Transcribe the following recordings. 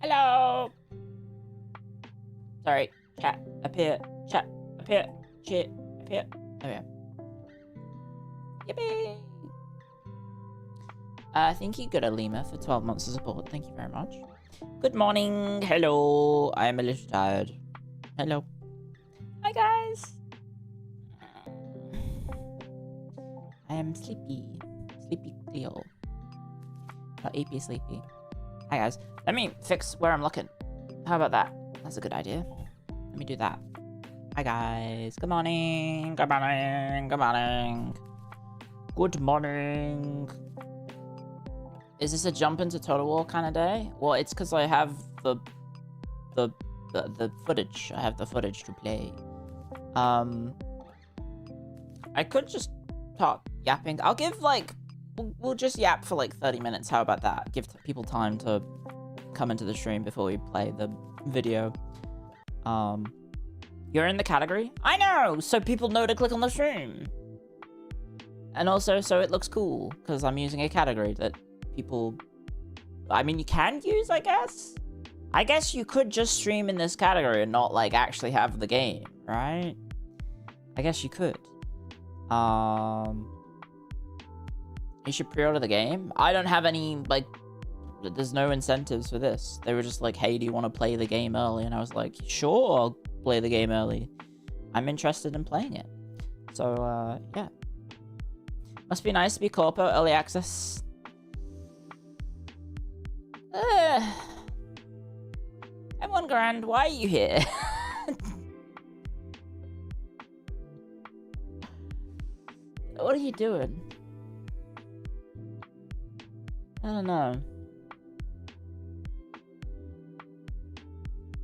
Hello. Sorry. Chat up here. Chat up here. Chat up here. There we go. Yippee. Thank you, good Alima, for 12 months of support. Thank you very much. Good morning. Hello. I am a little tired. Hello. Hi, guys. I am sleepy. Sleepy Clio. Not Eepy Sleepy. Hi, guys. Let me fix where I'm looking. How about that? That's a good idea. Let me do that. Hi, guys. Good morning. Good morning. Good morning. Good morning. Is this a jump into Total War kind of day? Well, it's because I have the footage. I have the footage to play. I could just talk yapping. I'll give like we'll just yap for like 30 minutes. How about that? Give people time to come into the stream before we play the video. You're in the category? I know, so people know to click on the stream. And also so it looks cool because I'm using a category that people, I mean, you can use, I guess. I guess you could just stream in this category and not like actually have the game, right? I guess you could. You should pre-order the game. I don't have any, like, there's no incentives for this. They were just like, hey, do you want to play the game early? And I was like, sure, I'll play the game early. I'm interested in playing it. So, yeah. Must be nice to be corpo, early access. M1 Grand, why are you here? What are you doing? I don't know.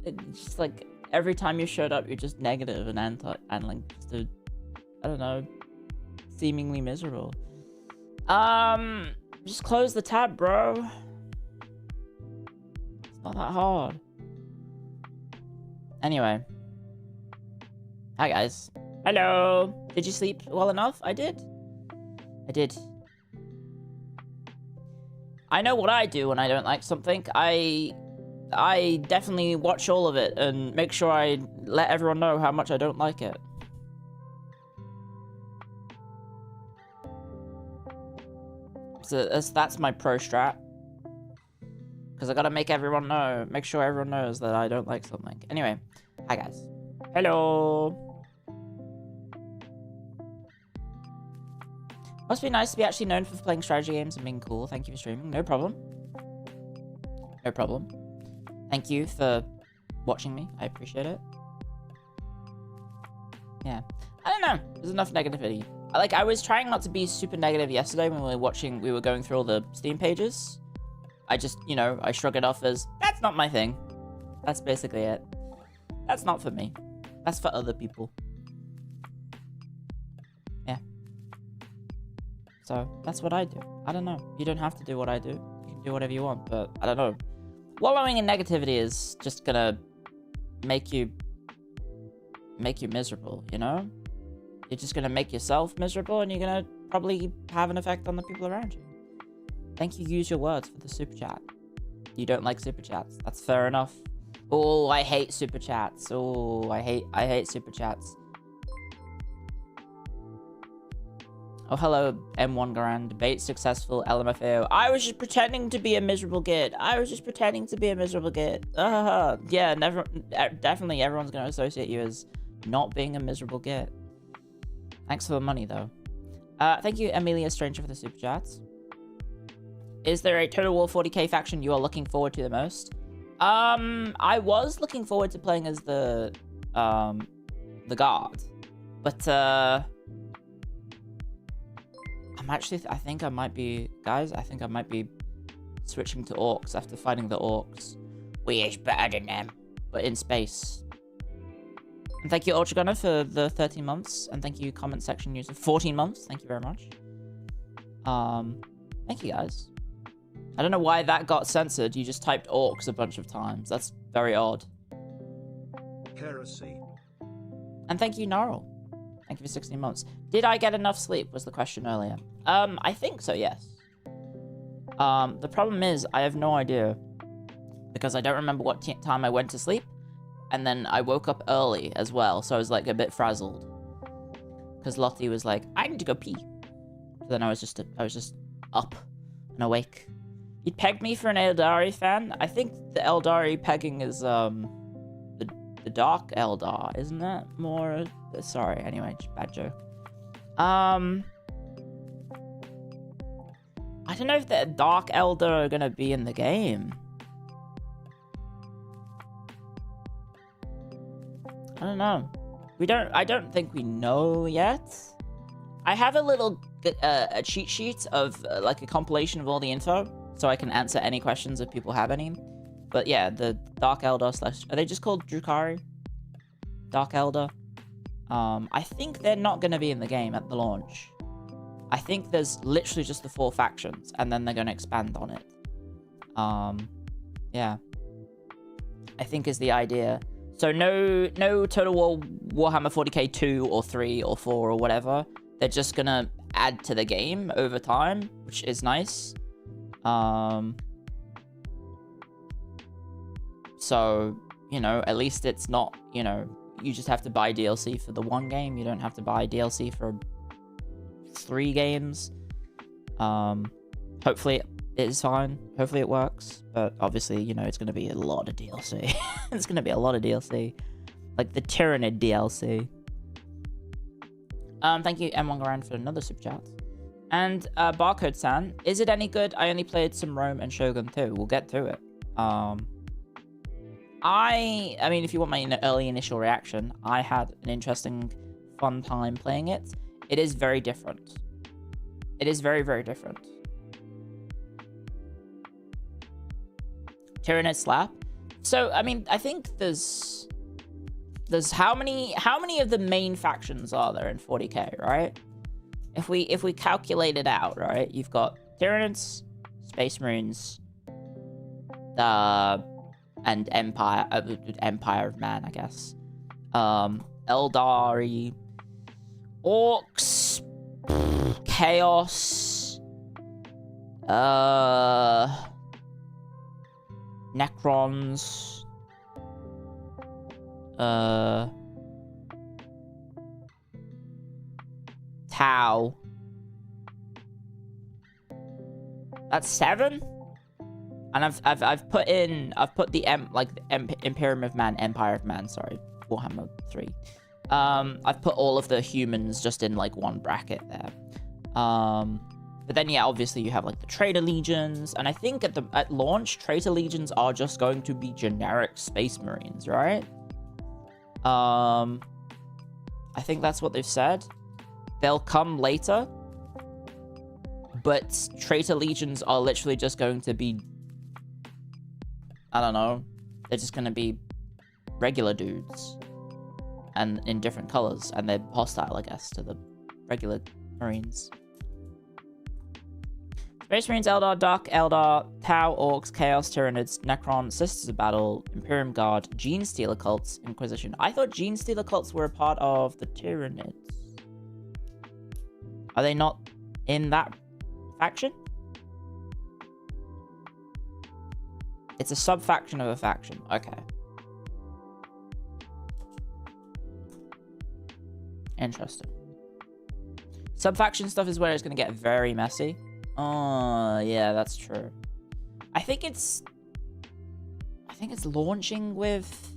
It's just like every time you showed up, you're just negative and anti, and like just I don't know, seemingly miserable. Just close the tab, bro. It's not that hard. Anyway. Hi, guys. Hello. Did you sleep well enough? I did. I did. I know what I do when I don't like something. I definitely watch all of it and make sure I let everyone know how much I don't like it. So that's my pro strat. Because I gotta make everyone know, make sure everyone knows that I don't like something. Anyway, hi guys. Hello. Must be nice to be actually known for playing strategy games and being cool. Thank you for streaming. No problem. No problem. Thank you for watching me. I appreciate it. Yeah. I don't know. There's enough negativity. Like, I was trying not to be super negative yesterday when we were going through all the Steam pages. I just, you know, I shrug it off as, that's not my thing. That's basically it. That's not for me. That's for other people. Yeah. So, that's what I do. I don't know. You don't have to do what I do. You can do whatever you want, but I don't know. Wallowing in negativity is just gonna make you miserable, you know? You're just gonna make yourself miserable and you're gonna probably have an effect on the people around you. Thank you, use your words for the super chat. You don't like super chats. That's fair enough. Oh, I hate super chats. Oh, I hate super chats. Oh, hello, M1 Grand. Debate successful, LMFAO. I was just pretending to be a miserable git. I was just pretending to be a miserable git. Yeah, definitely everyone's going to associate you as not being a miserable git. Thanks for the money, though. Thank you, Amelia Stranger, for the super chats. Is there a Total War 40k faction you are looking forward to the most? I was looking forward to playing as the guard. But, I think I might be... Guys, I think I might be switching to orcs after fighting the orcs. We is better than them, but in space. And thank you, Ultra Gunner, for the 13 months. And thank you, comment section user, 14 months. Thank you very much. Thank you, guys. I don't know why that got censored. You just typed orcs a bunch of times. That's very odd. Heresy. And thank you, Gnarl. Thank you for 16 months. Did I get enough sleep, was the question earlier. I think so, yes. The problem is, I have no idea. because I don't remember what time I went to sleep, and then I woke up early as well, so I was like a bit frazzled. Because Lottie was like, I need to go pee. So then I was just up and awake. You'd peg me for an Eldari fan? I think the Eldari pegging is the Dark Eldar, isn't that more? Sorry, anyway, bad joke. I don't know if the Dark Elder are gonna be in the game. I don't know. I don't think we know yet. I have a little a cheat sheet of like a compilation of all the info, so I can answer any questions if people have any. But yeah, the Dark Elder / are they just called Drukhari? Dark Elder. I think they're not gonna be in the game at the launch. I think there's literally just the 4 factions, and then they're gonna expand on it. Yeah. I think is the idea. So no Total War Warhammer 40k 2 or 3 or 4 or whatever. They're just gonna add to the game over time, which is nice. So, you know, at least it's not, you know, you just have to buy DLC for the 1 game. You don't have to buy DLC for 3 games. Hopefully it is fine. Hopefully it works. But obviously, you know, it's going to be a lot of DLC. It's going to be a lot of DLC. Like the Tyrannid DLC. Thank you, M1 Grand, for another super chat. And Barcode-san, is it any good? I only played some Rome and Shogun too. We'll get to it. I mean, if you want my early initial reaction, I had an interesting, fun time playing it. It is very different. It is very, very different. Tyrannid slap. So, I mean, I think there's how many of the main factions are there in 40k, right? If we calculate it out, right? You've got Tyrannids, Space Marines, and Empire of Man, I guess. Eldari, Orcs, Chaos, Necrons, Tau. That's 7. And I've put the Imperium of Man, Empire of Man, sorry, Warhammer 3. I've put all of the humans just in like one bracket there. But then yeah, obviously you have like the Traitor Legions, and I think at launch, Traitor Legions are just going to be generic Space Marines, right? I think that's what they've said. They'll come later, but Traitor Legions are literally just going to be, I don't know, they're just going to be regular dudes and in different colors, and they're hostile, I guess, to the regular Marines. Space Marines, Eldar, Dark Eldar, Tau, Orcs, Chaos, Tyrannids, Necron, Sisters of Battle, Imperium Guard, Gene Stealer Cults, Inquisition. I thought Gene Stealer Cults were a part of the Tyrannids. Are they not in that faction? It's a sub-faction of a faction. Okay. Interesting. Sub-faction stuff is where it's going to get very messy. Oh, yeah, that's true. I think it's launching with...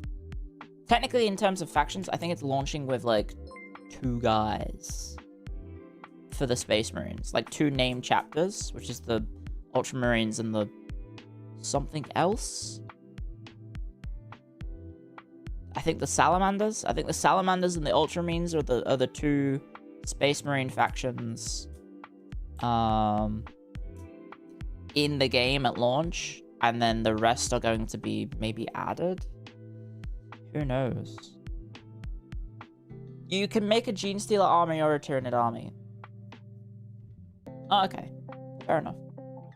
Technically, in terms of factions, I think it's launching with, like, 2 guys for the Space Marines. Like, 2 named chapters, which is the Ultramarines and the something else. I think the Salamanders. I think the Salamanders and the Ultramarines are the 2 Space Marine factions in the game at launch, and then the rest are going to be maybe added. Who knows? You can make a Gene Stealer army or a Tyrannid army. Oh, okay. Fair enough.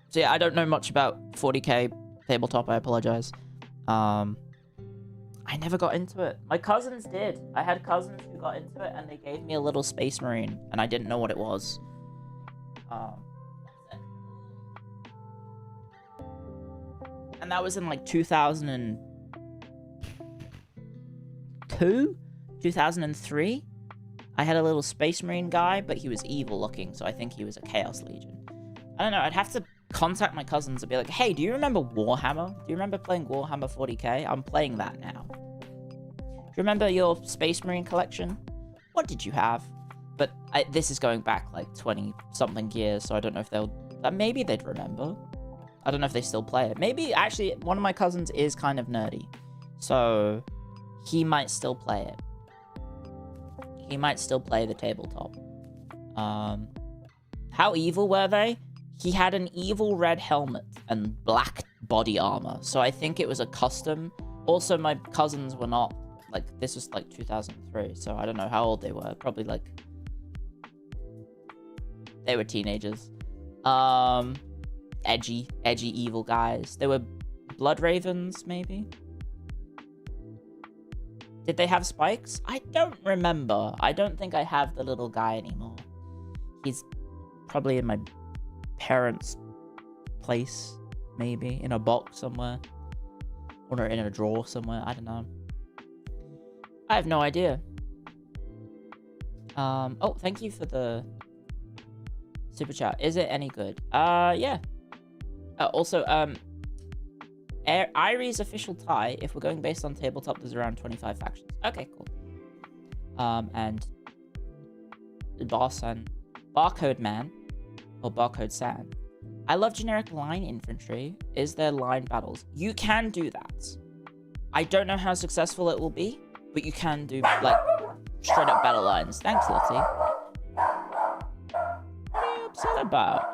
So yeah, I don't know much about 40k tabletop, I apologize. I never got into it. My cousins did. I had cousins who got into it, and they gave me a little Space Marine, and I didn't know what it was. And that was in like 2002? 2003? I had a little Space Marine guy, but he was evil looking, so I think he was a Chaos Legion. I don't know, I'd have to contact my cousins and be like, hey, do you remember Warhammer? Do you remember playing Warhammer 40k? I'm playing that now. Do you remember your Space Marine collection? What did you have? But this is going back like 20-something years, so I don't know if they'll... maybe they'd remember. I don't know if they still play it. Maybe, actually, one of my cousins is kind of nerdy, so he might still play it. He might still play the tabletop. How evil were they? He had an evil red helmet and black body armor. So I think it was a custom. Also, my cousins were not, like, this was like 2003. So I don't know how old they were. Probably like, they were teenagers. Edgy evil guys. They were blood ravens, maybe? Did they have spikes? I don't remember. I don't think I have the little guy anymore. He's probably in my parents' place, maybe. In a box somewhere. Or in a drawer somewhere. I don't know. I have no idea. Oh, thank you for the super chat. Is it any good? Yeah. Also, Irie's official tie, if we're going based on tabletop, there's around 25 factions. Okay, cool. And the boss and Barcode Man, or Barcode San. I love generic line infantry. Is there line battles? You can do that. I don't know how successful it will be, but you can do, like, straight up battle lines. Thanks, Lottie. What are you upset about?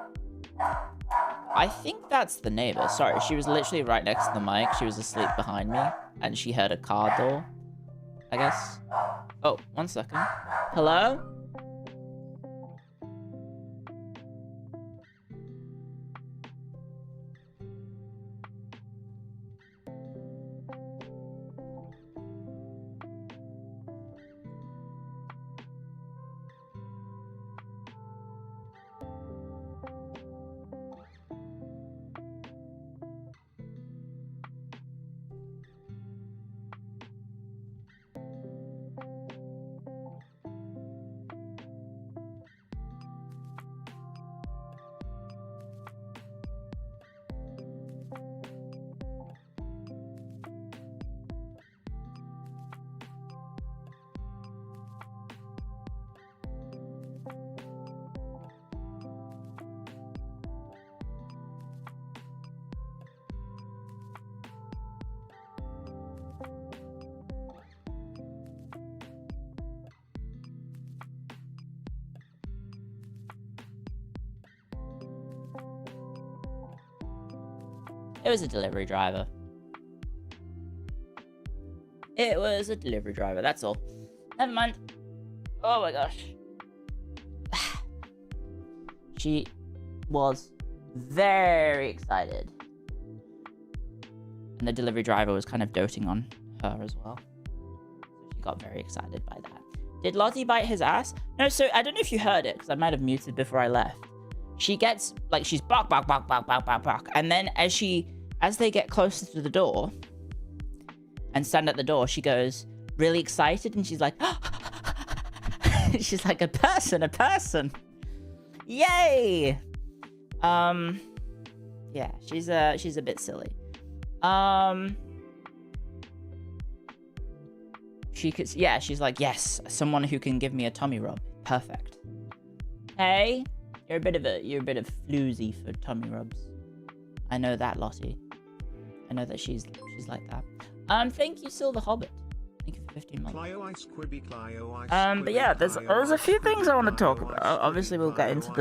I think that's the neighbor. Sorry, she was literally right next to the mic. She was asleep behind me, and she heard a car door, I guess. Oh, 1 second. Hello? It was a delivery driver. It was a delivery driver, that's all. Never mind. Oh my gosh. She was very excited. And the delivery driver was kind of doting on her as well. So she got very excited by that. Did Lottie bite his ass? No, so I don't know if you heard it, because I might have muted before I left. She gets, like, she's bark, bark, bark, bark, bark, bark, bark. And then as they get closer to the door and stand at the door, she goes really excited and she's like, she's like, a person. Yay! Yeah, she's a bit silly. She's like, yes, someone who can give me a tummy rub. Perfect. Hey, you're a bit of floozy for tummy rubs. I know that, Lottie. I know that she's like that. Thank you, Silver Hobbit. Thank you for 15 months. Clio, ice, Quibby, Clio, ice, but yeah, there's a few things I want to talk about. Obviously, we'll get into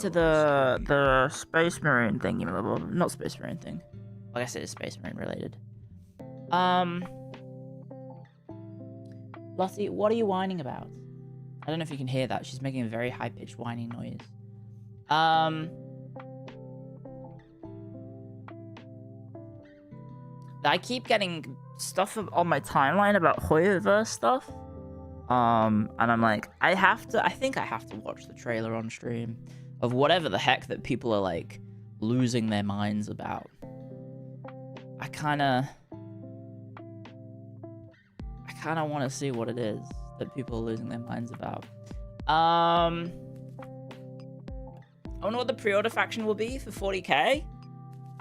the Space Marine thing, not Space Marine thing. I guess it is Space Marine related. Lottie, what are you whining about? I don't know if you can hear that. She's making a very high-pitched whining noise. I keep getting stuff on my timeline about Hoyoverse stuff. And I'm like, I think I have to watch the trailer on stream of whatever the heck that people are like losing their minds about. I kind of want to see what it is that people are losing their minds about. I don't know what the pre-order faction will be for 40k.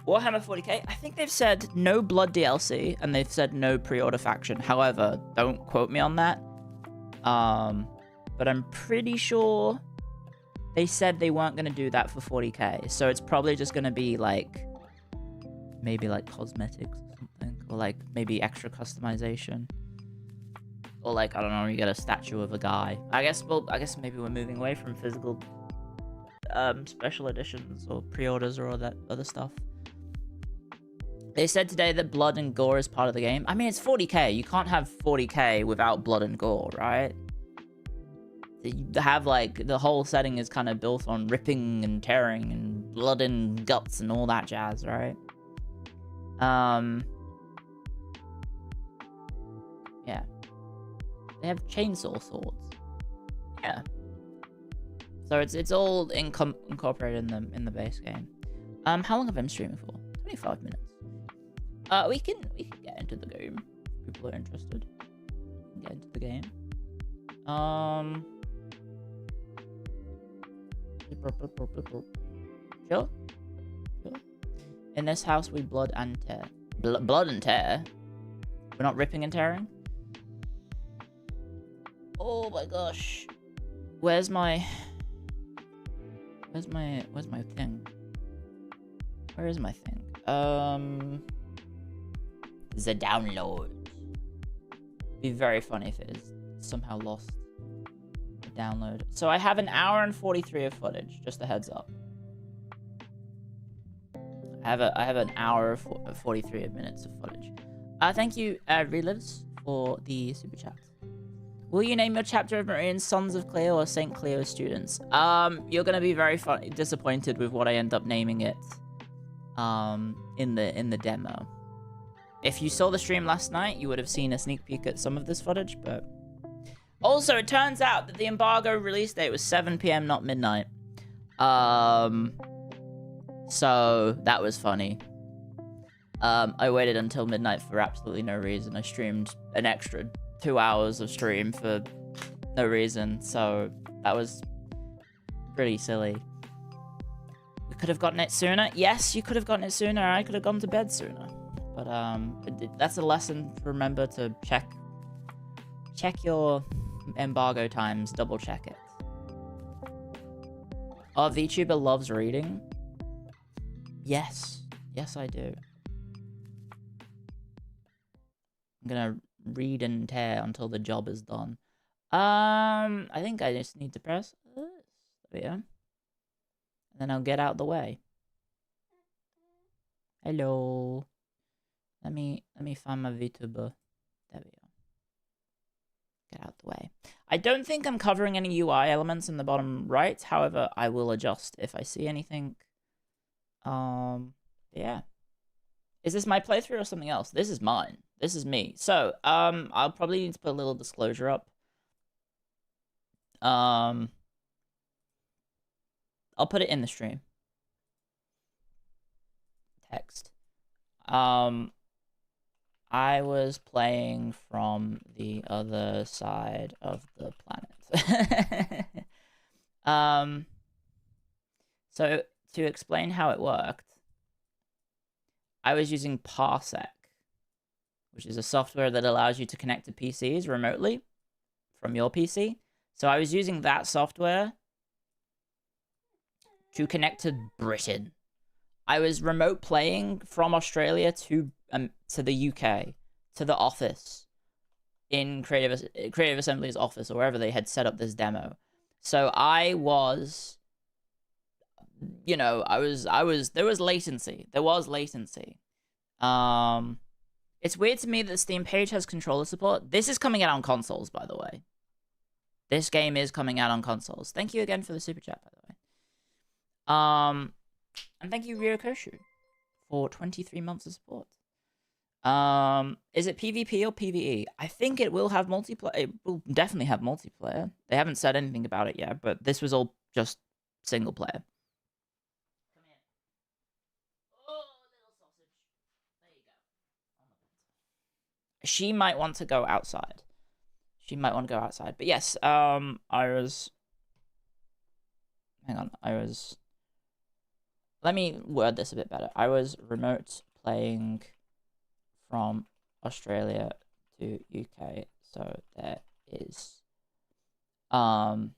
Warhammer 40k. I think they've said no blood DLC and they've said no pre-order faction. However, don't quote me on that. But I'm pretty sure they said they weren't going to do that for 40k. So it's probably just going to be like maybe like cosmetics or something, or like maybe extra customization. Or like, I don't know, you get a statue of a guy. I guess maybe we're moving away from physical special editions or pre-orders or all that other stuff. They said today that blood and gore is part of the game. I mean, it's 40k. You can't have 40k without blood and gore, right? You have, like, the whole setting is kind of built on ripping and tearing and blood and guts and all that jazz, right? Yeah. They have chainsaw swords. Yeah. So it's all incorporated in the base game. How long have I been streaming for? 25 minutes. We can get into the game. If people are interested. We can get into the game. Sure. In this house, we blood and tear. Blood and tear? We're not ripping and tearing? Oh my gosh. Where's my thing? Where is my thing? The download. Be very funny if it is somehow lost. The download. So I have an hour and 43 of footage, just a heads up. I have an hour of 43 minutes of footage. Thank you, Relives, for the super chat. Will you name your chapter of Marines Sons of Clio or St. Clio students? You're gonna be very disappointed with what I end up naming it. In the demo. If you saw the stream last night, you would have seen a sneak peek at some of this footage, but also it turns out that the embargo release date was 7 p.m. not midnight. So that was funny. I waited until midnight for absolutely no reason. I streamed an extra 2 hours of stream for no reason, so that was pretty silly. We could have gotten it sooner. Yes, you could have gotten it sooner. I could have gone to bed sooner. But that's a lesson. Remember to check your embargo times. Double check it. Oh, VTuber loves reading. Yes, I do. I'm gonna read and tear until the job is done. I think I just need to press this. There we go. And then I'll get out the way. Hello. Let me find my VTuber. There we go. Get out the way. I don't think I'm covering any UI elements in the bottom right. However, I will adjust if I see anything. Yeah. Is this my playthrough or something else? This is mine. This is me. So, I'll probably need to put a little disclosure up. I'll put it in the stream. Text. I was playing from the other side of the planet. So to explain how it worked, I was using Parsec, which is a software that allows you to connect to PCs remotely from your PC. So I was using that software to connect to Britain. I was remote playing from Australia to the UK, to the office in Creative Assembly's office or wherever they had set up this demo. So I was, you know, there was latency. It's weird to me that the Steam page has controller support. This is coming out on consoles, by the way. This game is coming out on consoles. Thank you again for the super chat, by the way. And thank you, Ryokoshu, for 23 months of support. Is it PvP or PvE? I think it will have multiplayer. It will definitely have multiplayer. They haven't said anything about it yet, but this was all just single player. she might want to go outside. She might want to go outside. But yes, I was... Hang on, let me word this a bit better. I was remote playing from Australia to UK, so there is lag.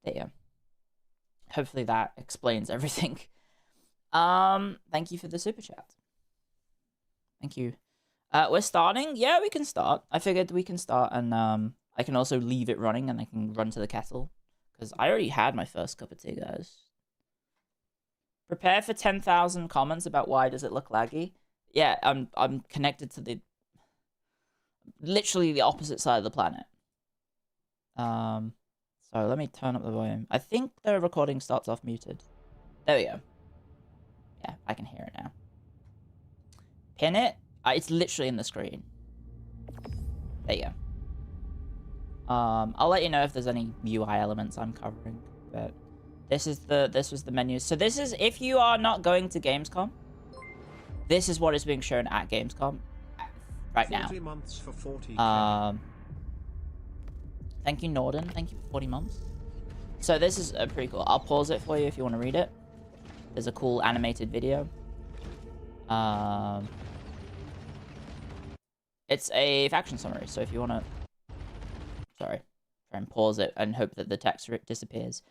There you go. Hopefully that explains everything. Thank you for the super chat. Thank you. We're starting? Yeah, we can start. I figured we can start, and I can also leave it running, and I can run to the kettle. Because I already had my first cup of tea, guys. Prepare for 10,000 comments about why does it look laggy. Yeah, I'm connected to the... literally the opposite side of the planet. So let me turn up the volume. I think the recording starts off muted. There we go. Yeah, I can hear it now. Pin it. It's literally in the screen. There you go. I'll let you know if there's any UI elements I'm covering, but this was the menu. So this is, if you are not going to Gamescom, this is what is being shown at Gamescom right now. 40 months for 40K. Thank you, Norden. Thank you for 40 months. So this is pretty cool. I'll pause it for you if you want to read it. There's a cool animated video. It's a faction summary, so if you want to... Sorry. Try and pause it and hope that the text disappears.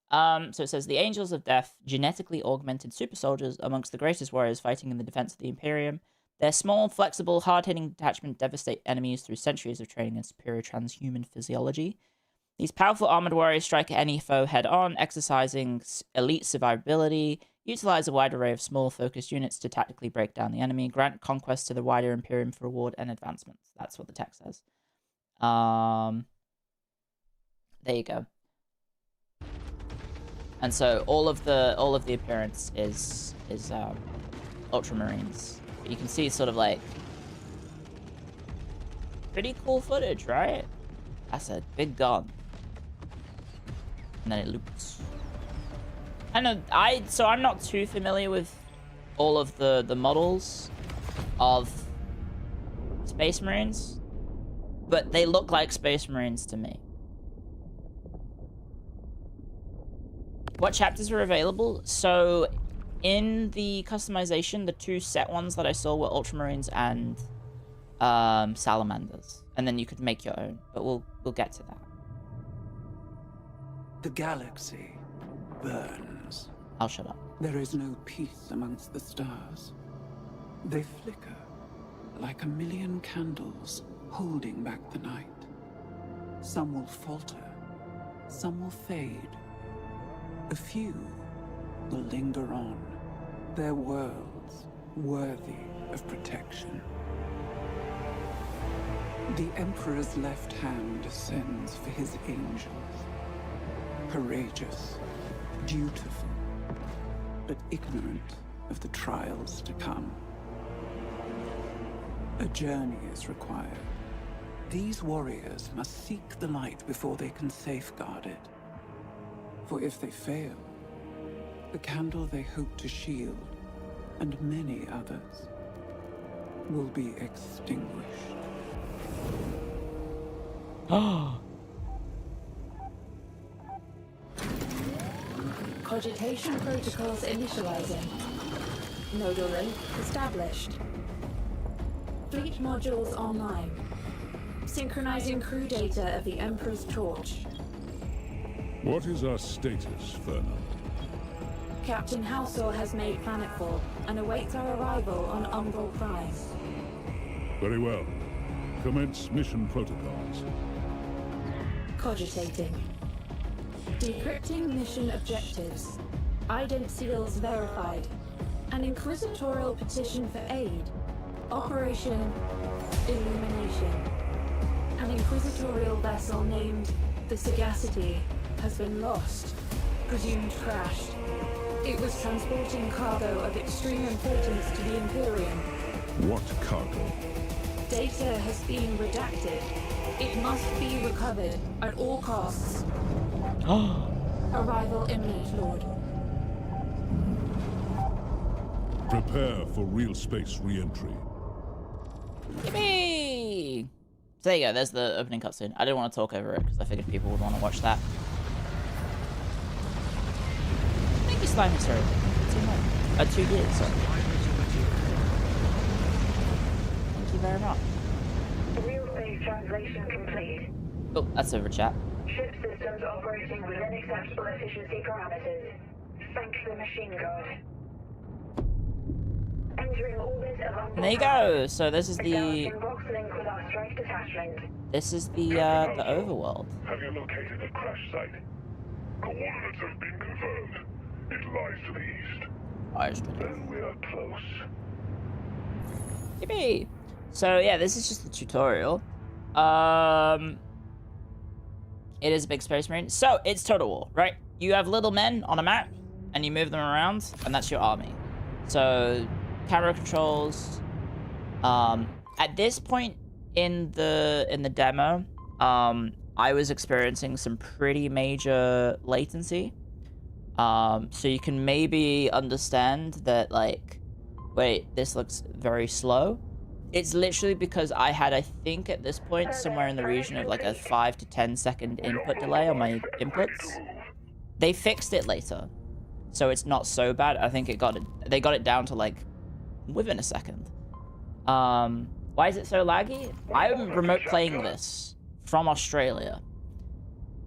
So it says, the Angels of Death, genetically augmented super soldiers amongst the greatest warriors fighting in the defense of the Imperium. Their small, flexible, hard-hitting detachment devastate enemies through centuries of training and superior transhuman physiology. These powerful armored warriors strike any foe head-on, exercising elite survivability, utilize a wide array of small, focused units to tactically break down the enemy, grant conquest to the wider Imperium for reward and advancements. That's what the text says. There you go. And so all of the appearance is Ultramarines. You can see sort of like pretty cool footage, right? That's a big gun. And then it loops. I know so I'm not too familiar with all of the models of Space Marines, but they look like Space Marines to me. What chapters are available? So in the customization, the two set ones that I saw were Ultramarines and Salamanders. And then you could make your own, but we'll get to that. The galaxy burns. I'll shut up. There is no peace amongst the stars. They flicker like a million candles holding back the night. Some will falter, some will fade. A few will linger on, their worlds worthy of protection. The Emperor's left hand descends for his angels. Courageous, dutiful, but ignorant of the trials to come. A journey is required. These warriors must seek the light before they can safeguard it. For if they fail, the candle they hope to shield, and many others, will be extinguished. Cogitation protocols initializing. Nodal link established. Fleet modules online. Synchronizing crew data of the Emperor's Torch. What is our status, Fernand? Captain Halsor has made planetfall and awaits our arrival on Umbral Prime. Very well. Commence mission protocols. Cogitating. Decrypting mission objectives. Ident seals verified. An inquisitorial petition for aid. Operation Illumination. An inquisitorial vessel named the Sagacity has been lost, presumed crashed. It was transporting cargo of extreme importance to the Imperium. What cargo? Data has been redacted. It must be recovered at all costs. Arrival imminent, Lord. Prepare for real space re-entry. Yippee! So there you go, there's the opening cutscene. I didn't want to talk over it because I figured people would want to watch that. Thank you, Slimy, sorry. 2 years, sorry. Thank you very much. Real space translation complete. Oh, that's over chat. Ship systems operating within acceptable efficiency parameters. Thank the machine god. Entering orbit of And there you go. So this is the box link with our strike detachment. the overworld. Have you located the crash site? Coordinates have been confirmed. It lies to the east. Then we are close. Yippee! So yeah, this is just the tutorial. It is a big space marine. So it's Total War, right? You have little men on a map, and you move them around, and that's your army. So camera controls. At this point in the demo, I was experiencing some pretty major latency. So you can maybe understand that, like, wait, this looks very slow. It's literally because I had, I think at this point, somewhere in the region of like a 5 to 10 second input delay on my inputs. They fixed it later, so it's not so bad. I think they got it down to like within a second. Why is it so laggy? I'm remote playing this from Australia.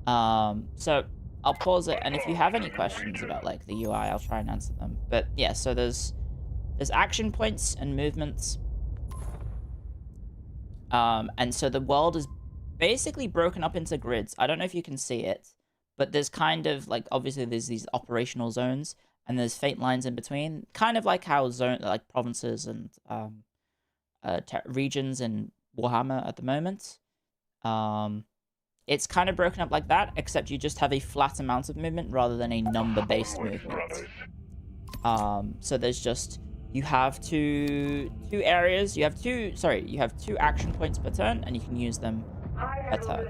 So I'll pause it, and if you have any questions about like the UI, I'll try and answer them. But yeah, so there's action points and movements. And so the world is basically broken up into grids. I don't know if you can see it, but there's kind of like, obviously there's these operational zones, and there's faint lines in between, kind of like how like provinces and regions in Warhammer at the moment. It's kind of broken up like that, except you just have a flat amount of movement rather than a number-based movement. So there's just, you have two areas, you have two action points per turn, and you can use them per turn.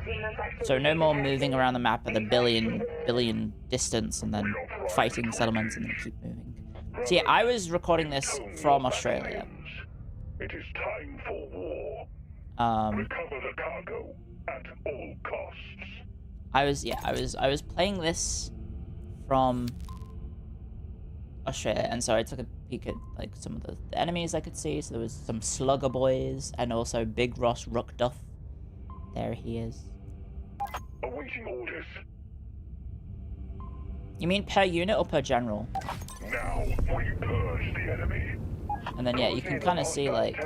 So no more moving around the map at a billion distance and then fighting settlements and then keep moving. So yeah, I was recording this from Australia. It is time for war. Recover the cargo at all costs. I was playing this from Australia, and so I took a peek at like some of the enemies I could see. So there was some slugger boys and also Big Ross Ruckduff. There he is. Awaiting orders. You mean per unit or per general? Now we purge the enemy. And then yeah, you can kind of see like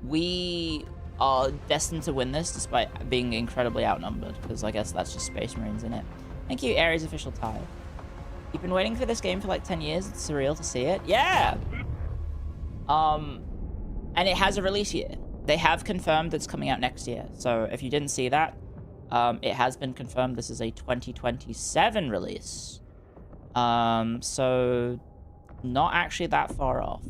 we are destined to win this despite being incredibly outnumbered, because I guess that's just Space Marines in it. Thank you, Ares official tie. You've been waiting for this game for like 10 years. It's surreal to see it. Yeah. And it has a release year. They have confirmed it's coming out next year. So if you didn't see that, it has been confirmed this is a 2027 release. So not actually that far off.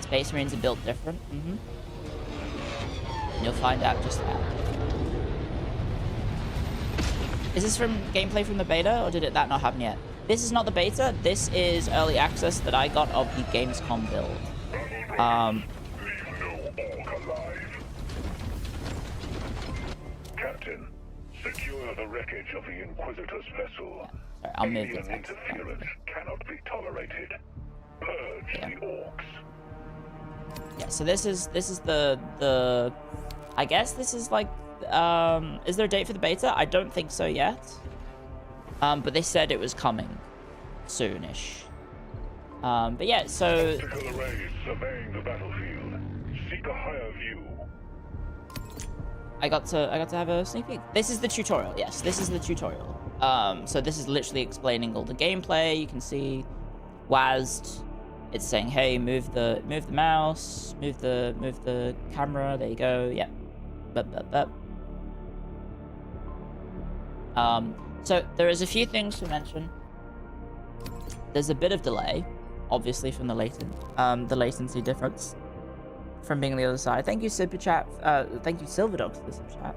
Space Marines are built different. And you'll find out just how. Is this from gameplay from the beta, or did that not happen yet? This is not the beta. This is early access that I got of the Gamescom build. Leave no orc alive. Captain, secure the wreckage of the Inquisitor's vessel. Sorry, I'll move the Alien text. interference cannot be tolerated. Purge the orcs. Yeah, so this is the I guess this is like is there a date for the beta? I don't think so yet. But they said it was coming soonish. But yeah, so Optical arrays surveying the battlefield. Seek a higher view. I got to have a sneak peek. This is the tutorial. Yes, this is the tutorial. So this is literally explaining all the gameplay. You can see WASD. It's saying, hey, move the mouse, move the camera. There you go. Yeah. So there is a few things to mention. There's a bit of delay, obviously, from the latency difference from being on the other side. Thank you, Super Chat. Thank you, Silverdog, for the Super Chat.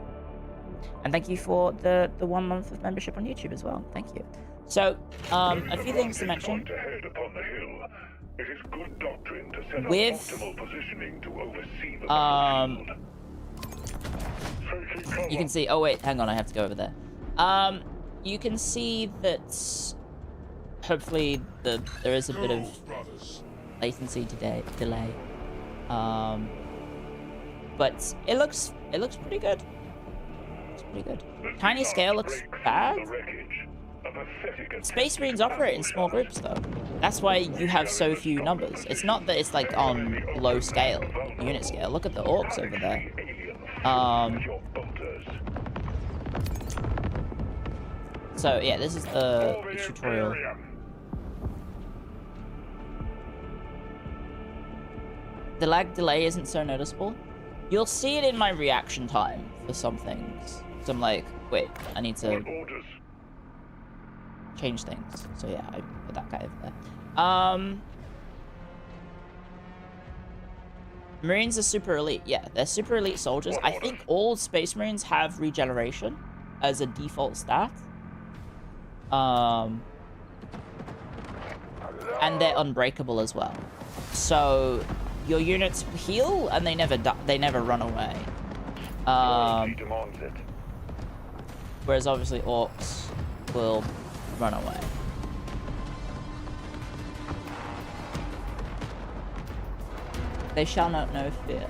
And thank you for the 1 month of membership on YouTube as well. Thank you. So, a few things to mention. It is good doctrine to set up With optimal positioning to oversee the you can see, oh wait, hang on, I have to go over there. You can see that hopefully there is a bit of latency delay. But it looks pretty good. It's pretty good. Tiny scale looks bad. Space Marines operate in small groups though. That's why you have so few numbers. It's not that it's like on low scale, unit scale. Look at the orcs over there. So yeah, this is the tutorial. The lag delay isn't so noticeable. You'll see it in my reaction time for some things. So I'm like, wait, I need to change things. So yeah, I put that guy over there. Marines are super elite. Yeah, they're super elite soldiers. I think all Space Marines have regeneration as a default stat. And they're unbreakable as well. So your units heal and they never run away. Whereas obviously orcs will run away. They shall not know fear.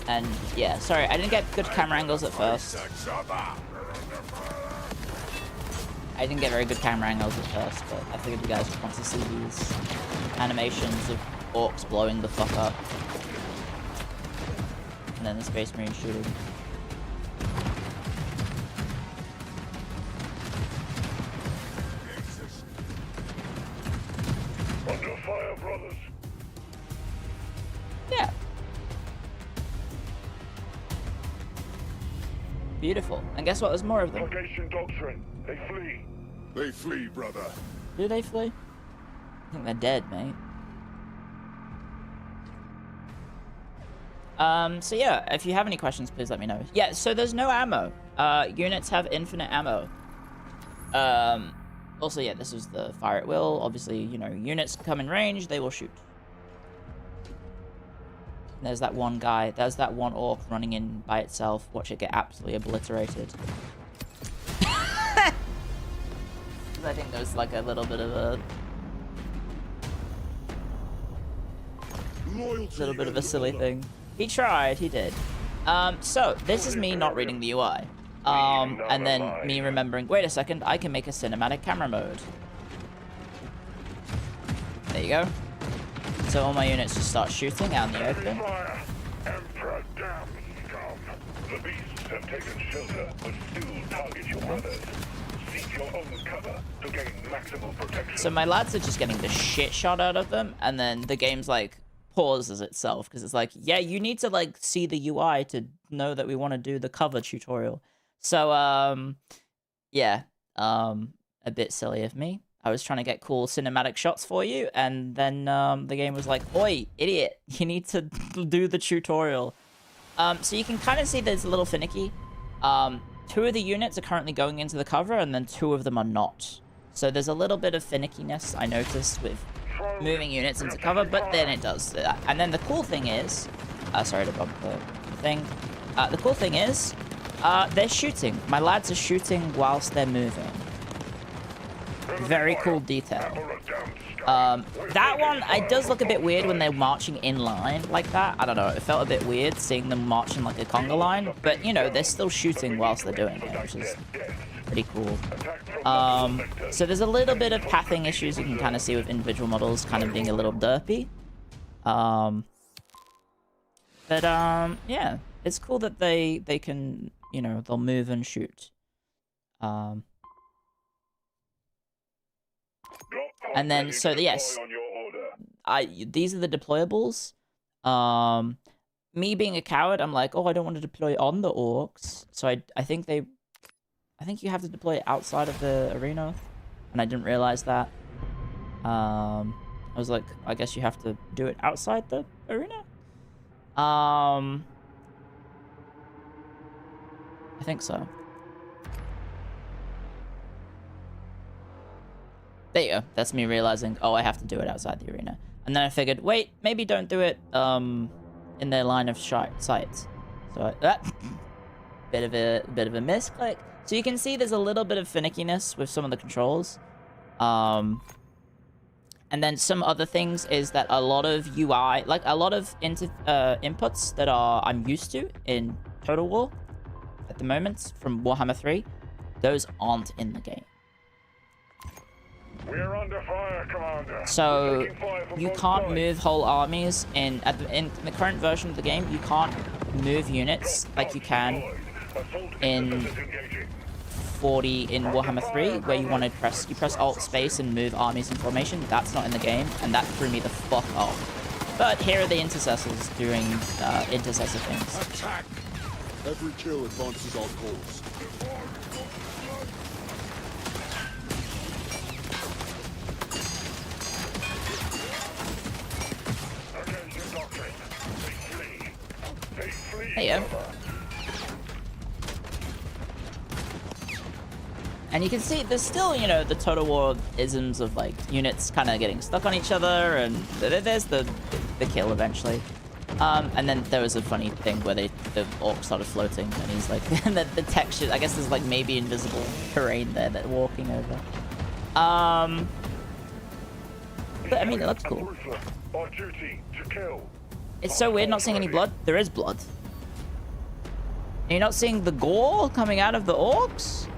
And yeah, sorry, I didn't get good camera angles at first. I didn't get very good camera angles at first, but I figured you guys would want to see these animations of orcs blowing the fuck up. And then the Space Marine shooting. Under fire, brothers. Yeah. Beautiful. And guess what? There's more of them. Negation doctrine. They flee. They flee, brother. Do they flee? I think they're dead, mate. So yeah, if you have any questions, please let me know. Yeah, so there's no ammo. Units have infinite ammo. Also, yeah, this is the fire at will. Obviously, you know, units come in range, they will shoot. There's that one guy, there's that one orc running in by itself. Watch it get absolutely obliterated. I think there's like a little bit of a silly thing. He tried, he did. So this is me not reading the UI. And then me remembering, wait a second, I can make a cinematic camera mode. There you go. So all my units just start shooting out in the open. Emperor, damn scum. The beasts have taken shelter, but still target your brothers. Seek your own cover to gain maximum protection. So my lads are just getting the shit shot out of them, and then the game's like pauses itself because it's like, yeah, you need to like see the UI to know that we want to do the cover tutorial. So yeah, a bit silly of me. I was trying to get cool cinematic shots for you, and then the game was like, oi, idiot, you need to do the tutorial. So you can kind of see that it's a little finicky. 2 of the units are currently going into the cover, and then 2 of them are not. So there's a little bit of finickiness I noticed with moving units into cover, but then it does that. And then the cool thing is, sorry to bump the thing. The cool thing is, they're shooting. My lads are shooting whilst they're moving. Very cool detail. That one, it does look a bit weird when they're marching in line like that. I don't know, it felt a bit weird seeing them marching like a conga line, but you know, they're still shooting whilst they're doing it, which is pretty cool. So there's a little bit of pathing issues you can kind of see with individual models kind of being a little derpy. Yeah, it's cool that they can, you know, they'll move and shoot. And then, so yes, these are the deployables. Me being a coward, I'm like, oh, I don't want to deploy on the orcs. So I think you have to deploy outside of the arena, and I didn't realize that. I was like, I guess you have to do it outside the arena. I think so. There you go. That's me realizing, oh, I have to do it outside the arena. And then I figured, wait, maybe don't do it in their line of sight. So bit of a misclick. So you can see there's a little bit of finickiness with some of the controls. And then some other things is that a lot of UI, like a lot of inputs that I'm used to in Total War at the moment from Warhammer 3, those aren't in the game. We're under fire, Commander. So Taking fire from you both can't sides. move whole armies in the current version of the game. You can't move units like you can in 40 in Warhammer 3, where you want to press Alt Space and move armies in formation. That's not in the game, and that threw me the fuck off. But here are the intercessors doing intercessor things. Attack! Every kill advances our cause. There you go. And you can see there's still, you know, the Total War isms of like units kind of getting stuck on each other, and there's the kill eventually. And then there was a funny thing where the orc started floating, and he's like, and the texture, I guess there's like maybe invisible terrain there that walking over. But I mean, it looks cool. Our duty to kill. It's so weird not seeing any blood. There is blood. And you're not seeing the gore coming out of the orcs?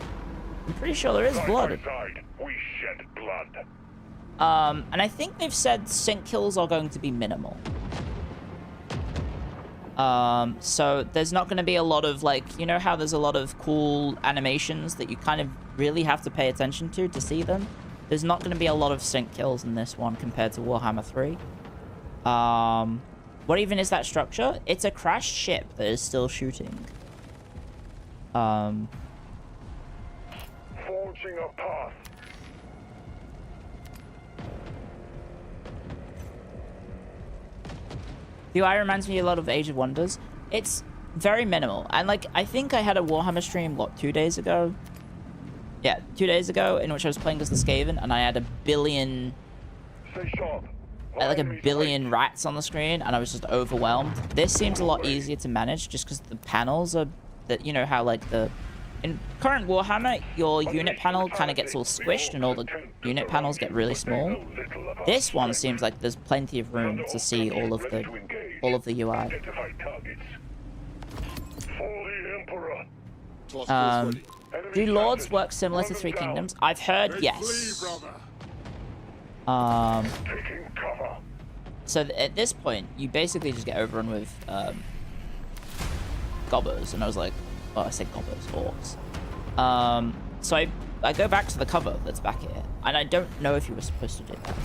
I'm pretty sure there is blood. Side by side, we shed blood. And I think they've said sync kills are going to be minimal. So there's not going to be a lot of, like, you know how there's a lot of cool animations that you kind of really have to pay attention to see them? There's not going to be a lot of sync kills in this one compared to Warhammer 3. What even is that structure? It's a crashed ship that is still shooting. Forging a path. The UI reminds me a lot of Age of Wonders. It's very minimal. And, like, I think I had a Warhammer stream, what, 2 days ago? Yeah, 2 days ago, in which I was playing as the Skaven, and I had a billion... Stay sharp. I had like a billion rats on the screen, and I was just overwhelmed. This seems a lot easier to manage, just because the panels are... that you know how, like, in current Warhammer, your unit panel kind of gets all squished, and all the unit panels get really small. This one seems like there's plenty of room to see all of the UI. Identify targets. For the Emperor. Do Lords work similar to Three Kingdoms? I've heard yes. Taking cover. So at this point, you basically just get overrun with gobbers, and I was like, oh, I said gobbers, orcs. So I go back to the cover that's back here, and I don't know if you were supposed to do that,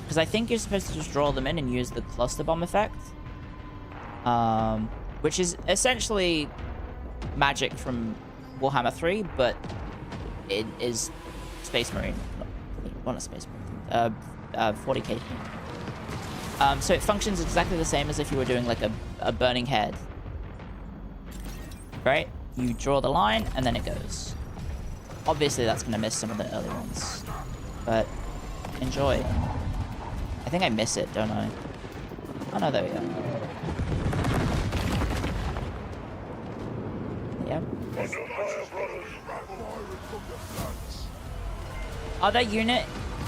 because I think you're supposed to just draw them in and use the cluster bomb effect, which is essentially magic from Warhammer 3, but it is Space Marine, not a Space Marine, 40k. So it functions exactly the same as if you were doing like a burning head, right? You draw the line and then it goes. Obviously that's gonna miss some of the early ones, but enjoy. I think I miss it, don't I? Oh no, there we go. Yep. Are there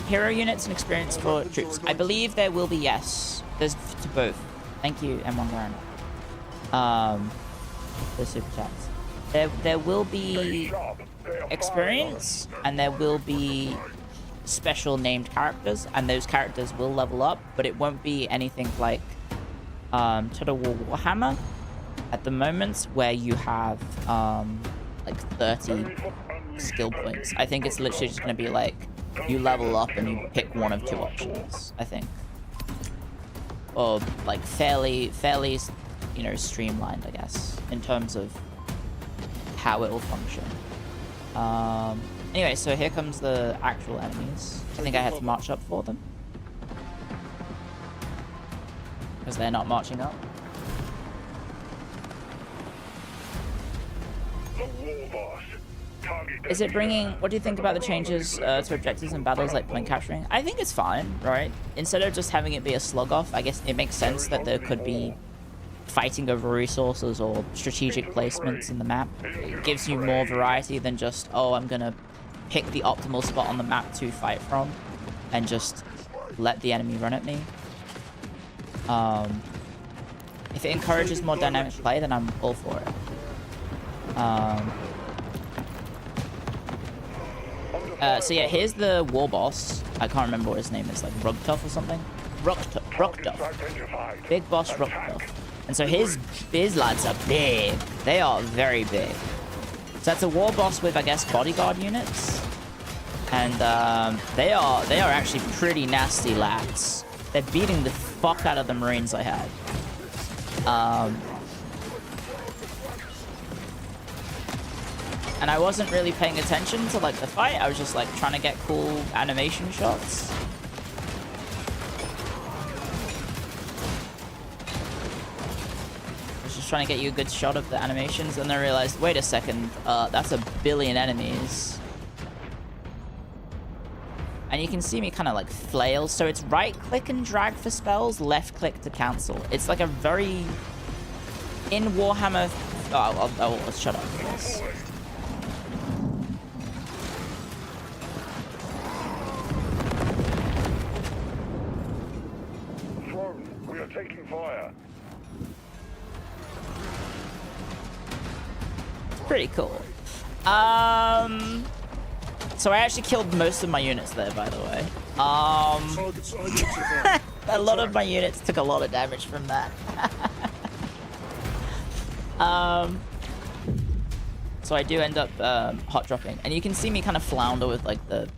hero units and experience for troops? I believe there will be, yes. There's to both. Thank you, M1 Baron. The super chats. There will be experience, and there will be special named characters, and those characters will level up, but it won't be anything like Total War Warhammer at the moment, where you have like 30 skill points. I think it's literally just going to be like you level up and you pick one of two options, I think, or like fairly you know, streamlined, I guess, in terms of how it will function. Anyway, so here comes the actual enemies. I think I had to march up for them because they're not marching up. The war boss. Target Is it bringing... destroyer. What do you think about the changes to objectives and battles like point capturing? I think it's fine, right? Instead of just having it be a slug-off, I guess it makes sense that there could be fighting over resources or strategic placements in the map. It gives you more variety than just, oh, I'm gonna pick the optimal spot on the map to fight from and just let the enemy run at me. If it encourages more dynamic play, then I'm all for it. So yeah, here's the war boss. I can't remember what his name is, like Rugtuff or something. Rugtuff. Identified. Big boss Rugtuff. And so his lads are big. They are very big. So that's a war boss with, I guess, bodyguard units. And they are actually pretty nasty lads. They're beating the fuck out of the Marines I had. And I wasn't really paying attention to like the fight. I was just like trying to get cool animation shots. I was just trying to get you a good shot of the animations, and then I realized, wait a second, that's a billion enemies. And you can see me kind of like flail. So it's right click and drag for spells, left click to cancel. It's like a very... In Warhammer... Oh, I'll shut up. Yes. Throne, we are taking fire. Pretty cool. So I actually killed most of my units there, by the way. Targets identified. A lot of my units took a lot of damage from that. So I do end up hot dropping, and you can see me kind of flounder with like the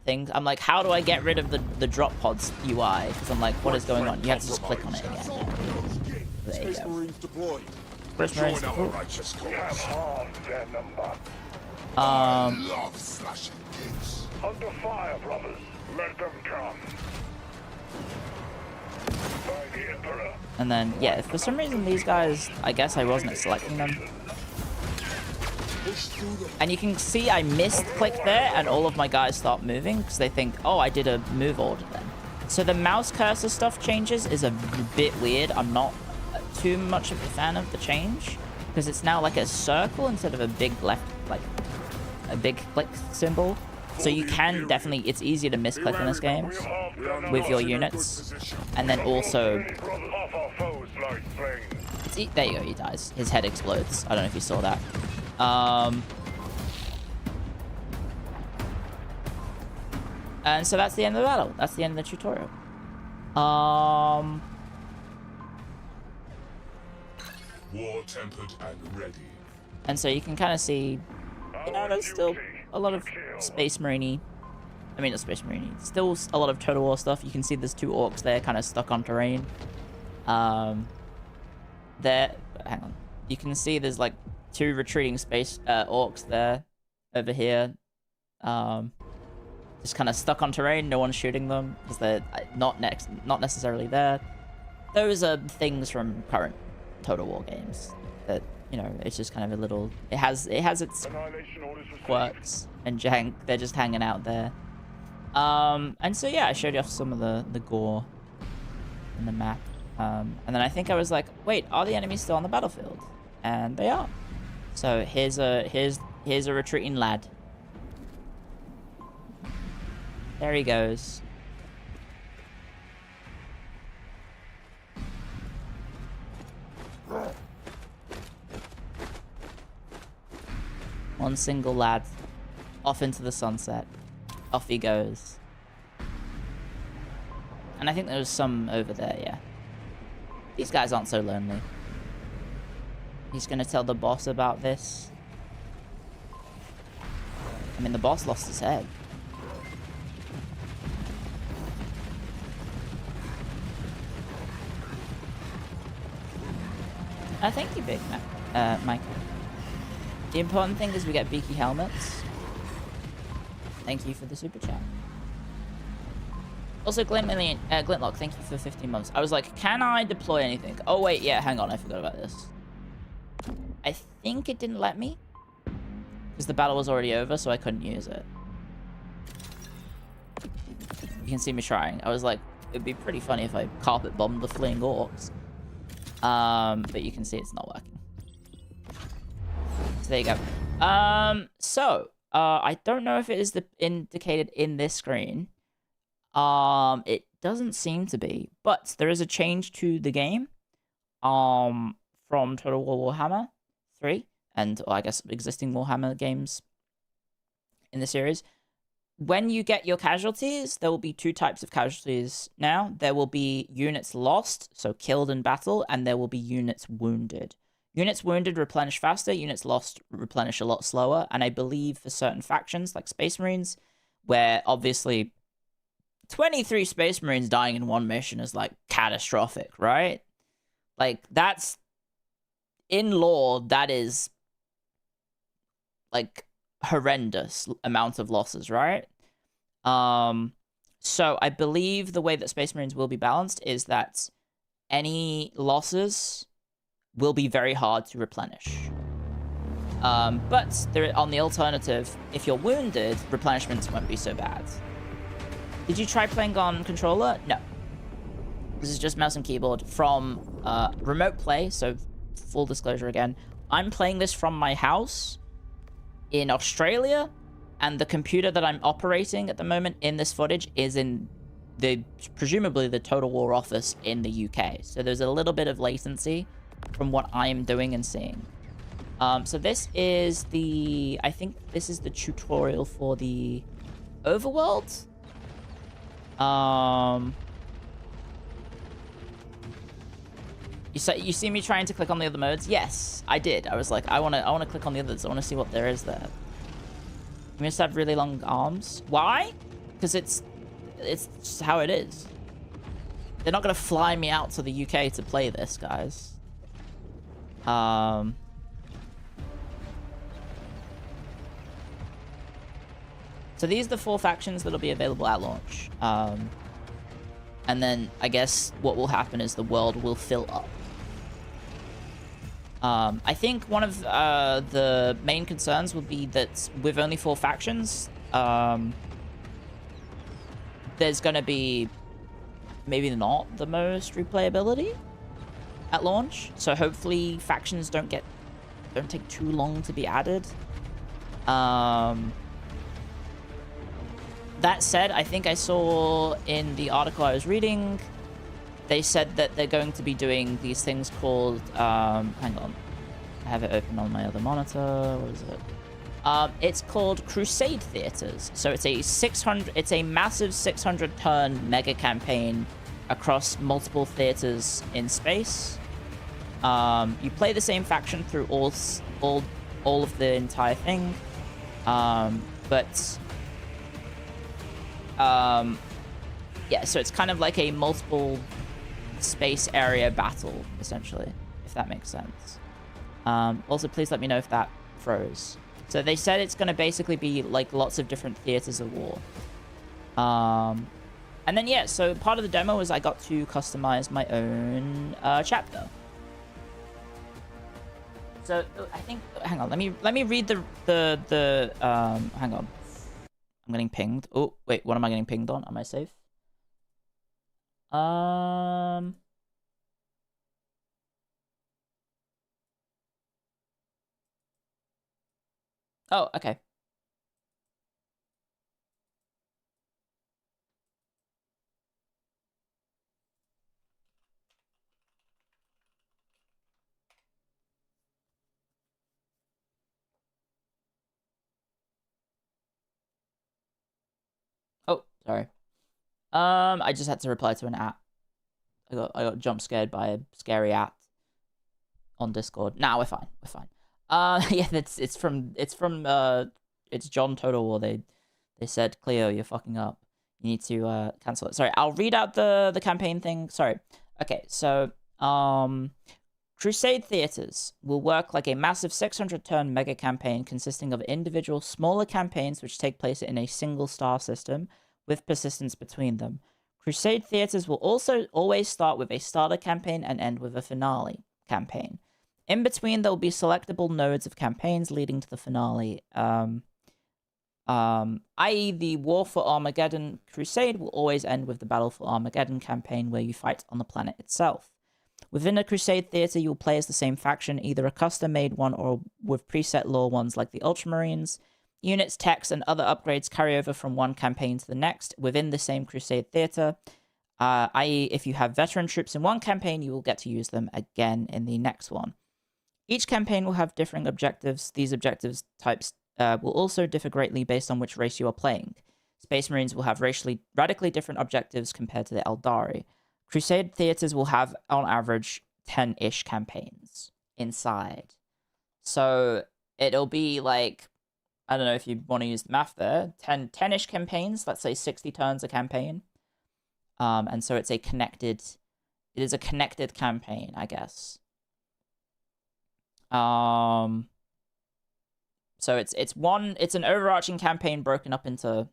things. I'm like, how do I get rid of the drop pods UI? Because I'm like, what is going on? You have to just click on it again. There you Space go. Marines deployed. First Marines. Join our righteous We have cause. halved their number. Love slashing kids. Under fire, brothers. Let them come. By the Emperor. And then, yeah, for some reason these guys, I guess I wasn't selecting them. Push through the And you can see I missed click there, and all of my guys start moving because they think, oh, I did a move order then. So the mouse cursor stuff changes is a bit weird. I'm not too much of a fan of the change because it's now like a circle instead of a big left, like a big click symbol. So you can definitely, it's easier to misclick in this game with your units. And then also, Off our foes like flames. there you go, he dies. His head explodes. I don't know if you saw that. And so that's the end of the battle. That's the end of the tutorial. war-tempered and ready. And so you can kind of see, you know, there's still a lot of Space Marine-y. I mean, not Space Marine-y. Still a lot of Total War stuff. You can see there's two orcs there kind of stuck on terrain. There, hang on. You can see there's like two retreating space orcs there, over here. Just kind of stuck on terrain. No one's shooting them because they're not necessarily there. Those are things from current Total War games that, you know, it's just kind of a little. It has its Annihilation orders received. quirks and jank. They're just hanging out there. And so yeah, I showed you off some of the gore in the map. And then I think I was like, wait, are the enemies still on the battlefield? And they are. So here's a retreating lad. There he goes. One single lad. Off into the sunset. Off he goes. And I think there was some over there, yeah. These guys aren't so lonely. He's gonna tell the boss about this. I mean, the boss lost his head. Thank you, Big Mike. The important thing is we get beaky helmets. Thank you for the super chat. Also, Glintlock, thank you for 15 months. I was like, can I deploy anything? Oh, wait, yeah, hang on, I forgot about this. I think it didn't let me. Because the battle was already over, so I couldn't use it. You can see me trying. I was like, it'd be pretty funny if I carpet bombed the fleeing orcs. But you can see it's not working. So there you go. I don't know if it is indicated in this screen. It doesn't seem to be, but there is a change to the game. From Total War Warhammer 3 and I guess existing Warhammer games in the series. When you get your casualties, there will be two types of casualties now. There will be units lost, so killed in battle, and there will be units wounded. Units wounded replenish faster, units lost replenish a lot slower, and I believe for certain factions, like Space Marines, where obviously 23 Space Marines dying in one mission is, like, catastrophic, right? Like, that's... in lore, that is, like, horrendous amount of losses, right? So I believe the way that Space Marines will be balanced is that any losses will be very hard to replenish. But there, on the alternative, if you're wounded, replenishments won't be so bad. Did you try playing on controller? No. This is just mouse and keyboard from remote play, so full disclosure again. I'm playing this from my house in Australia, and the computer that I'm operating at the moment in this footage is in presumably the Total War office in the UK. So there's a little bit of latency from what I am doing and seeing. So this is I think this is the tutorial for the overworld. You see me trying to click on the other modes? Yes, I did. I was like, I want to click on the others. I want to see what there is there. You must have really long arms. Why? Because it's just how it is. They're not gonna fly me out to the UK to play this, guys. So these are the 4 factions that'll be available at launch. And then I guess what will happen is the world will fill up. I think one of the main concerns would be that with only 4 factions, there's going to be maybe not the most replayability at launch. So hopefully factions don't take too long to be added. That said, I think I saw in the article I was reading, they said that they're going to be doing these things called, hang on, I have it open on my other monitor. What is it? It's called Crusade Theaters. So it's a massive 600 turn mega campaign across multiple theaters in space. You play the same faction through all of the entire thing, yeah, so it's kind of like a multiple space area battle, essentially, if that makes sense. Also, please let me know if that froze. So they said it's going to basically be like lots of different theaters of war. And then, yeah, so part of the demo is I got to customize my own chapter. So I think, hang on, let me read hang on. I'm getting pinged. Oh, wait, what am I getting pinged on? Am I safe? Oh, okay. Oh, sorry. I just had to reply to an app. I got jump scared by a scary app on Discord. Nah, we're fine. We're fine. Yeah, it's John Total War. They said, Clio, you're fucking up. You need to cancel it. Sorry, I'll read out the campaign thing. Sorry. Okay, so Crusade Theaters will work like a massive 600-turn mega campaign consisting of individual smaller campaigns which take place in a single star system with persistence between them. Crusade Theaters will also always start with a starter campaign and end with a finale campaign. In between, there will be selectable nodes of campaigns leading to the finale. I.e. the War for Armageddon Crusade will always end with the Battle for Armageddon campaign where you fight on the planet itself. Within a Crusade theater, you'll play as the same faction, either a custom-made one or with preset lore ones like the Ultramarines. Units, techs, and other upgrades carry over from one campaign to the next within the same Crusade theater. I.e. if you have veteran troops in one campaign, you will get to use them again in the next one. Each campaign will have differing objectives. These objectives types will also differ greatly based on which race you are playing. Space Marines will have radically different objectives compared to the Eldari. Crusade theaters will have, on average, 10-ish campaigns inside. So it'll be like, I don't know if you want to use the math there, 10-ish campaigns, let's say 60 turns a campaign. And so it is a connected campaign, I guess. So it's an overarching campaign broken up into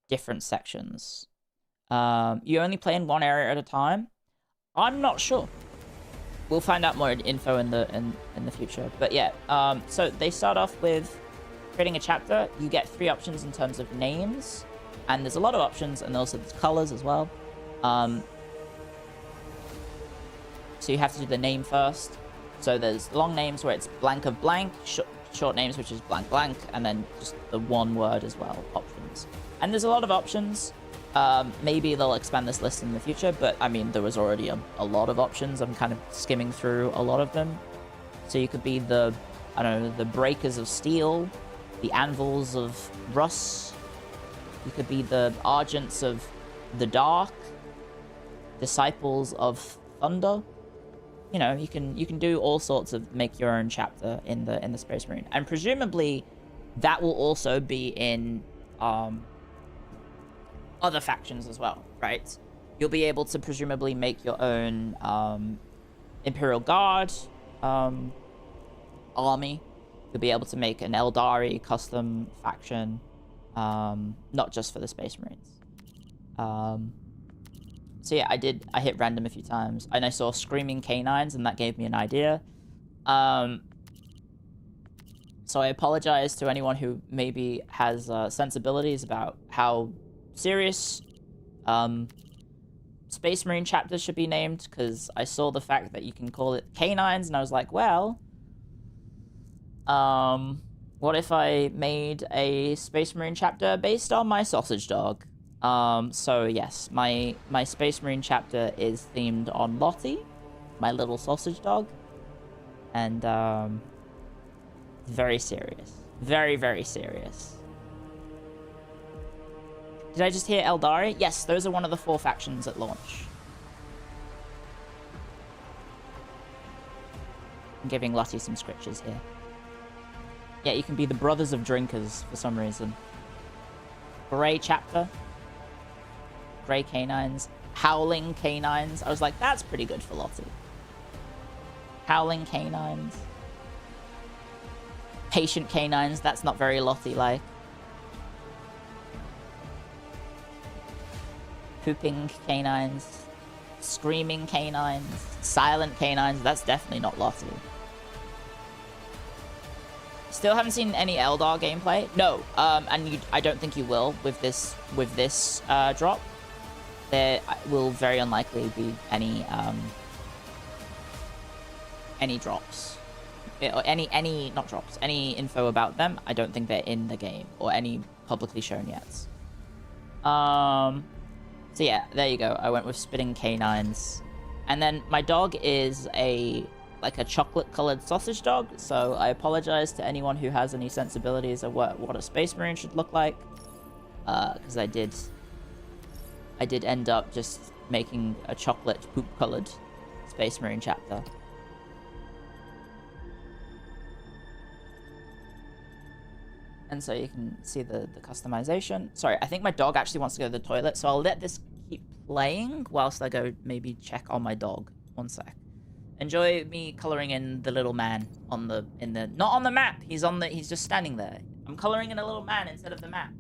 different sections. You only play in one area at a time. I'm not sure. We'll find out more info in the future. But yeah, so they start off with creating a chapter. You get 3 options in terms of names, and there's a lot of options, and also there's colors as well. So you have to do the name first. So there's long names where it's blank of blank, short names which is blank blank, and then just the one word as well, options. And there's a lot of options. Maybe they'll expand this list in the future, but I mean, there was already a lot of options. I'm kind of skimming through a lot of them. So you could be the, I don't know, the breakers of steel, the anvils of Russ. You could be the argents of the dark, disciples of thunder. You know, you can do all sorts of make your own chapter in the Space Marine, and presumably that will also be in other factions as well, right? You'll be able to presumably make your own Imperial Guard army. You'll be able to make an Eldari custom faction, not just for the Space Marines. So yeah, I hit random a few times, and I saw screaming canines, and that gave me an idea. So I apologize to anyone who maybe has sensibilities about how serious Space Marine chapters should be named, because I saw the fact that you can call it canines, and I was like, well, what if I made a Space Marine chapter based on my sausage dog? So yes, my Space Marine chapter is themed on Lottie, my little sausage dog, and very serious, very, very serious. Did I just hear Eldari? Yes, those are one of the 4 factions at launch. I'm giving Lottie some scritches here. Yeah, you can be the Brothers of Drinkers for some reason. Grey chapter. Grey canines. Howling canines. I was like, that's pretty good for Lottie. Howling canines. Patient canines. That's not very Lottie-like. Pooping canines. Screaming canines. Silent canines. That's definitely not Lottie. Still haven't seen any Eldar gameplay. No, and I don't think you will with this drop. There will very unlikely be any drops, or any not drops, any info about them. I don't think they're in the game or any publicly shown yet. So yeah, there you go. I went with spitting canines, and then my dog is like a chocolate-colored sausage dog. So I apologize to anyone who has any sensibilities of what a Space Marine should look like, because I did end up just making a chocolate poop-colored Space Marine chapter. And so you can see the customization. Sorry, I think my dog actually wants to go to the toilet, so I'll let this keep playing whilst I go maybe check on my dog. One sec. Enjoy me coloring in the little man not on the map. He's just standing there. I'm coloring in a little man instead of the map.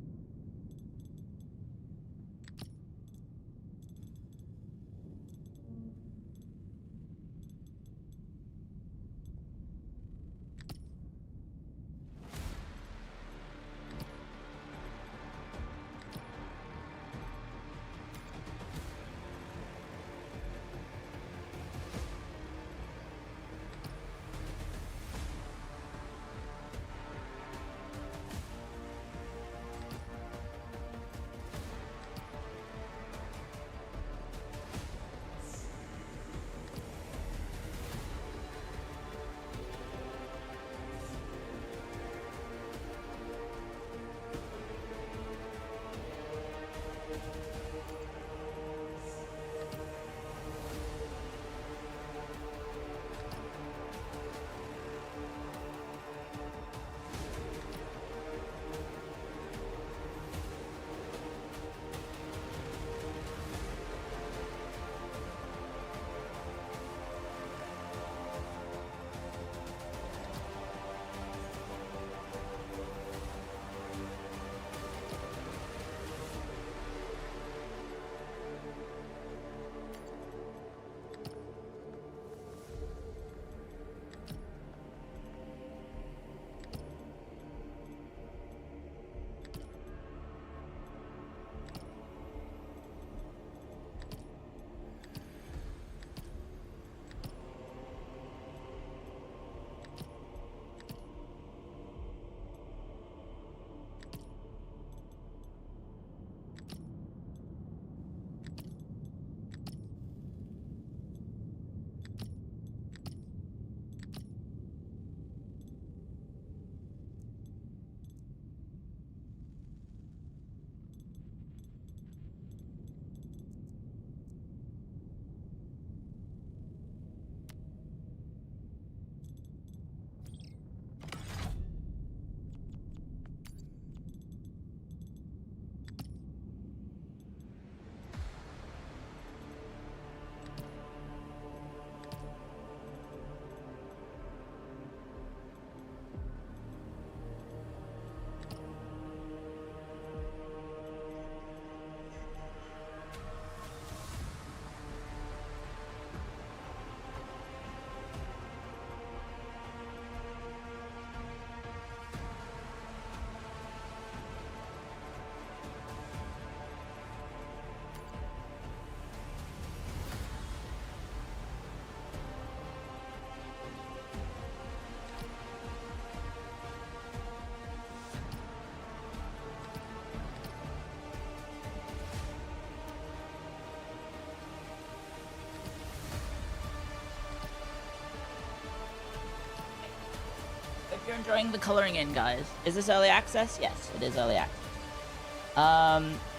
you're enjoying the coloring in, guys. Is this early access? Yes, it is early access.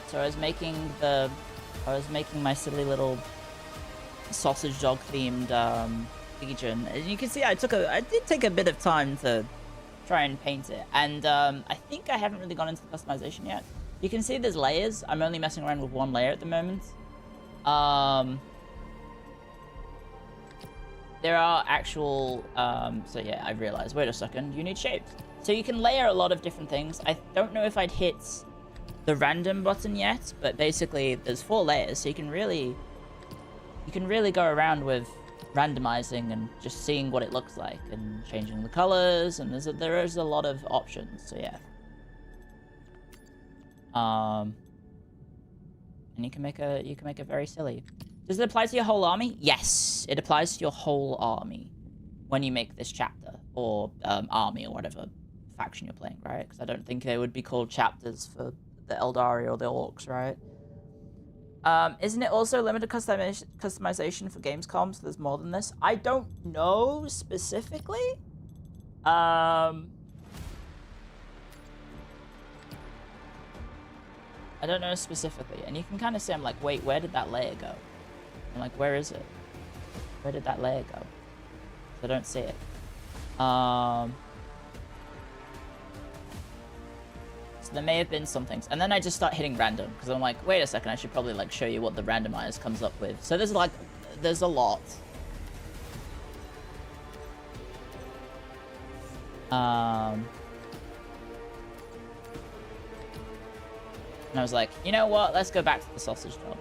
So I was making my silly little sausage dog themed Legion. As you can see, I did take a bit of time to try and paint it, and I think I haven't really gone into the customization yet. You can see there's layers. I'm only messing around with one layer at the moment. There are actual, so yeah, I realized, wait a second, you need shapes. So you can layer a lot of different things. I don't know if I'd hit the random button yet, but basically there's 4 layers, so you can really go around with randomizing and just seeing what it looks like and changing the colors, and there is a lot of options, so yeah. And you can make it very silly. Does it apply to your whole army? Yes, it applies to your whole army when you make this chapter, or army, or whatever faction you're playing, right? Because I don't think they would be called chapters for the Eldari or the Orcs, right? Isn't it also limited customization for Gamescom, so there's more than this? I don't know specifically. I don't know specifically, and you can kind of say, I'm like, wait, where did that layer go? I'm like, where is it? Where did that layer go? I don't see it. So there may have been some things. And then I just start hitting random, because I'm like, wait a second, I should probably like show you what the randomizer comes up with. So there's a lot. And I was like, you know what? Let's go back to the sausage dog.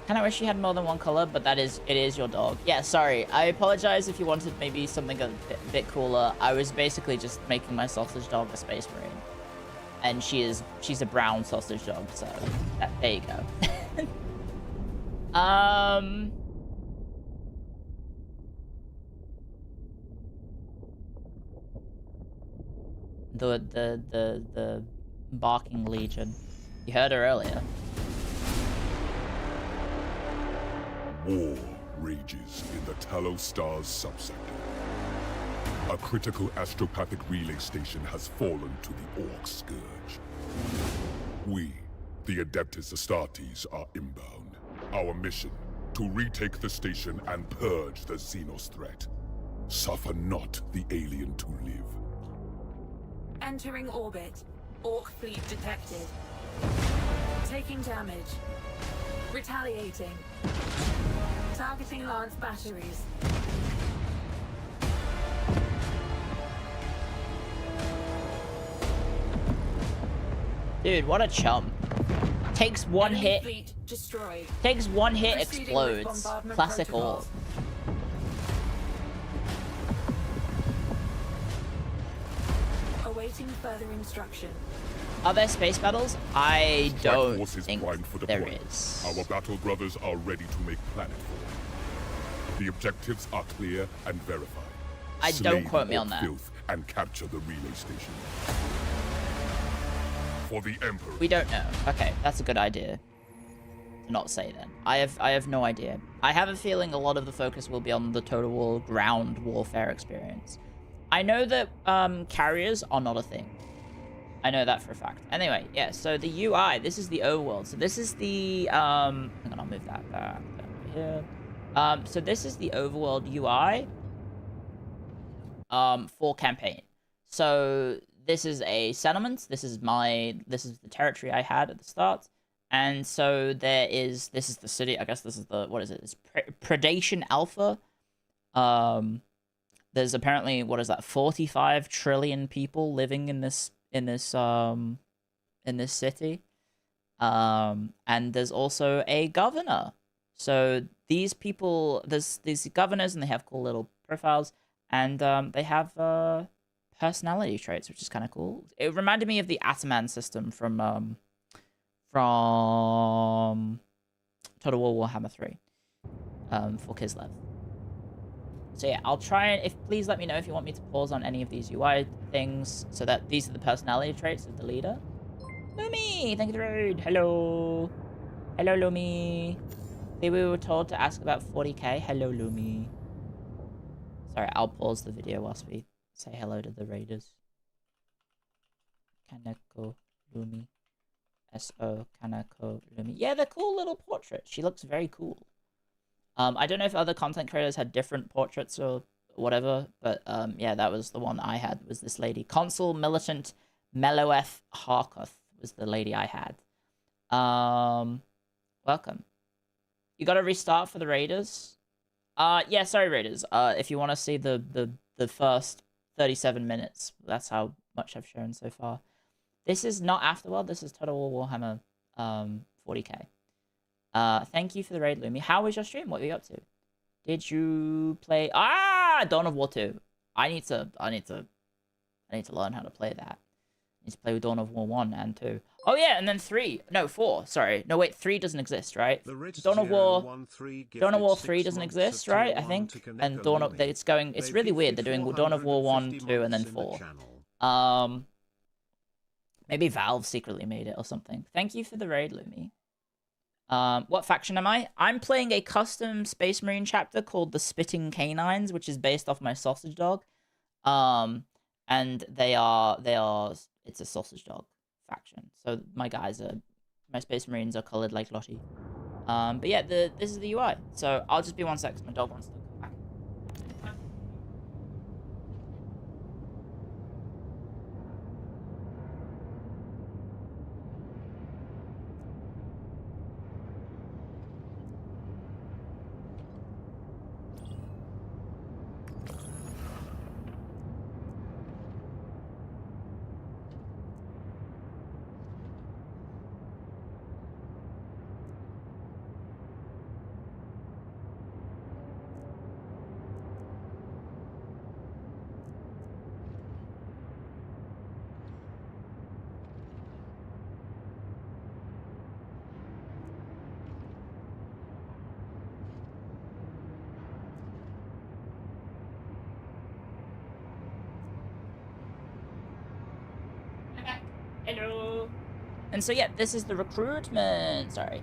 Kinda wish you had more than one color, but it is your dog. Yeah, sorry. I apologize if you wanted maybe something a bit cooler. I was basically just making my sausage dog a space marine. And she's a brown sausage dog, so there you go. The barking legion. You heard her earlier. War rages in the Talos Stars subsector. A critical astropathic relay station has fallen to the Orc Scourge. We, the Adeptus Astartes, are inbound. Our mission, to retake the station and purge the Xenos threat. Suffer not the alien to live. Entering orbit. Orc fleet detected. Taking damage. Retaliating. Targeting Lance batteries. Dude, what a chump. Takes one Enemy hit. fleet destroyed. Takes one hit, Proceeding with explodes. bombardment Classic Orc. protocols. Awaiting further instruction. Are there space battles? I Strike don't force is think primed for there deployment. is. Our battle brothers are ready to make planetfall. The objectives are clear and verified. I Slay don't quote the me Orc on that. filth and capture the relay station. For the Emperor. We don't know. Okay, that's a good idea. To not say then. I have no idea. I have a feeling a lot of the focus will be on the total war ground warfare experience. I know that carriers are not a thing. I know that for a fact. Anyway, yeah, so the UI, this is the overworld. So this is the hang on, I'll move that back over here. So this is the overworld UI for campaign. So this is a settlement. This is the territory I had at the start. And so this is the city. I guess this is what is it? It's Predation Alpha. There's apparently, 45 trillion people living in this city. And there's also a governor. So these people, there's these governors, and they have cool little profiles, and they have personality traits, which is kind of cool. It reminded me of the Ataman system from Total War Warhammer 3 for Kislev. So yeah, I'll try and please let me know if you want me to pause on any of these UI things, so that these are the personality traits of the leader. Lumi, thank you for the raid. Hello. Hello, Lumi. See, we were told to ask about 40k. Hello, Lumi. Sorry, I'll pause the video whilst we say hello to the raiders. Kaneko Lumi. S-O Kaneko Lumi. Yeah, they're cool little portraits. She looks very cool. I don't know if other content creators had different portraits or whatever, but yeah, that was the one I had, was this lady. Consul Militant Meloeth Harkoth was the lady I had. Welcome. You gotta restart for the raiders? Yeah, sorry, raiders. If you want to see the first 37 minutes, that's how much I've shown so far. This is not Afterworld, this is Total War Warhammer 40k. Thank you for the raid, Lumi. How was your stream? What were you up to? Did you play Dawn of War 2? I need to learn how to play that. I need to play with Dawn of War 1 and 2. Oh yeah, and then 3. No, 4. Sorry. No, wait, 3 doesn't exist, right? Dawn of War 3 doesn't exist, right? I think. And it's really weird. They're doing Dawn of War 1, 2, and then 4. Maybe Valve secretly made it or something. Thank you for the raid, Lumi. What faction am I? I'm playing a custom Space Marine chapter called the Spitting Canines, which is based off my sausage dog. And it's a sausage dog faction. So my Space Marines are colored like Lottie. But yeah, this is the UI. So I'll just be 1 sec, 'cause my dog wants to come back. Hello. And so yeah, this is the recruitment. Sorry.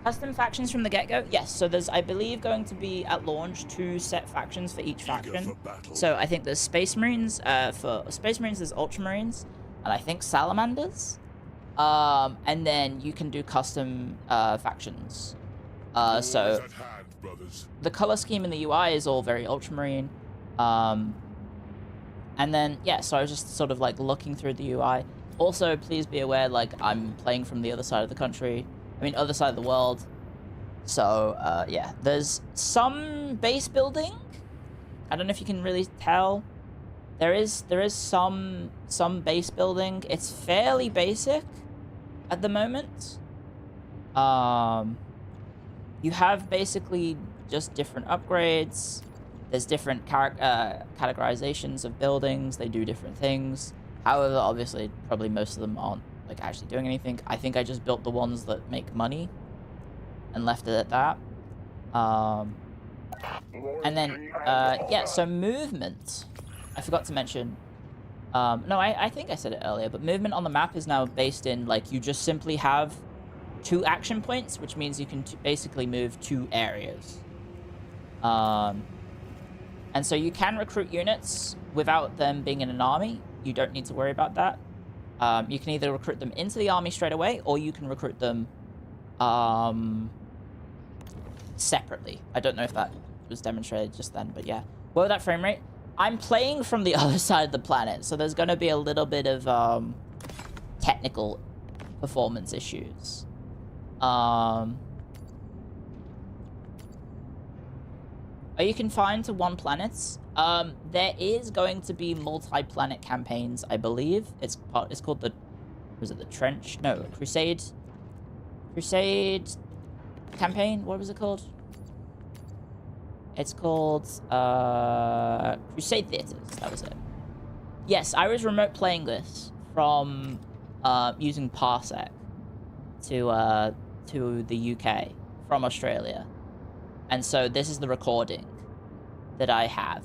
Custom factions from the get-go? Yes, so there's, I believe, going to be, at launch, 2 set factions for each faction. So I think there's Space Marines, for Space Marines there's Ultramarines, and I think Salamanders. And then you can do custom factions. So the color scheme in the UI is all very Ultramarine. And then, yeah, so I was just sort of like looking through the UI. Also, please be aware, like, I'm playing from the other side of the country. I mean, other side of the world. So, yeah. There's some base building. I don't know if you can really tell. There is some base building. It's fairly basic at the moment. You have basically just different upgrades. There's different categorizations of buildings. They do different things. However, obviously, probably most of them aren't like actually doing anything. I think I just built the ones that make money and left it at that. And then, yeah, so movement. I forgot to mention. No, I think I said it earlier, but movement on the map is now based in, like, you just simply have 2 action points, which means you can basically move 2 areas. And so you can recruit units without them being in an army. You don't need to worry about that. You can either recruit them into the army straight away, or you can recruit them separately. I don't know if that was demonstrated just then, but yeah. What was that frame rate? I'm playing from the other side of the planet, so there's going to be a little bit of technical performance issues. Are you confined to 1 planet? There is going to be multi-planet campaigns, I believe. It's called the... Was it the Trench? No, Crusade campaign? What was it called? It's called, Crusade Theaters. That was it. Yes, I was remote playing this from, using Parsec to the UK from Australia. And so this is the recording that I have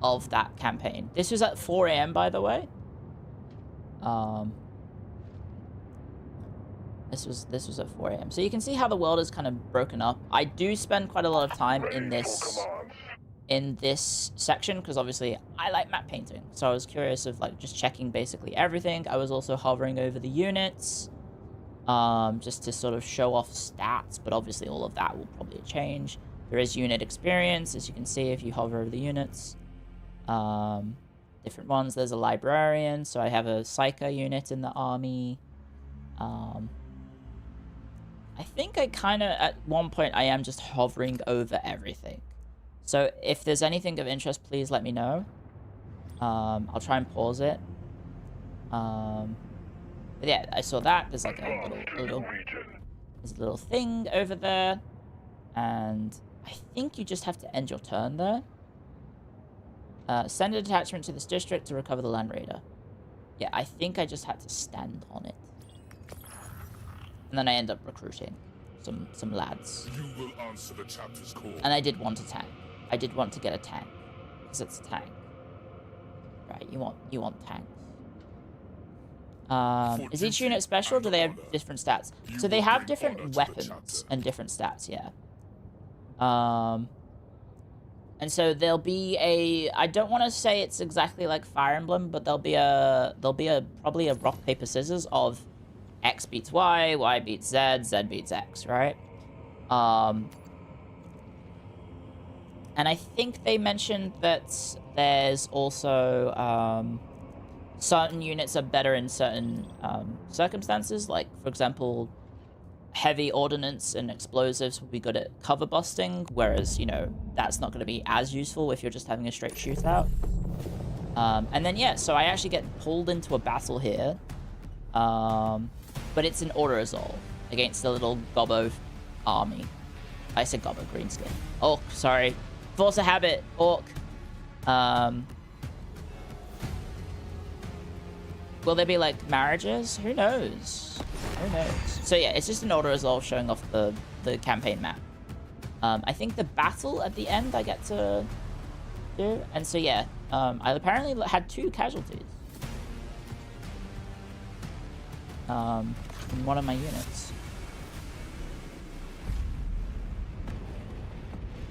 of that campaign. This was at 4 AM, by the way. This was at 4 a.m. So you can see how the world is kind of broken up. I do spend quite a lot of time in this section because obviously I like map painting. So I was curious of like just checking basically everything. I was also hovering over the units just to sort of show off stats, but obviously all of that will probably change. There is unit experience, as you can see if you hover over the units. Different ones. There's a librarian, so I have a psycho unit in the army. I think I kind of, at one point, I am just hovering over everything. So if there's anything of interest, please let me know. I'll try and pause it. But yeah, I saw that. There's like there's a little thing over there. And I think you just have to end your turn there. Send a detachment to this district to recover the Land Raider. Yeah, I think I just had to stand on it. And then I end up recruiting some lads. You will answer the chapter's call. And I did want a tank. I did want to get a tank. Because it's a tank. Right, you want tanks. Is each unit special? Do they have different stats? So they have different weapons and different stats, yeah. And so there'll be a, I don't want to say it's exactly like Fire Emblem, but there'll be probably a rock, paper, scissors of X beats Y, Y beats Z, Z beats X, right? And I think they mentioned that there's also, certain units are better in certain, circumstances. Like, for example, heavy ordnance and explosives will be good at cover busting, whereas, you know, that's not going to be as useful if you're just having a straight shootout. And then, yeah, so I actually get pulled into a battle here. But it's an auto-resolve against the little Gobbo army. I said Gobbo, greenskin. Orc, sorry. Force of habit, Orc. Will there be, like, marriages? Who knows? Who knows? So, yeah, it's just an auto-resolve showing off the campaign map. I think the battle at the end I get to do. And so, yeah, I apparently had 2 casualties. In one of my units.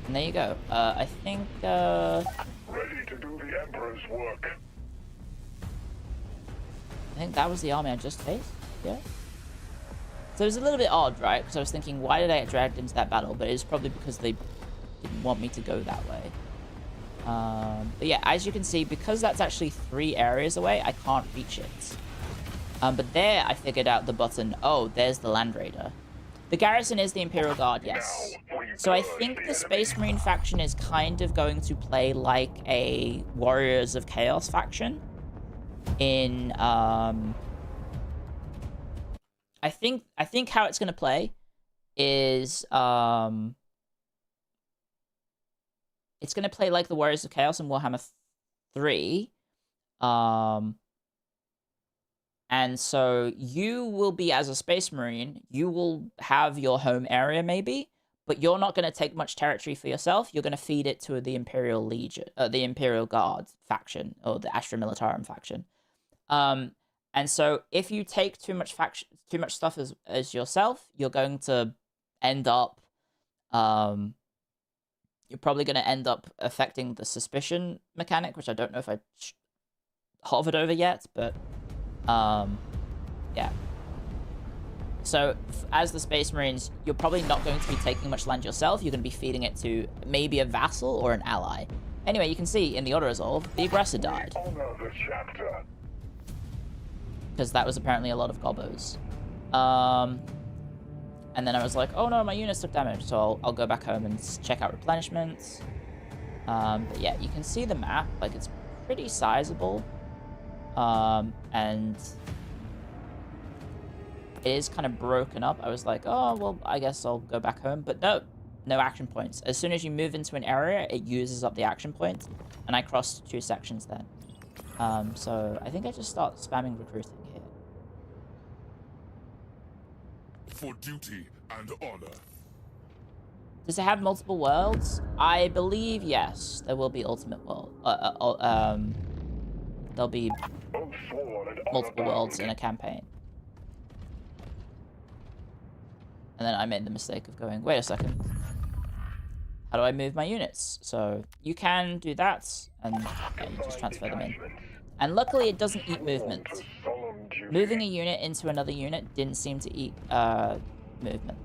And there you go. I think, Ready to do the Emperor's work. I think that was the army I just faced. Yeah. So it was a little bit odd, right? Because I was thinking, why did I get dragged into that battle? But it's probably because they didn't want me to go that way. But yeah, as you can see, because that's actually 3 areas away, I can't reach it. But there, I figured out the button. Oh, there's the Land Raider. The garrison is the Imperial Guard, yes. So I think the Space Marine faction is kind of going to play like a Warriors of Chaos faction. In, I think how it's going to play is, it's going to play like the Warriors of Chaos in Warhammer 3. And so you will be, as a Space Marine, you will have your home area maybe, but you're not going to take much territory for yourself. You're going to feed it to the Imperial Legion, the Imperial Guard faction, or the Astra Militarum faction. And so if you take too much stuff as yourself, you're going to end up, you're probably going to end up affecting the suspicion mechanic, which I don't know if I hovered over yet, but yeah. So as the Space Marines, you're probably not going to be taking much land yourself. You're going to be feeding it to maybe a vassal or an ally. Anyway, you can see in the auto-resolve, the aggressor died. Because that was apparently a lot of gobbos. And then I was like, oh no, my units took damage, so I'll go back home and check out replenishments. But yeah, you can see the map, like it's pretty sizable. And it is kind of broken up. I was like, oh, well, I guess I'll go back home. But no action points. As soon as you move into an area, it uses up the action points. And I crossed 2 sections then. So I think I just start spamming recruiting here. For duty and honor. Does it have multiple worlds? I believe yes. There will be ultimate world. There'll be multiple worlds in a campaign. And then I made the mistake of going, wait a second. How do I move my units? So you can do that, and yeah, you just transfer them in. And luckily, it doesn't eat movement. Moving a unit into another unit didn't seem to eat movement.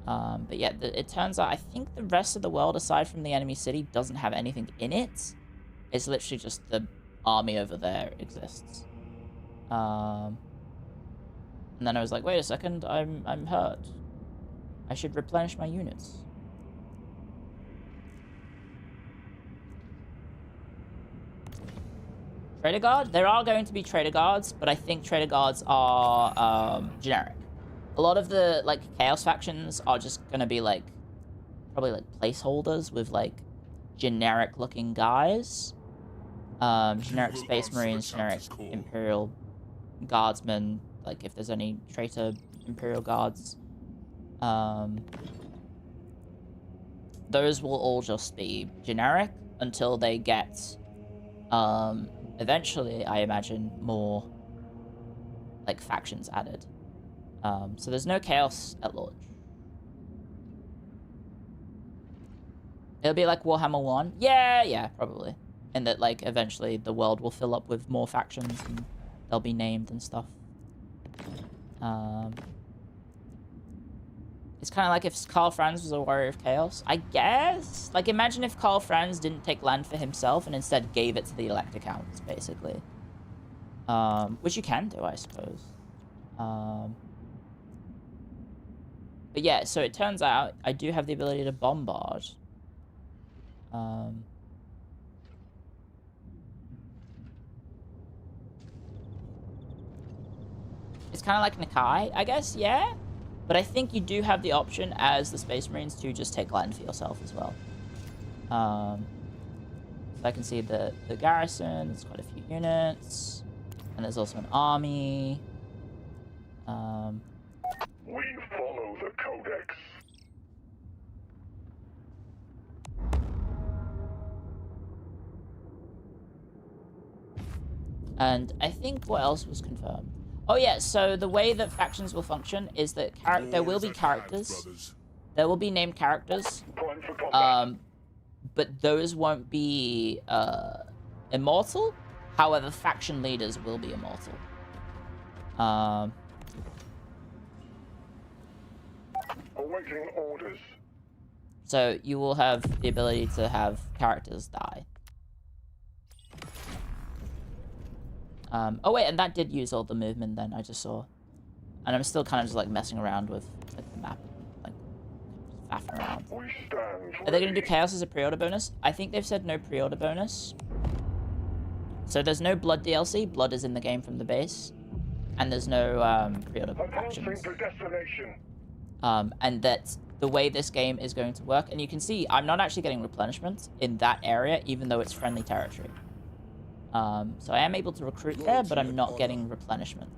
But yeah, it turns out I think the rest of the world, aside from the enemy city, doesn't have anything in it. It's literally just the army over there exists. And then I was like, wait a second, I'm hurt. I should replenish my units. Trader guard? There are going to be trader guards, but I think trader guards are generic. A lot of the like chaos factions are just gonna be like probably like placeholders with like generic looking guys. Generic space marines, generic imperial guardsmen, like if there's any traitor imperial guards. Those will all just be generic until they get eventually, I imagine, more like factions added. So there's no chaos at launch. It'll be like Warhammer 1. Yeah, probably. And that like eventually the world will fill up with more factions and they'll be named and stuff. It's kind of like if Karl Franz was a warrior of chaos, I guess. Like imagine if Karl Franz didn't take land for himself and instead gave it to the elect accounts, basically. Which you can do, I suppose. But yeah, so it turns out I do have the ability to bombard. It's kind of like Nakai, I guess, yeah? But I think you do have the option as the Space Marines to just take land for yourself as well. So I can see the garrison, there's quite a few units. And there's also an army. We follow the Codex. And I think what else was confirmed? Oh yeah, so the way that factions will function is that there will be characters. There will be named characters. But those won't be immortal. However, faction leaders will be immortal. Awaiting orders. So you will have the ability to have characters die. Oh wait, and that did use all the movement then, I just saw. And I'm still kind of just like messing around with like, the map, like faffing around. Are they going to do chaos as a pre-order bonus? I think they've said no pre-order bonus. So there's no blood DLC, blood is in the game from the base. And there's no pre-order factions. And that the way this game is going to work, and you can see I'm not actually getting replenishment in that area, even though it's friendly territory. So I am able to recruit there, but I'm not getting replenishment.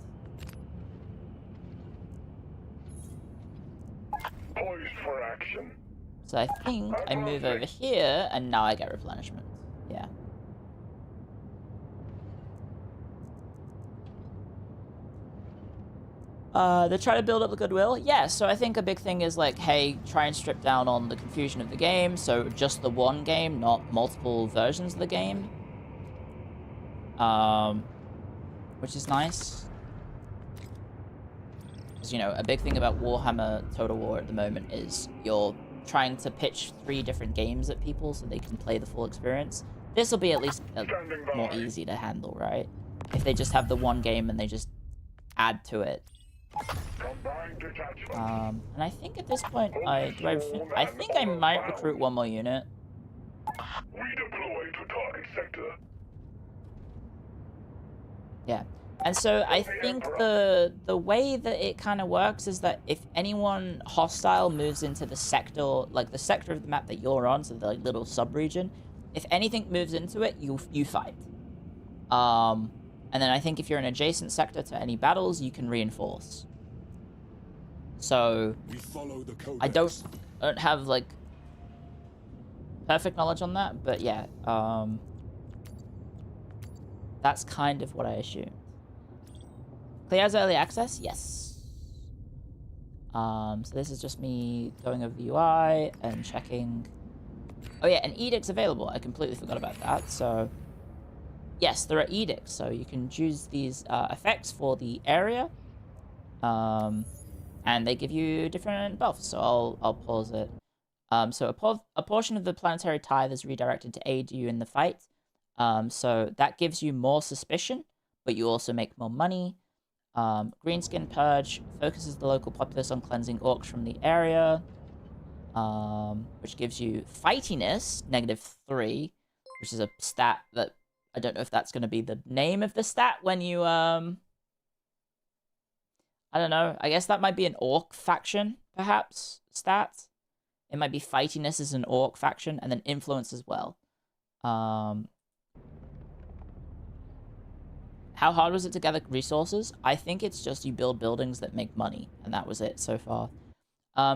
Poised for action. So I think I move over here, and now I get replenishment. Yeah. They try to build up the goodwill. Yeah, so I think a big thing is like, hey, try and strip down on the confusion of the game. So just the one game, not multiple versions of the game. Which is nice. Because, you know, a big thing about Warhammer Total War at the moment is you're trying to pitch 3 different games at people so they can play the full experience. This will be at least more easy to handle, right? If they just have the one game and they just add to it. And I think at this point, I think I might recruit one more unit. Redeploy to target sector. Yeah. And so I think the way that it kind of works is that if anyone hostile moves into the sector, like the sector of the map that you're on, so the like, little sub-region, if anything moves into it, you fight. And then I think if you're an adjacent sector to any battles, you can reinforce. So I don't have like perfect knowledge on that, but yeah, that's kind of what I assume. Clio's early access? Yes. So this is just me going over the UI and checking. Oh yeah, an edict's available. I completely forgot about that. So yes, there are edicts. So you can choose these effects for the area. And they give you different buffs. So I'll pause it. So a portion of the planetary tithe is redirected to aid you in the fight. So that gives you more suspicion, but you also make more money. Greenskin Purge focuses the local populace on cleansing orcs from the area, which gives you fightiness, -3, which is a stat that I don't know if that's going to be the name of the stat when you, I don't know. I guess that might be an orc faction, perhaps, stat. It might be fightiness as an orc faction, and then influence as well. How hard was it to gather resources? I think it's just you build buildings that make money, and that was it so far.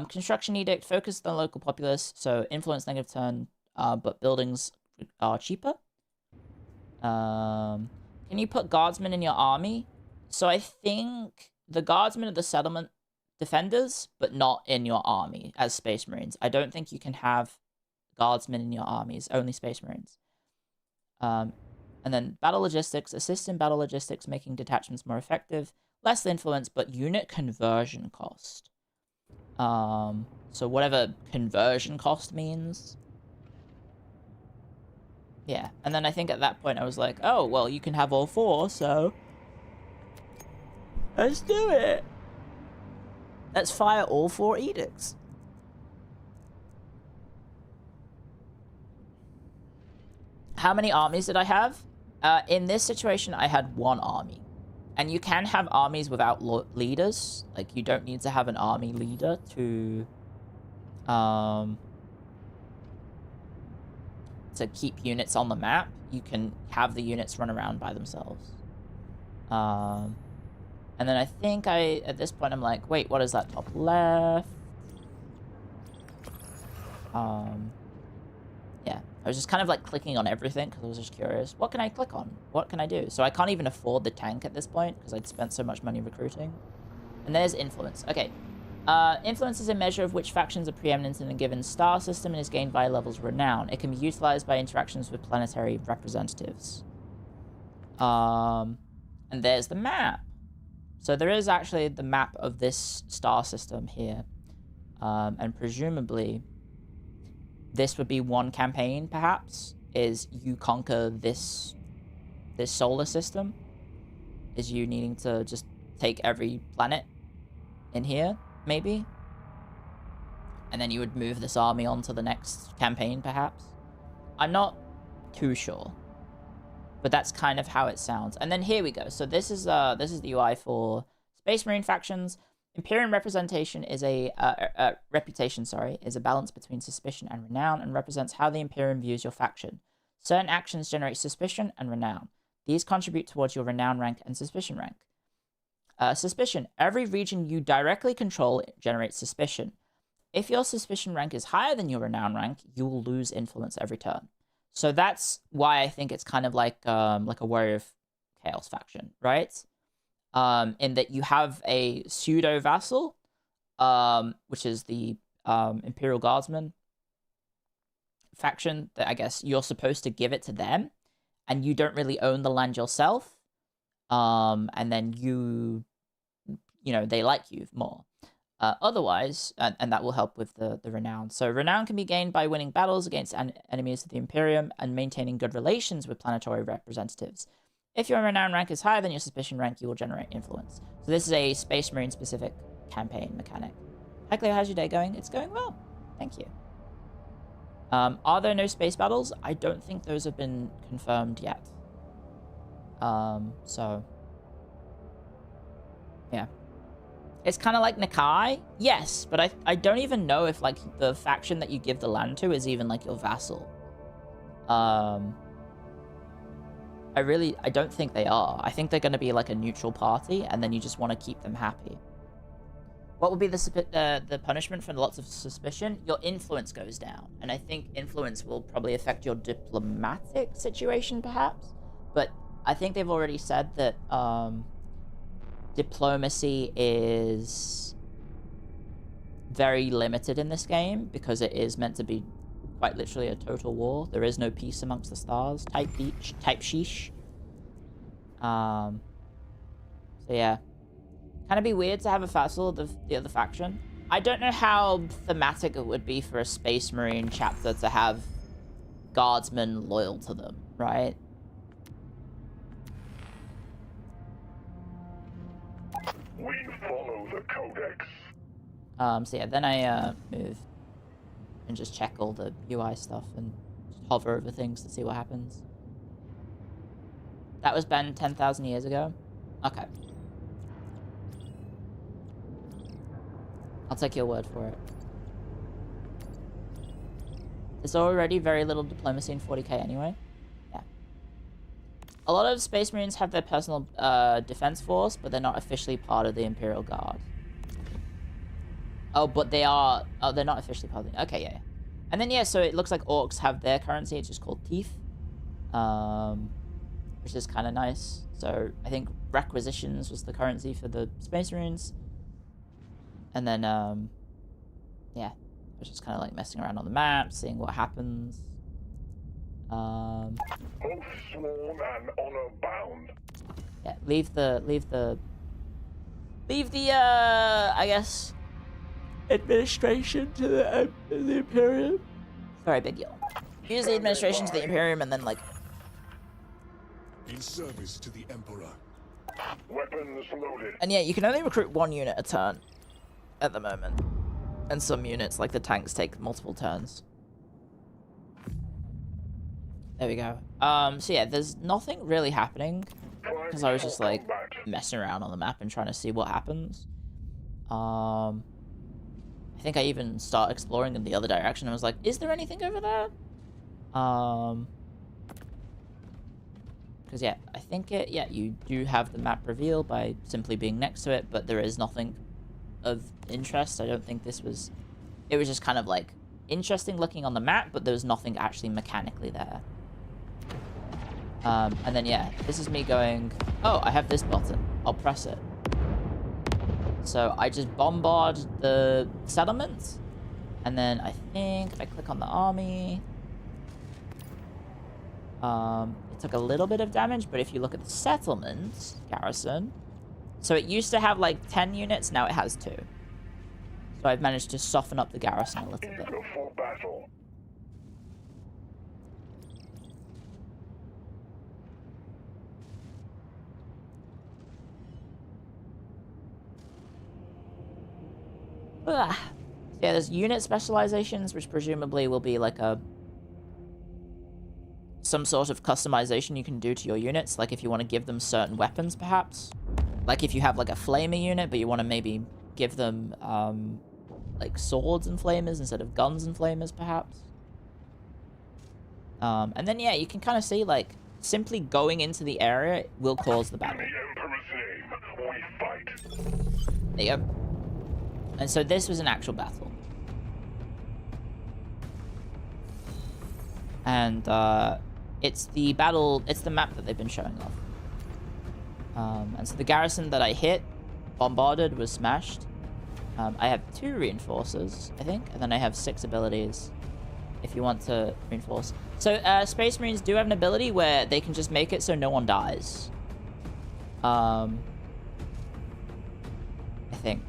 Construction Edict focused on the local populace, so influence -10, but buildings are cheaper. Can you put guardsmen in your army? So I think the guardsmen are the settlement defenders, but not in your army as Space Marines. I don't think you can have guardsmen in your armies, only Space Marines. And then battle logistics, assist in battle logistics, making detachments more effective. Less influence, but unit conversion cost. So whatever conversion cost means. Yeah, and then I think at that point I was like, oh, well, you can have all 4, so let's do it. Let's fire all 4 edicts. How many armies did I have? In this situation, I had 1 army. And you can have armies without leaders. Like, you don't need to have an army leader to keep units on the map. You can have the units run around by themselves. And then I think at this point, I'm like, wait, what is that top left? Yeah, I was just kind of like clicking on everything because I was just curious. What can I click on? What can I do? So I can't even afford the tank at this point because I'd spent so much money recruiting. And there's influence. Okay. Influence is a measure of which factions are preeminent in a given star system and is gained via levels of renown. It can be utilized by interactions with planetary representatives. And there's the map. So there is actually the map of this star system here. And presumably this would be one campaign, perhaps, is you conquer this solar system. Is you needing to just take every planet in here, maybe? And then you would move this army on to the next campaign, perhaps? I'm not too sure. But that's kind of how it sounds. And then here we go. So this is the UI for Space Marine factions. Imperium representation is reputation, is a balance between suspicion and renown and represents how the Imperium views your faction. Certain actions generate suspicion and renown. These contribute towards your renown rank and suspicion rank. Suspicion. Every region you directly control generates suspicion. If your suspicion rank is higher than your renown rank, you will lose influence every turn. So that's why I think it's kind of like a Warrior of Chaos faction, right? In that you have a pseudo vassal, which is the Imperial Guardsman faction that I guess you're supposed to give it to them, and you don't really own the land yourself. And then you know, they like you more. Otherwise, and that will help with the renown. So renown can be gained by winning battles against enemies of the Imperium and maintaining good relations with planetary representatives. If your renown rank is higher than your suspicion rank, you will generate influence. So this is a Space Marine specific campaign mechanic. Hi Clio, how's your day going? It's going well. Thank you. Are there no space battles? I don't think those have been confirmed yet. So yeah. It's kind of like Nakai, yes, but I don't even know if like the faction that you give the land to is even like your vassal. I don't think they are. I think they're going to be like a neutral party, and then you just want to keep them happy. What would be the punishment for lots of suspicion? Your influence goes down, and I think influence will probably affect your diplomatic situation, perhaps. But I think they've already said that diplomacy is very limited in this game because it is meant to be quite literally a total war. There is no peace amongst the stars. Type sheesh. So yeah. Kind of be weird to have a vassal of the other faction. I don't know how thematic it would be for a Space Marine chapter to have guardsmen loyal to them, right? We follow the codex. So yeah, then I move and just check all the UI stuff and just hover over things to see what happens. That was banned 10,000 years ago. Okay. I'll take your word for it. There's already very little diplomacy in 40k anyway. Yeah. A lot of Space Marines have their personal defense force, but they're not officially part of the Imperial Guard. Oh, but they are... Oh, they're not officially part of the... Okay, yeah. And then, yeah, so it looks like Orcs have their currency. It's just called Teeth. Which is kind of nice. So, I think Requisitions was the currency for the Space Marines. And then, yeah. I was just kind of, like, messing around on the map, seeing what happens. Oath sworn and honor bound. Yeah, leave the, I guess... administration to the Imperium. Sorry, big yawn. Use the administration to the Imperium and then, like... In service to the Emperor. Weapons loaded. And yeah, you can only recruit 1 unit a turn at the moment. And some units, like the tanks, take multiple turns. There we go. So yeah, there's nothing really happening. Because I was just, like, messing around on the map and trying to see what happens. I think I even started exploring in the other direction. I was like, is there anything over there? Because, yeah, I think you do have the map reveal by simply being next to it, but there is nothing of interest. I don't think this was... It was just kind of, like, interesting looking on the map, but there was nothing actually mechanically there. And then, yeah, this is me going, oh, I have this button. I'll press it. So I just bombard the settlements, and then I think I click on the army. It took a little bit of damage, but if you look at the settlements garrison, so it used to have like 10 units, now it has 2. So I've managed to soften up the garrison a little bit. Eager for battle. Ugh. Yeah, there's unit specializations, which presumably will be like some sort of customization you can do to your units, like if you want to give them certain weapons, perhaps. Like if you have like a flamer unit, but you want to maybe give them like swords and flamers instead of guns and flamers, perhaps. And then yeah, you can kind of see like simply going into the area will cause the battle. In the Emperor's name, we fight. There you go. And so this was an actual battle. And it's the map that they've been showing off. And so the garrison that I hit, bombarded, was smashed. I have 2 reinforcers, I think, and then I have 6 abilities if you want to reinforce. So Space Marines do have an ability where they can just make it so no one dies. I think.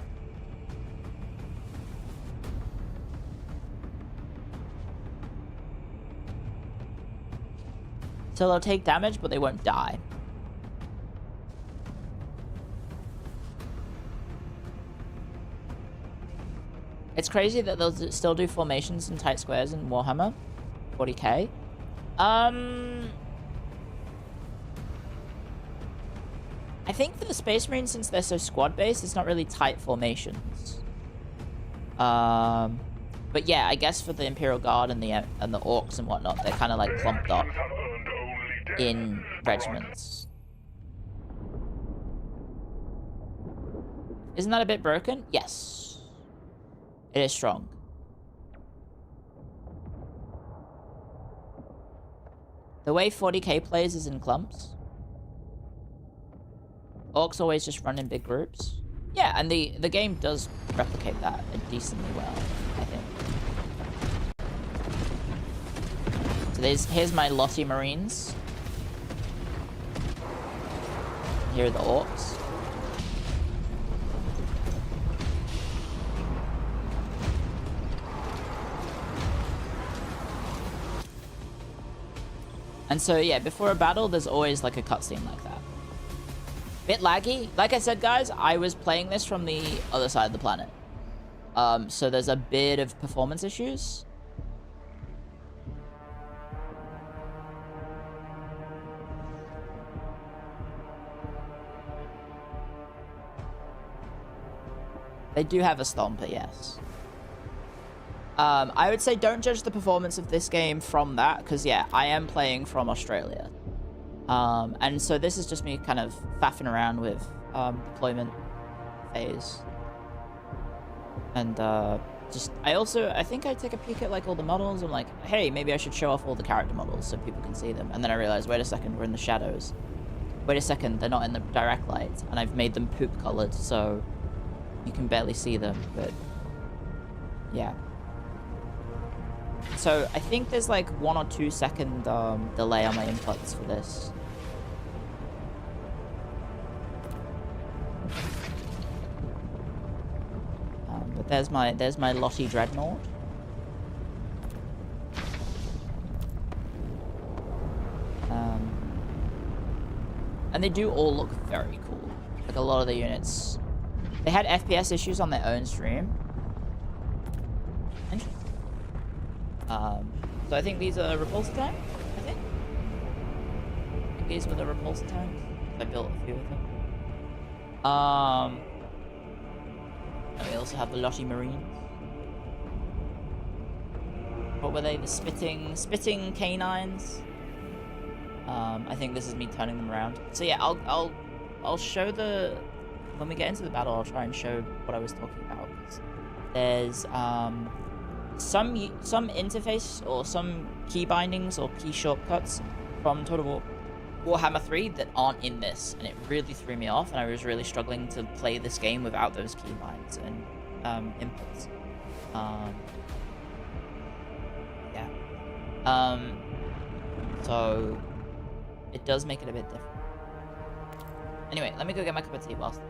So they'll take damage, but they won't die. It's crazy that they'll still do formations and tight squares in Warhammer 40k. I think for the Space Marines, since they're so squad-based, it's not really tight formations. But yeah, I guess for the Imperial Guard and the Orcs and whatnot, they're kind of like clumped up in regiments. Isn't that a bit broken? Yes. It is strong. The way 40k plays is in clumps. Orcs always just run in big groups. Yeah, and the game does replicate that decently well, I think. So here's my Lottie Marines. Here are the orcs. And so, yeah, before a battle, there's always like a cutscene like that. Bit laggy. Like I said, guys, I was playing this from the other side of the planet. So there's a bit of performance issues. They do have a stomper, yes. I would say don't judge the performance of this game from that, because, yeah, I am playing from Australia. And so this is just me kind of faffing around with deployment phase. And I think I take a peek at like all the models. I'm like, hey, maybe I should show off all the character models so people can see them. And then I realize, wait a second, we're in the shadows. Wait a second, they're not in the direct light. And I've made them poop colored, so you can barely see them, but yeah. So I think there's like 1 or 2 second delay on my inputs for this. But there's my Lottie Dreadnought. And they do all look very cool. Like a lot of the units. They had FPS issues on their own stream. Interesting. So I think these are repulsor tanks, I think these were the repulsor tanks. I built a few of them. And we also have the Lottie Marines. What were they? The spitting canines. I think this is me turning them around. So yeah, I'll show the, when we get into the battle, I'll try and show what I was talking about. There's some interface or some key bindings or key shortcuts from Total Warhammer 3 that aren't in this, and it really threw me off, and I was really struggling to play this game without those key binds and inputs. Yeah. So it does make it a bit different. Anyway, let me go get my cup of tea whilst I...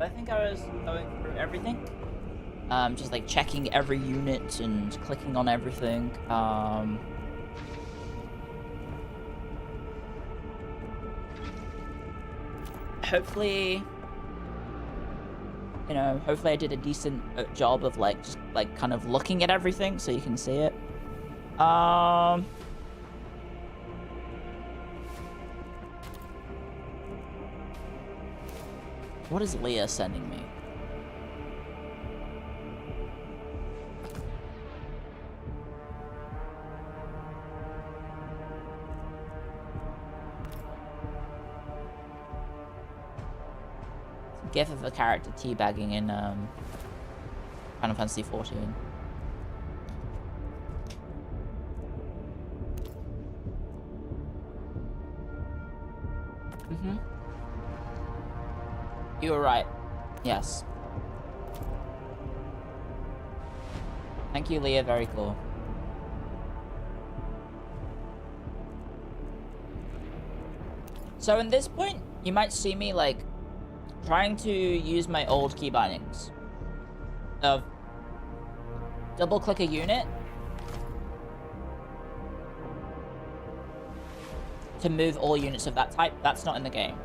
I think I was going through everything. Just like checking every unit and clicking on everything. Hopefully, you know, hopefully I did a decent job of like just like kind of looking at everything so you can see it. What is Leah sending me? GIF of a character teabagging in Final Fantasy 14. Mm-hmm. You were right. Yes. Thank you, Leah. Very cool. So in this point, you might see me, like, trying to use my old key bindings of double-click a unit to move all units of that type. That's not in the game.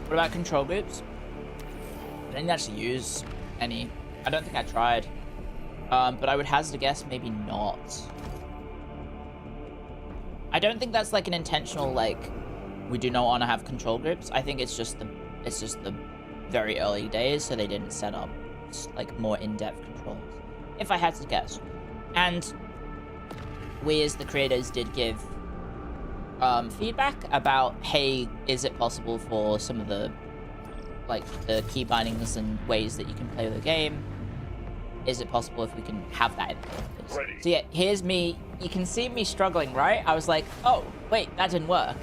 What about control groups? I didn't actually use any. I don't think I tried. But I would hazard a guess, maybe not. I don't think that's like an intentional, like, we do not want to have control groups. I think it's just the very early days, so they didn't set up like more in-depth controls. If I had to guess. And we as the creators did give feedback about, hey, is it possible for some of the, like, the key bindings and ways that you can play the game? Is it possible if we can have that in place? So yeah, here's me. You can see me struggling, right? I was like, oh, wait, that didn't work.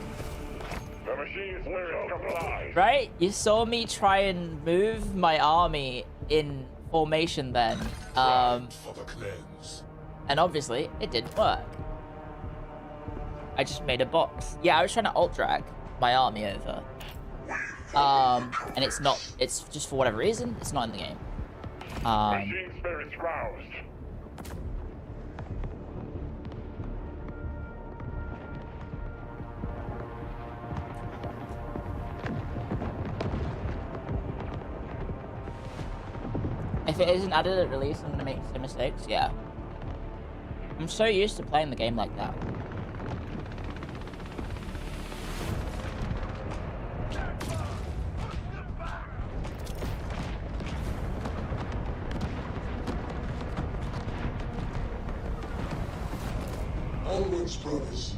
The machine will come alive. Right? You saw me try and move my army in formation then. For the cleanse. And obviously, it didn't work. I just made a box. Yeah, I was trying to alt drag my army over. And it's not, it's just for whatever reason, it's not in the game. Machine spirits roused. If it isn't added at release, I'm gonna make some mistakes, yeah. I'm so used to playing the game like that. Onwards, brothers.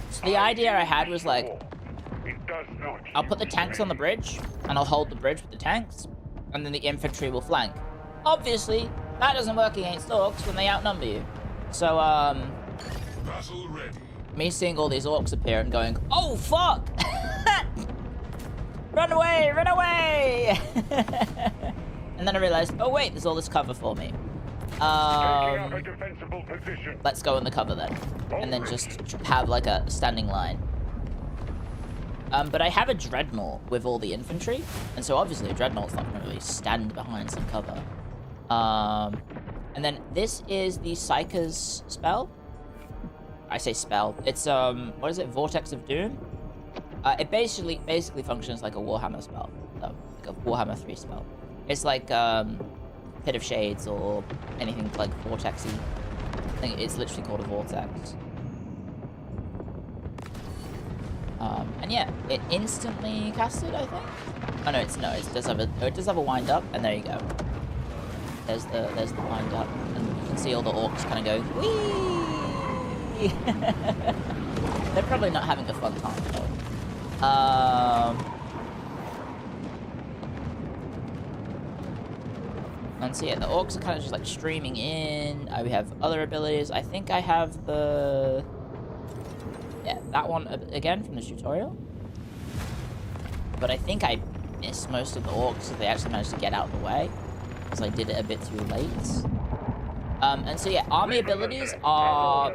So the idea I had was like, It does not. I'll put the tanks on the bridge, and I'll hold the bridge with the tanks, and then the infantry will flank. Obviously, that doesn't work against orcs when they outnumber you. So, Battle ready. me seeing all these orcs appear and going, oh, fuck! Run away, run away! And then I realized, oh, wait, there's all this cover for me. Taking up a defensible position. Let's go in the cover then. And then just have, like, a standing line. But I have a dreadnought with all the infantry, and so obviously a dreadnought's not going to really stand behind some cover. And then this is the Psyker's spell. I say spell. It's what is it? Vortex of Doom. It basically functions like a Warhammer spell, like a Warhammer 3 spell. It's like Pit of Shades or anything like vortexy. I think it's literally called a vortex. And yeah, it instantly casted, I think. Oh no, it does have a wind up, and there you go. There's the wind up, and you can see all the orcs kind of going whee. They're probably not having a fun time though. And so yeah, the orcs are kind of just like streaming in. We have other abilities. I think I have the... Yeah, that one again from the tutorial. But I think I missed most of the orcs, so they actually managed to get out of the way. Because I did it a bit too late. And so yeah, army abilities are...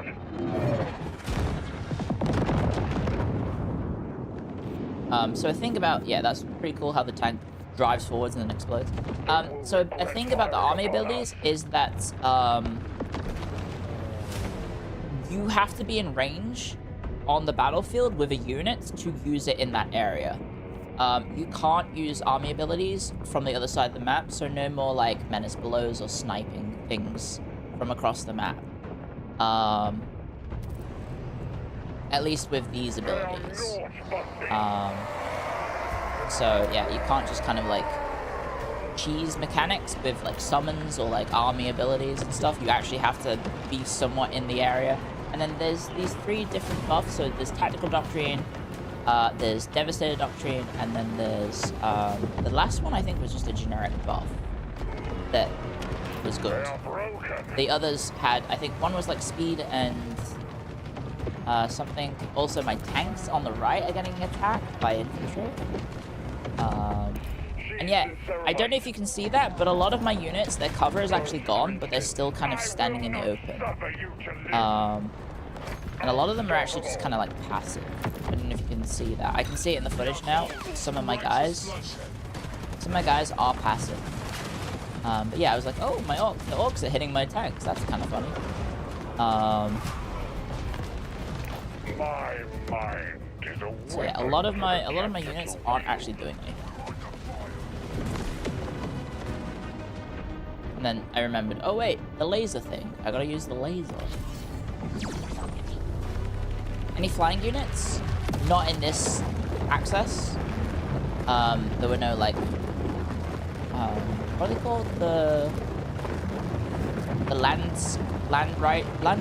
So I think about... Yeah, that's pretty cool how the tank drives forwards and then explodes. So a thing about the army abilities is that you have to be in range on the battlefield with a unit to use it in that area. You can't use army abilities from the other side of the map, so no more like menace blows or sniping things from across the map. At least with these abilities. So yeah, you can't just kind of like cheese mechanics with like summons or like army abilities and stuff. You actually have to be somewhat in the area. And then there's these 3 different buffs. So there's Tactical Doctrine, there's Devastator Doctrine, and then there's the last one I think was just a generic buff that was good. The others had, I think one was like speed and something. Also my tanks on the right are getting attacked by infantry. And yeah, I don't know if you can see that, but a lot of my units, their cover is actually gone, but they're still kind of standing in the open. And a lot of them are actually just kind of like passive. I don't know if you can see that. I can see it in the footage now. Some of my guys are passive. But yeah, I was like, oh, the orcs are hitting my tanks. That's kind of funny. So yeah, a lot of my units aren't actually doing anything. And then I remembered, oh wait, the laser thing. I gotta use the laser. Any flying units? Not in this access. There were no like, what are they called? The land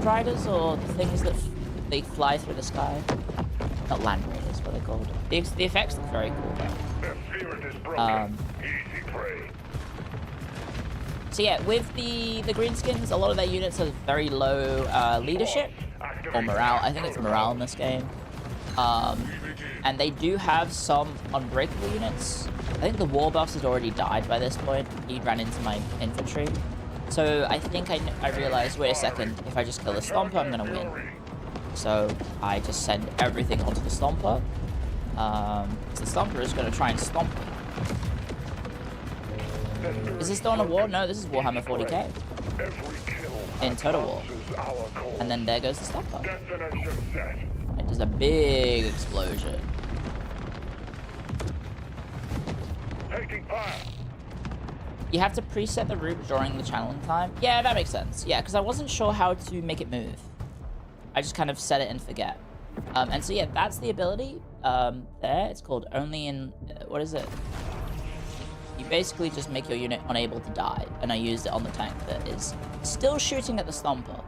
riders, or the things that they fly through the sky. Not land raiders, what are they called? The effects look very cool. So yeah, with the greenskins, a lot of their units have very low leadership or morale. I think it's morale in this game. And they do have some unbreakable units. I think the war boss has already died by this point. He ran into my infantry. So I think I realized, wait a second, if I just kill the Stomper, I'm gonna win. So I just send everything onto the Stomper. The Stomper is gonna try and stomp me. Is this Dawn of War? No, this is Warhammer 40k. In Total War. And then there goes the Stomper. It does a big explosion. You have to preset the route during the channeling time. Yeah, that makes sense. Yeah, because I wasn't sure how to make it move. I just kind of set it and forget. And so yeah, that's the ability there. It's called Only in... what is it? You basically just make your unit unable to die. And I used it on the tank that is still shooting at the Stomper.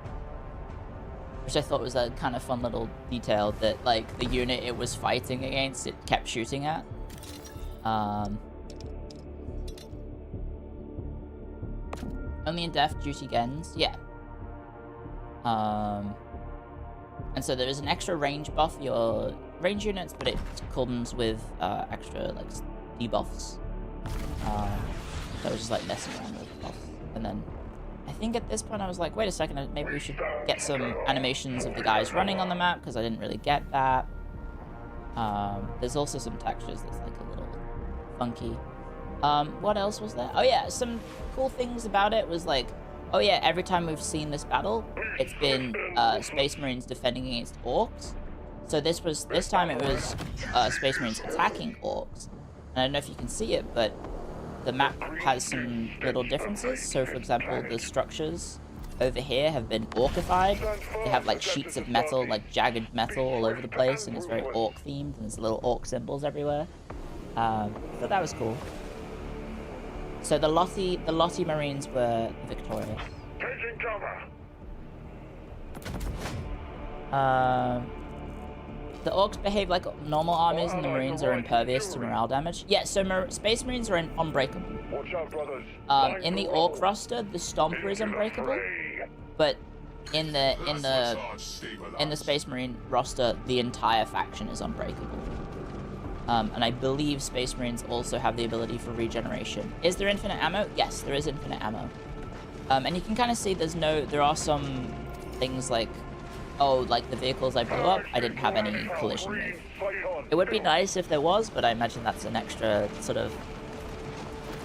Which I thought was a kind of fun little detail that, like, the unit it was fighting against, it kept shooting at. Only in death, duty gens. Yeah. And so there is an extra range buff for your range units, but it comes with extra, like, debuffs. So I was just, like, messing around with buffs. And then I think at this point I was like, wait a second, maybe we should get some animations of the guys running on the map, because I didn't really get that. There's also some textures that's, like, a little funky. What else was there? Oh yeah, some cool things about it was like, oh yeah, every time we've seen this battle, it's been Space Marines defending against orcs. So this time it was Space Marines attacking orcs. And I don't know if you can see it, but the map has some little differences. So for example, the structures over here have been orcified. They have like sheets of metal, like jagged metal all over the place, and it's very orc themed, and there's little orc symbols everywhere. So that was cool. So the Lottie Marines were victorious. Taking cover. The orcs behave like normal armies, and the Marines are impervious to morale damage. Yeah, so Space Marines are unbreakable. Watch out, brothers. In the orc roster, the Stomper is unbreakable, but in the Space Marine roster, the entire faction is unbreakable. And I believe Space Marines also have the ability for regeneration. Is there infinite ammo? Yes, there is infinite ammo. And you can kind of see there are some things like, oh, like the vehicles I blew up, I didn't have any collision with. It would be nice if there was, but I imagine that's an extra sort of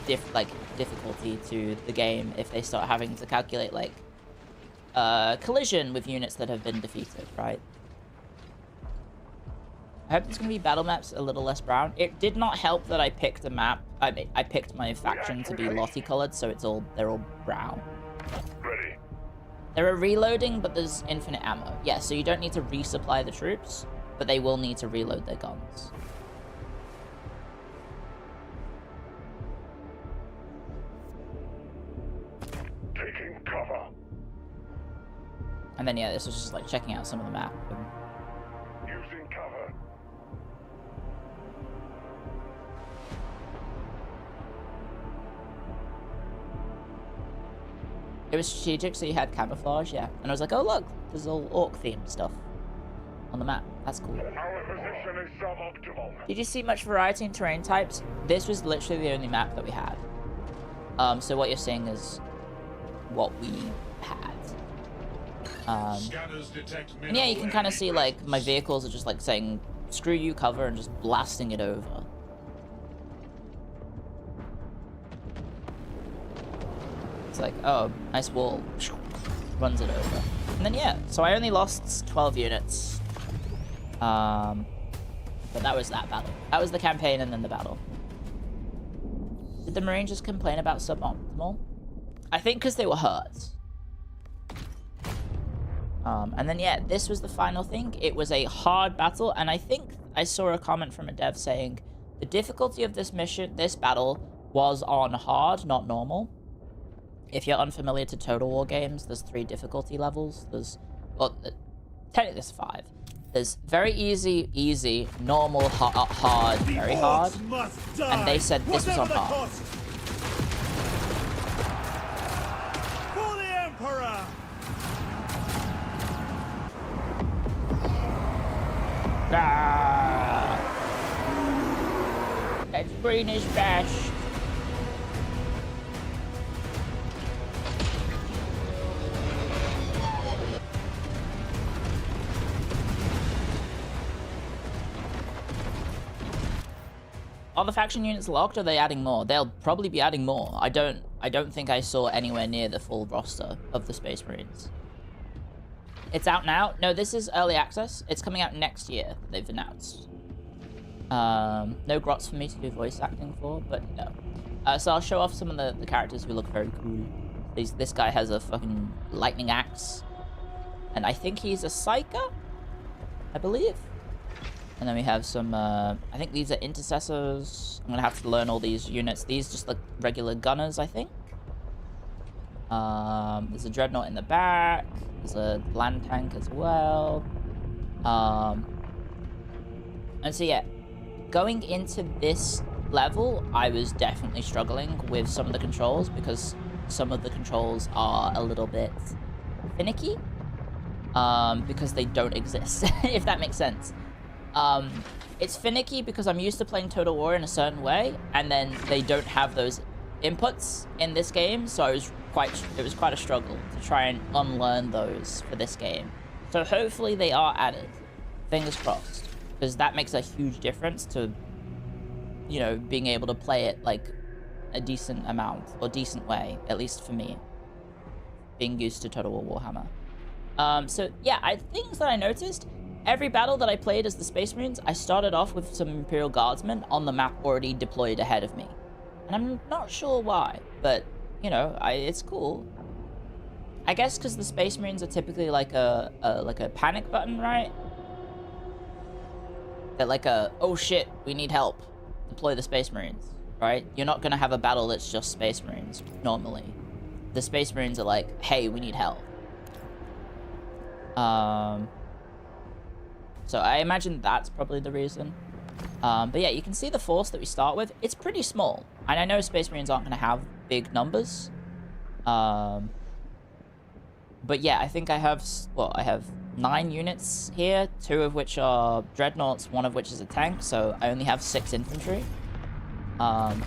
difficulty to the game if they start having to calculate like collision with units that have been defeated, right? I hope there's going to be battle maps a little less brown. It did not help that I picked a map. I picked my faction to be Lottie colored, so they're all brown. Ready. There are reloading, but there's infinite ammo. Yeah, so you don't need to resupply the troops, but they will need to reload their guns. Taking cover. And then, yeah, this was just like checking out some of the map. Using cover. It was strategic, so you had camouflage, yeah. And I was like, oh look, there's all orc-themed stuff on the map. That's cool. Our position is suboptimal. Did you see much variety in terrain types? This was literally the only map that we had. So what you're seeing is what we had. And yeah, you can kind of see like my vehicles are just like saying, screw you cover, and just blasting it over. It's like, oh, nice wall. Runs it over. And then yeah, so I only lost 12 units. But that was that battle. That was the campaign and then the battle. Did the Marines just complain about suboptimal? I think because they were hurt. And then yeah, this was the final thing. It was a hard battle, and I think I saw a comment from a dev saying the difficulty of this mission, this battle, was on hard, not normal. If you're unfamiliar to Total War games, there's 3 difficulty levels. There's, well, technically there's 5. There's very easy, easy, normal, hard, very hard. And they said this was on hard. For the Emperor! Ah! That's greenish bash. Are the faction units locked, or are they adding more? They'll probably be adding more. I don't think I saw anywhere near the full roster of the Space Marines. It's out now? No, this is early access. It's coming out next year, they've announced. No grots for me to do voice acting for, but no. So I'll show off some of the characters who look very cool. This guy has a fucking lightning axe. And I think he's a psyker, I believe. And then we have some, I think these are intercessors. I'm gonna have to learn all these units. These just like regular gunners, I think. There's a dreadnought in the back. There's a land tank as well. And so yeah, going into this level, I was definitely struggling with some of the controls because some of the controls are a little bit finicky. Because they don't exist, if that makes sense. It's finicky because I'm used to playing Total War in a certain way, and then they don't have those inputs in this game, so it was quite a struggle to try and unlearn those for this game. So hopefully they are added. Fingers crossed, because that makes a huge difference to, you know, being able to play it like a decent amount or decent way, at least for me, being used to Total War Warhammer. So yeah, things that I noticed. Every battle that I played as the Space Marines, I started off with some Imperial Guardsmen on the map already deployed ahead of me. And I'm not sure why, but, you know, it's cool. I guess because the Space Marines are typically like a panic button, right? They're like oh shit, we need help. Deploy the Space Marines, right? You're not going to have a battle that's just Space Marines, normally. The Space Marines are like, hey, we need help. So I imagine that's probably the reason. But yeah, you can see the force that we start with. It's pretty small. And I know Space Marines aren't going to have big numbers. But yeah, I think I have 9 units here, 2 of which are dreadnoughts, 1 of which is a tank, so I only have 6 infantry. And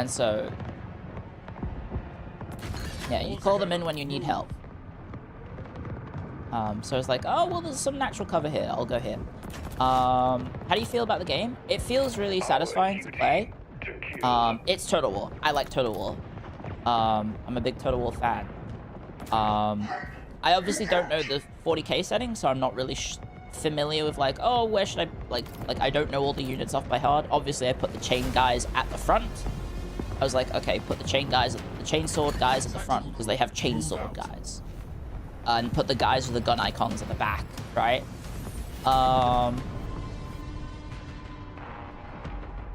so, yeah, you call them in when you need help. So it's like, oh, well, there's some natural cover here. I'll go here. How do you feel about the game? It feels really satisfying to play. It's Total War. I like Total War. I'm a big Total War fan. I obviously don't know the 40k setting, so I'm not really familiar with like, oh, where should I, like I don't know all the units off by heart. Obviously, I put the chain guys at the front was like, okay, put the chainsword guys at the front because they have chainsword guys, and put the guys with the gun icons at the back, right?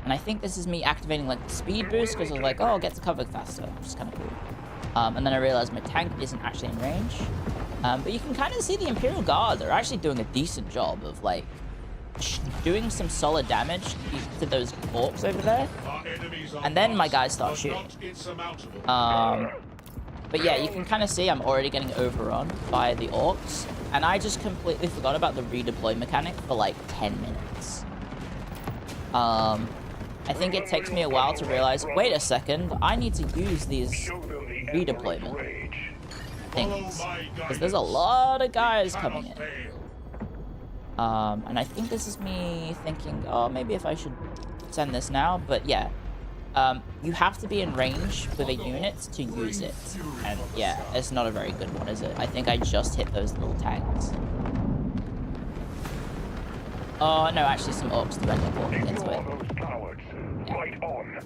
And I think this is me activating like the speed boost because I was like, oh, I'll get to cover faster, which is kind of cool. And then I realized my tank isn't actually in range. But you can kind of see the Imperial Guard. They're actually doing a decent job of like doing some solid damage to those orcs over there. And then my guys start shooting. But yeah, you can kind of see I'm already getting overrun by the orcs. And I just completely forgot about the redeploy mechanic for like 10 minutes. I think it takes me a while to realize, wait a second, I need to use these redeployment things. Because there's a lot of guys coming in. And I think this is me thinking, oh, maybe if I should send this now. But yeah, you have to be in range with a unit to use it. And yeah, it's not a very good one, is it? I think I just hit those little tanks. Oh, no, actually some orcs directly walking into it. Yeah. Right on.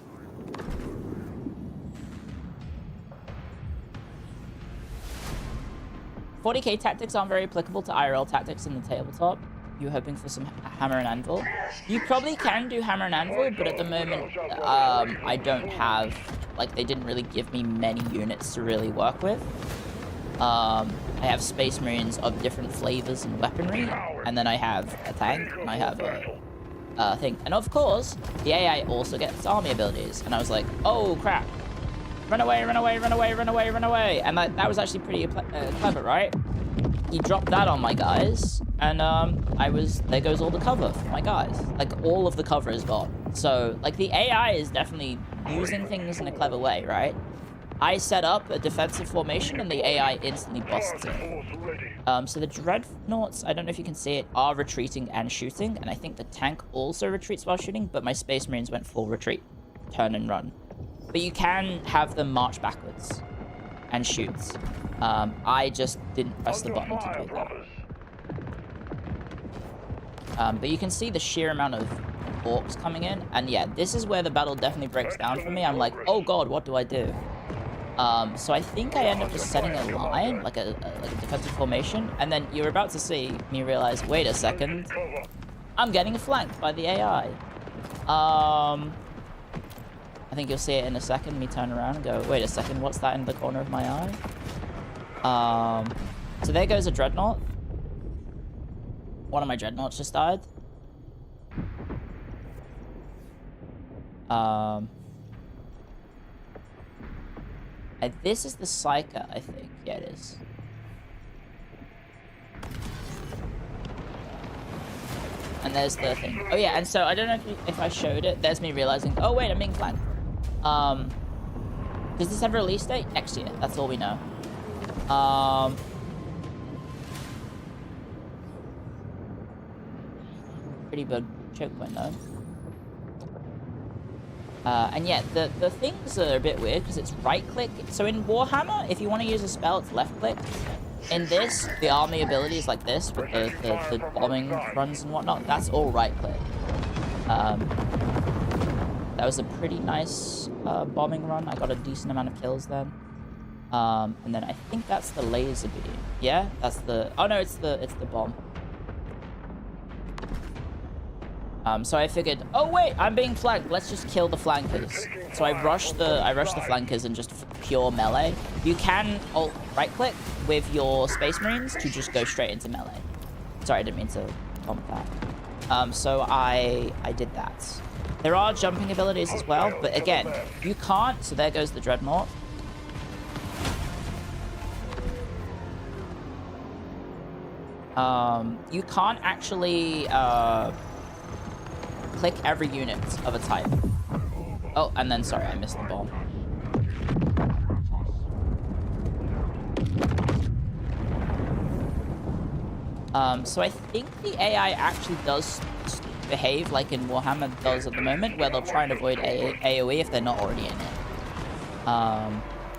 40k tactics aren't very applicable to IRL tactics in the tabletop. You're hoping for some hammer and anvil. You probably can do hammer and anvil, but at the moment, I don't have, like, they didn't really give me many units to really work with. I have Space Marines of different flavors and weaponry, and then I have a tank, and I have a thing. And of course, the AI also gets army abilities, and I was like, oh crap. Run away, run away, run away, run away, run away. And that was actually pretty clever, right? He dropped that on my guys, and there goes all the cover for my guys. Like, all of the cover is gone. So, like, the AI is definitely using things in a clever way, right? I set up a defensive formation, and the AI instantly busts it. So the Dreadnoughts, I don't know if you can see it, are retreating and shooting, and I think the tank also retreats while shooting, but my Space Marines went full retreat, turn and run. But you can have them march backwards and shoot. I just didn't press the button to do that. But you can see the sheer amount of orcs coming in. And yeah, this is where the battle definitely breaks down for me. I'm like, oh god, what do I do? So I think I end up just setting a line, like a defensive formation. And then you're about to see me realize, wait a second, I'm getting flanked by the AI. I think you'll see it in a second, me turn around and go, wait a second, what's that in the corner of my eye? So there goes a Dreadnought. One of my Dreadnoughts just died. And this is the Psyker, I think. Yeah, it is. And there's the thing. Oh yeah, and so I don't know if I showed it. There's me realizing, oh wait, I'm being flanked. Does this have a release date? Next year. That's all we know. Pretty big choke point though. And yeah, the things are a bit weird because it's right click. So in Warhammer, if you want to use a spell, it's left click. In this, the army ability is like this with the bombing runs and whatnot. That's all right click. That was a pretty nice bombing run. I got a decent amount of kills then. And then I think that's the laser beam. Yeah, that's the. Oh no, it's the bomb. So I figured, oh wait, I'm being flanked. Let's just kill the flankers. So I rushed the flankers and just pure melee. You can alt right click with your Space Marines to just go straight into melee. Sorry, I didn't mean to bump that. So I did that. There are jumping abilities as well, but again, you can't. So there goes the Dreadnought. You can't actually click every unit of a type. Oh, and then, sorry, I missed the bomb. So I think the AI actually does behave like in Warhammer does at the moment, where they'll try and avoid AoE if they're not already in it.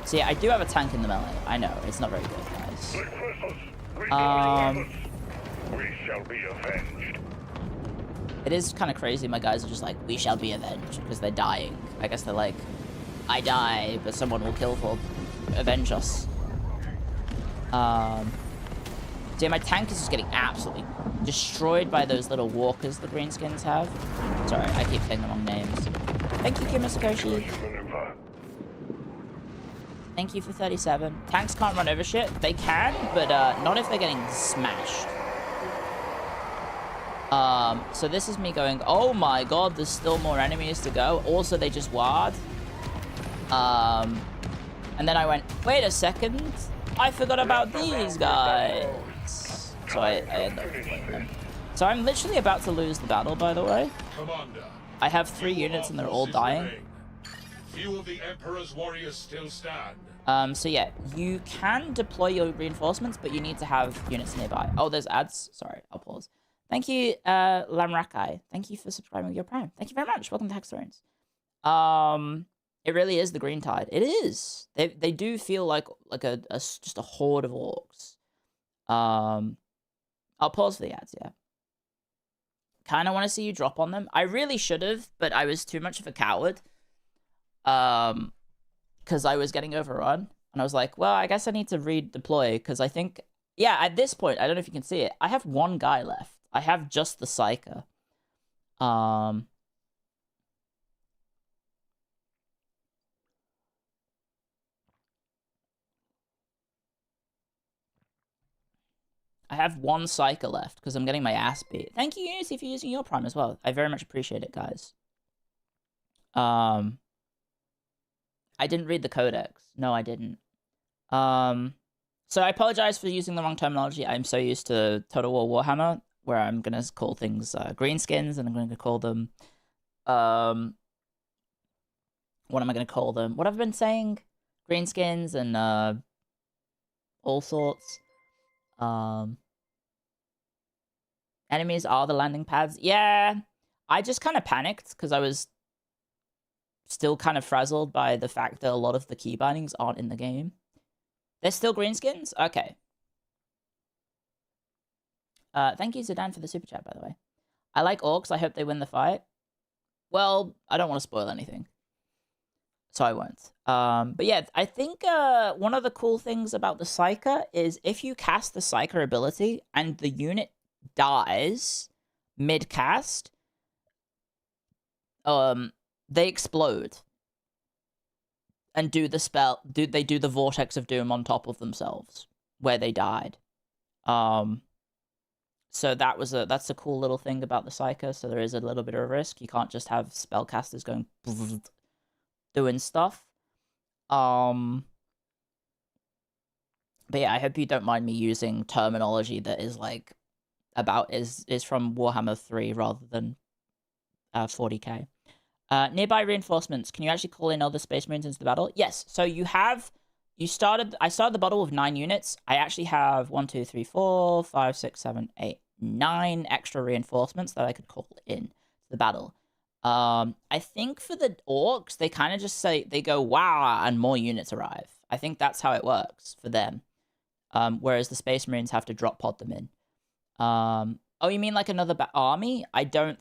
So yeah, I do have a tank in the melee. I know, it's not very good, guys. We shall be avenged. It is kind of crazy. My guys are just like, we shall be avenged, because they're dying. I guess they're like, I die, but someone will kill for avenge us. See, my tank is just getting absolutely destroyed by those little walkers the greenskins have. Sorry, I keep saying the wrong names. Thank you, Kimasakoshi. Thank you for 37. Tanks can't run over shit. They can, but not if they're getting smashed. So this is me going, oh my god, there's still more enemies to go. Also, they just ward. And then I went, wait a second. I forgot about these guys. So I ended up playing them. So I'm literally about to lose the battle, by the way. I have 3 units and they're all dying. Few of the Emperor's warriors still stand. So yeah, you can deploy your reinforcements, but you need to have units nearby. Oh, there's ads. Sorry, I'll pause. Thank you, Lamrakai. Thank you for subscribing with your Prime. Thank you very much. Welcome to Hexthrones. It really is the Green Tide. It is. They do feel like just a horde of orcs. I'll pause for the ads, yeah. Kind of want to see you drop on them. I really should have, but I was too much of a coward. Because I was getting overrun. And I was like, well, I guess I need to redeploy. Because I think, yeah, at this point, I don't know if you can see it. I have 1 guy left. I have just the Psyker. I have 1 Psyker left because I'm getting my ass beat. Thank you, Unity, for using your Prime as well. I very much appreciate it, guys. I didn't read the codex. No, I didn't. So I apologize for using the wrong terminology. I'm so used to Total War Warhammer, where I'm going to call things greenskins, and I'm going to call them... what am I going to call them? What I've been saying? Greenskins and all sorts. Enemies are the landing pads. Yeah, I just kind of panicked because I was still kind of frazzled by the fact that a lot of the key bindings aren't in the game. They're still greenskins? Okay. Thank you, Zidane, for the super chat, by the way. I like orcs. I hope they win the fight. Well, I don't want to spoil anything, so I won't. But yeah, I think one of the cool things about the Psyker is if you cast the Psyker ability and the unit dies mid-cast, they explode and do the spell. They do the Vortex of Doom on top of themselves where they died. So that's a cool little thing about the Psyker. So there is a little bit of a risk. You can't just have spellcasters going doing stuff. But yeah, I hope you don't mind me using terminology that is like is from Warhammer 3 rather than 40k. Nearby reinforcements. Can you actually call in other Space Marines into the battle? Yes. So I started the battle with 9 units. I actually have 1, 2, 3, 4, 5, 6, 7, 8, 9 extra reinforcements that I could call in to the battle. I think for the orcs, they kind of just say, they go, wow, and more units arrive. I think that's how it works for them. Whereas the Space Marines have to drop pod them in. Oh, you mean like another army? I don't...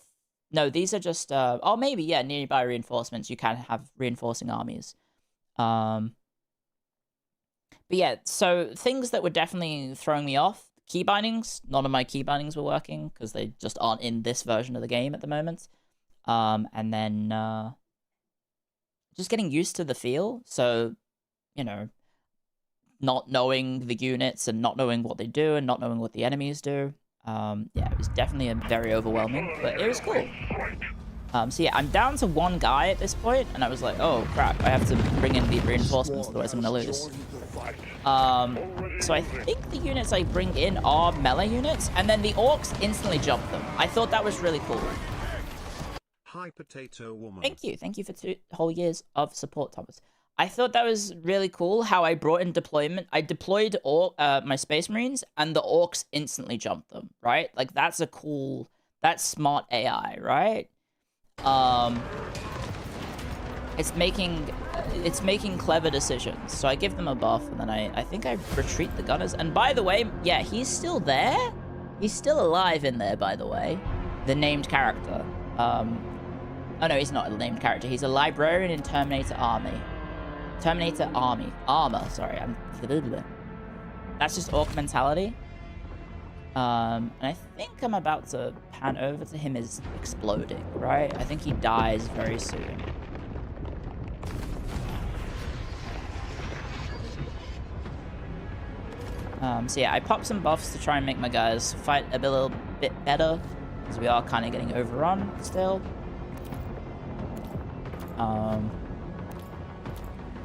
No, these are just... oh, maybe, yeah, nearby reinforcements. You can have reinforcing armies. But yeah, so things that were definitely throwing me off. Key bindings. None of my key bindings were working because they just aren't in this version of the game at the moment. And then just getting used to the feel. So, you know, not knowing the units and not knowing what they do and not knowing what the enemies do. Yeah, it was definitely very overwhelming, but it was cool. So yeah, I'm down to 1 guy at this point, and I was like, oh crap, I have to bring in the reinforcements, otherwise I'm gonna lose. So I think the units I bring in are melee units, and then the orcs instantly jump them. I thought that was really cool. Hi, Potato Woman. Thank you for 2 whole years of support, Thomas. I thought that was really cool how I brought in deployment. I deployed my Space Marines, and the orcs instantly jumped them, right? Like, that's smart AI, right? It's making clever decisions. So I give them a buff, and then I think I retreat the gunners. And by the way, yeah, he's still there. He's still alive in there, by the way. The named character. Oh no, he's not a named character. He's a librarian in Terminator Army. Terminator armor. Sorry, that's just orc mentality. And I think I'm about to pan over to him as exploding, right? I think he dies very soon. So yeah, I popped some buffs to try and make my guys fight a little bit better, because we are kind of getting overrun still. And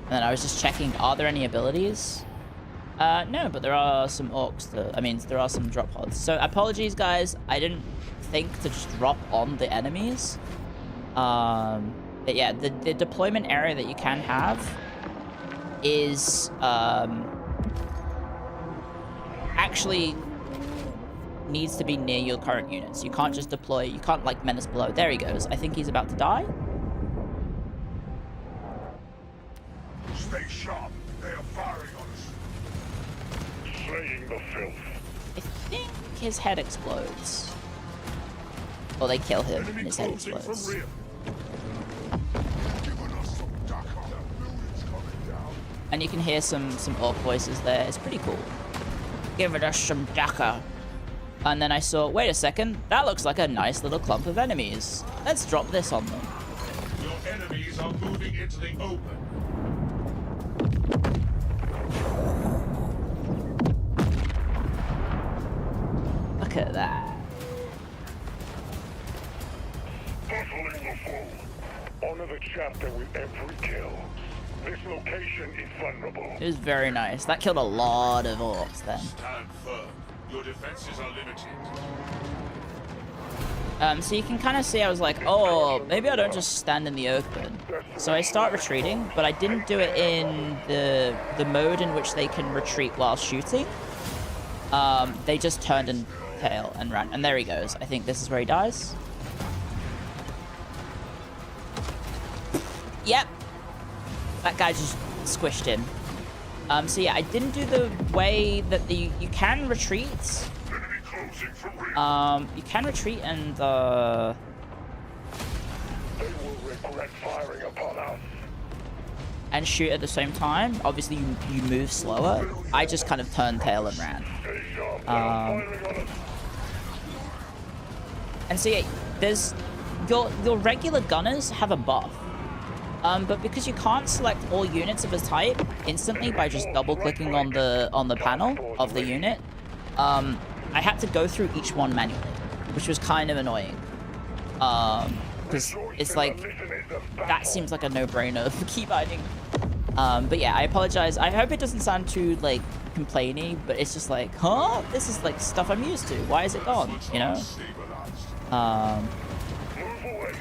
then I was just checking, are there any abilities? No, but there are some orcs there are some drop pods. So apologies, guys. I didn't think to just drop on the enemies. But yeah, the deployment area that you can have is actually needs to be near your current units. You can't just deploy. You can't like menace below. There he goes. I think he's about to die. Stay sharp. They are firing on us. Slaying the filth. I think his head explodes. Or they kill him and his head explodes. And you can hear some orc voices there. It's pretty cool. Giving us some dakka. And then I saw, wait a second, that looks like a nice little clump of enemies. Let's drop this on them. Your enemies are moving into the open. Look at that. Battling the foe. Honor the chapter with every kill. This location is vulnerable. It was very nice. That killed a lot of orcs then. Stand firm. Your defenses are limited. So you can kind of see I was like, oh, maybe I don't just stand in the open. So I start retreating, but I didn't do it in the mode in which they can retreat while shooting. They just turned and tail and ran. And there he goes. I think this is where he dies. Yep. That guy just squished him. So yeah, I didn't do the way that you can retreat. You can retreat and They will regret firing upon us. and shoot at the same time. Obviously, you move slower. I just kind of turned tail and ran. Stay sharp. They are firing on us. And so yeah, there's your regular gunners have a buff. But because you can't select all units of a type instantly by just double-clicking on the panel of the unit, I had to go through each one manually, which was kind of annoying. Because it's like, that seems like a no-brainer for keybinding. But yeah, I apologize. I hope it doesn't sound too, like, complainy, but it's just like, huh? This is, like, stuff I'm used to. Why is it gone, you know? Move away.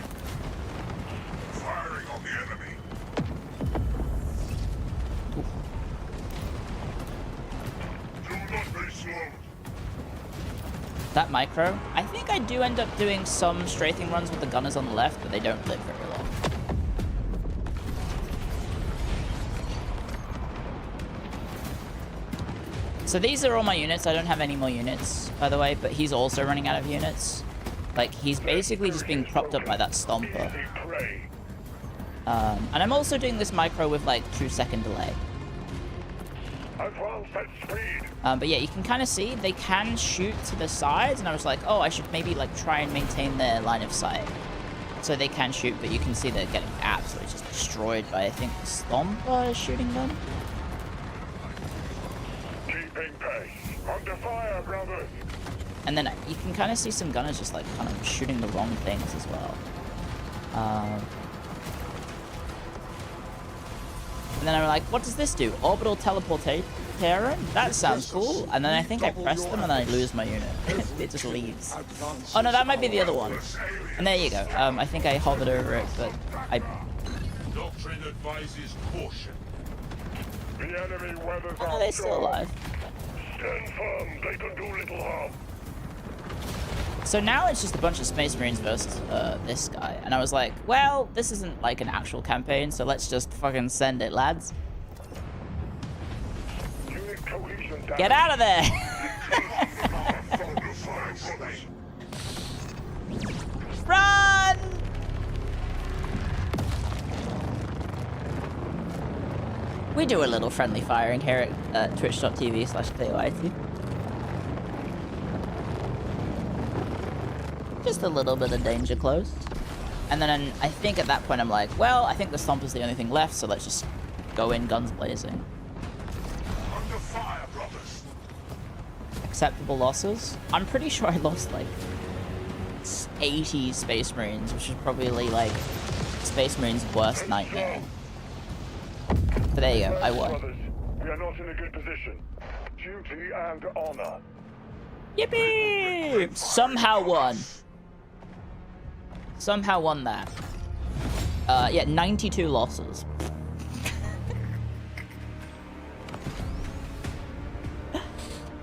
Firing on the enemy. Do not be slowed. That micro, I think I do end up doing some strafing runs with the gunners on the left, but they don't live very long. So these are all my units. I don't have any more units, by the way, but he's also running out of units. Like, he's basically just being propped up by that stomper. And I'm also doing this micro with, like, 2-second delay. Advance at speed. But yeah, you can kind of see they can shoot to the sides, and I was like, oh, I should maybe, like, try and maintain their line of sight. So they can shoot, but you can see they're getting absolutely just destroyed by, I think, the stomper shooting them. Keeping pace. Under fire, brothers. And then you can kind of see some gunners just like kind of shooting the wrong things as well. And then I'm like, what does this do? Orbital teleportation? That sounds cool. And then I think I press them and then I lose my unit. It just leaves. Oh no, that might be the other one. And there you go. I think I hovered over it, but I... Doctrine advises caution. The enemy weathers Oh, no, they're still alive. Stand firm. They can do little harm. So now it's just a bunch of Space Marines versus this guy. And I was like, well, this isn't like an actual campaign, so let's just fucking send it, lads. Unit cohesion down. Get out of there! Run! We do a little friendly firing here at twitch.tv/ClioIT. Just a little bit of danger close. And then I think at that point I'm like, well, I think the Stomp is the only thing left, so let's just go in guns blazing. Under fire, brothers. Acceptable losses. I'm pretty sure I lost like 80 Space Marines, which is probably like Space Marines' worst nightmare. But there you go, I won. Brothers, we are not in a good position. Duty and honor. Yippee! Somehow won. Somehow won that. Yeah, 92 losses.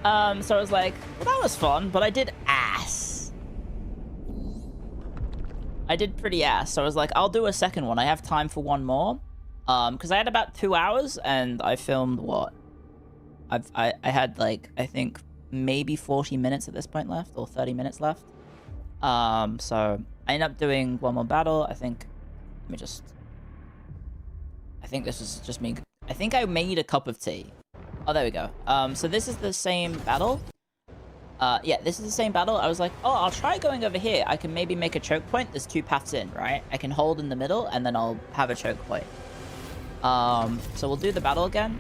So I was like, well, that was fun, but I did ass. I did pretty ass, so I was like, I'll do a second one. I have time for one more. Because I had about 2 hours, and I filmed what? I had like, I think maybe 40 minutes at this point left, or 30 minutes left. So I ended up doing one more battle. I think, let me just, I think this is just me. I think I made a cup of tea. Oh, there we go. So this is the same battle. Yeah, this is the same battle. I was like, oh, I'll try going over here. I can maybe make a choke point. There's 2 paths in, right? I can hold in the middle, and then I'll have a choke point. So we'll do the battle again.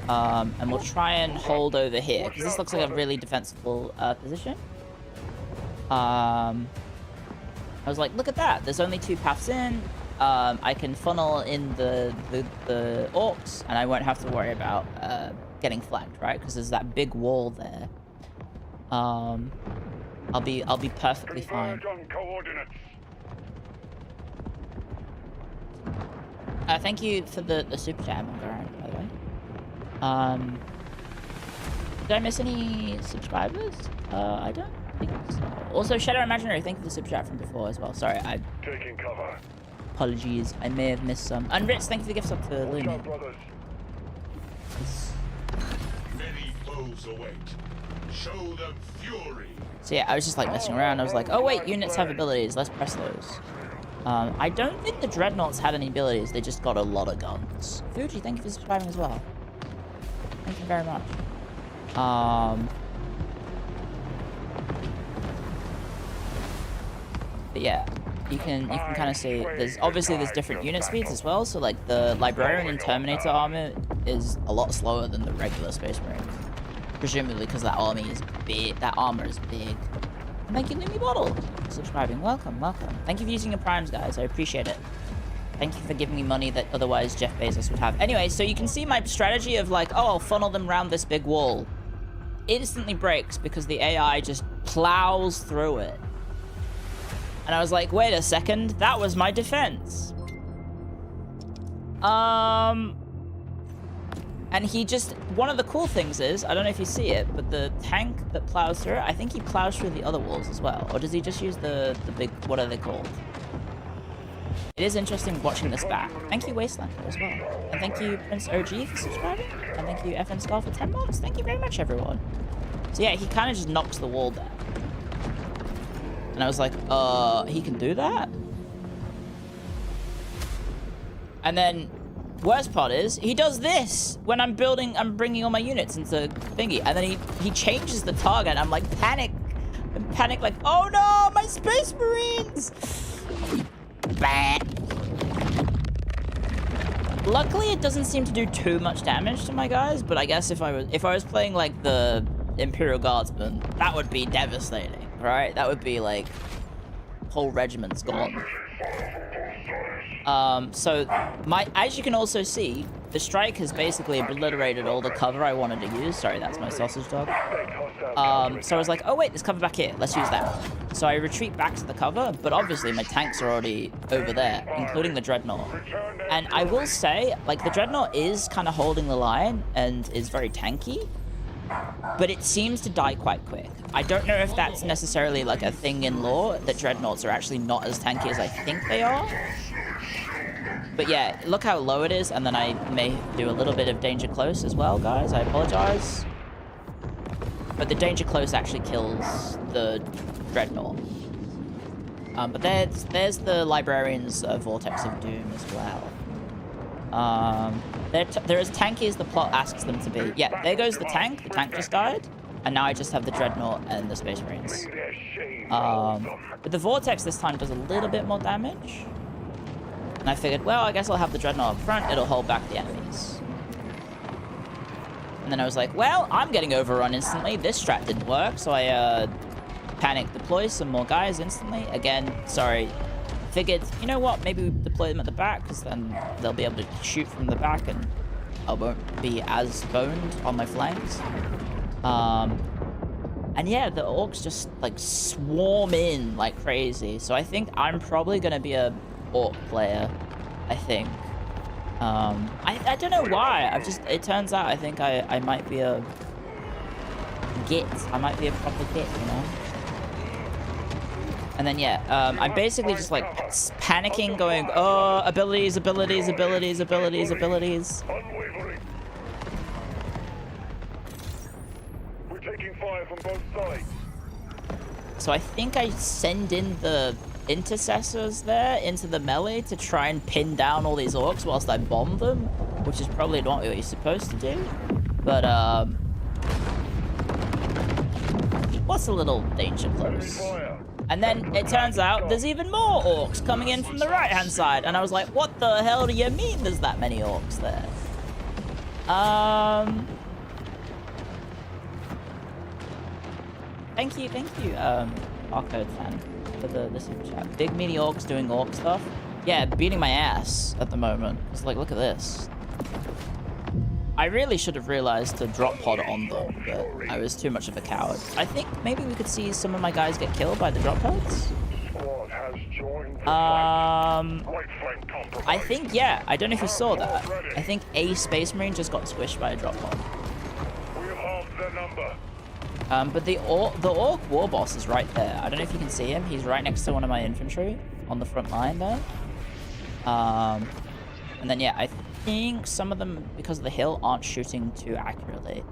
And we'll try and hold over here, because this looks like a really defensible position. I was like, look at that. There's only 2 paths in. I can funnel in the orcs, and I won't have to worry about getting flanked, right? Because there's that big wall there. I'll be perfectly fine. Thank you for the super chat, Mongaran, by the way. Did I miss any subscribers? I don't think so. Also, Shadow Imaginary, thank you for the super chat from before as well. Sorry, Taking cover. Apologies, I may have missed some. And Ritz, thank you for the gifts up to Luna. Many foes await. Show them fury. So yeah, I was just like messing around. I was like, oh wait, units have abilities. Let's press those. I don't think the Dreadnoughts had any abilities. They just got a lot of guns. Fuji, thank you for subscribing as well. Thank you very much. But yeah, you can kind of see there's different unit speeds as well. So like the Librarian and Terminator armor is a lot slower than the regular Space Marines, presumably because that army is big. That armor is big. And thank you, Lumi Bottle, for subscribing. Welcome, welcome. Thank you for using your primes, guys. I appreciate it. Thank you for giving me money that otherwise Jeff Bezos would have. Anyway, so you can see my strategy of like, oh, I'll funnel them around this big wall. Instantly breaks because the AI just plows through it. And I was like, wait a second, that was my defense. And he just, one of the cool things is, I don't know if you see it, but the tank that plows through it, I think he plows through the other walls as well. Or does he just use the big, what are they called? It is interesting watching this back. Thank you, Wastelander, as well. And thank you, Prince OG, for subscribing. And thank you, FN Scar, for 10 months. Thank you very much, everyone. So yeah, he kind of just knocks the wall down. And I was like, he can do that? And then, worst part is, he does this when I'm bringing all my units into thingy. And then he changes the target. I'm like, panic like, oh no, my Space Marines! Bah. Luckily, it doesn't seem to do too much damage to my guys, but I guess if I was playing like the Imperial Guardsmen, that would be devastating, right? That would be like whole regiments gone. So as you can also see, the strike has basically obliterated all the cover I wanted to use. Sorry, that's my sausage dog. So I was like, oh wait, there's cover back here. Let's use that. So I retreat back to the cover, but obviously my tanks are already over there, including the Dreadnought. And I will say, like, the Dreadnought is kind of holding the line and is very tanky, but it seems to die quite quick. I don't know if that's necessarily like a thing in lore, that Dreadnoughts are actually not as tanky as I think they are. But yeah, look how low it is, and then I may do a little bit of danger close as well, guys. I apologize. But the danger close actually kills the Dreadnought. But there's the Librarian's Vortex of Doom as well. They're as tanky as the plot asks them to be. Yeah, there goes the tank. The tank just died. And now I just have the Dreadnought and the Space Marines. But the Vortex this time does a little bit more damage. And I figured, well, I guess I'll have the Dreadnought up front. It'll hold back the enemies. And then I was like, well, I'm getting overrun instantly. This strat didn't work, so I panic deploy some more guys instantly. Again, sorry. Figured, you know what? Maybe we deploy them at the back, because then they'll be able to shoot from the back, and I won't be as boned on my flanks. And yeah, the orcs just like swarm in like crazy. So I think I'm probably gonna be a orc player. I think. I don't know why. It turns out I think I might be a git. I might be a proper git, you know. And then yeah, I'm basically just like panicking, going, oh, abilities. Unwavering. We're taking fire from both sides. So I think I send in the intercessors there into the melee to try and pin down all these orcs whilst I bomb them, which is probably not what you're supposed to do. But what's a little danger close? And then it turns out there's even more orcs coming in from the right-hand side. And I was like, what the hell do you mean there's that many orcs there? Thank you, Barcode fan, for the super chat. Big meaty orcs doing orc stuff. Yeah, beating my ass at the moment. It's like, look at this. I really should have realized to drop pod on them, but I was too much of a coward. I think maybe we could see some of my guys get killed by the drop pods. I think, yeah. I don't know if you saw that. I think a Space Marine just got squished by a drop pod. But the orc war boss is right there. I don't know if you can see him. He's right next to one of my infantry on the front line there. And then yeah, I think some of them, because of the hill, aren't shooting too accurately.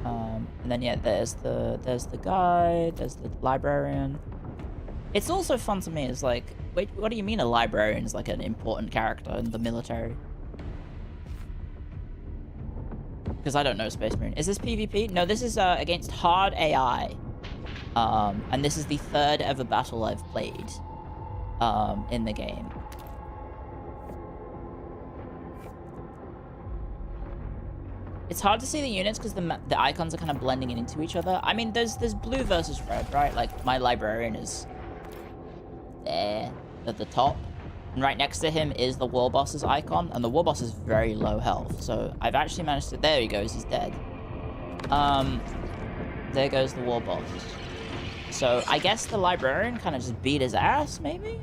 And then yeah, there's the guy, there's the librarian. It's also fun to me. It's like, wait, what do you mean a librarian is like an important character in the military? Because I don't know Space Marine. Is this PvP? No, this is against hard AI. And this is the 3rd ever battle I've played in the game. It's hard to see the units because the icons are kind of blending into each other. I mean, there's blue versus red, right? Like, my librarian is there at the top. And right next to him is the war boss's icon. And the war boss is very low health. So I've actually managed to... There he goes. He's dead. There goes the war boss. So I guess the librarian kind of just beat his ass, maybe?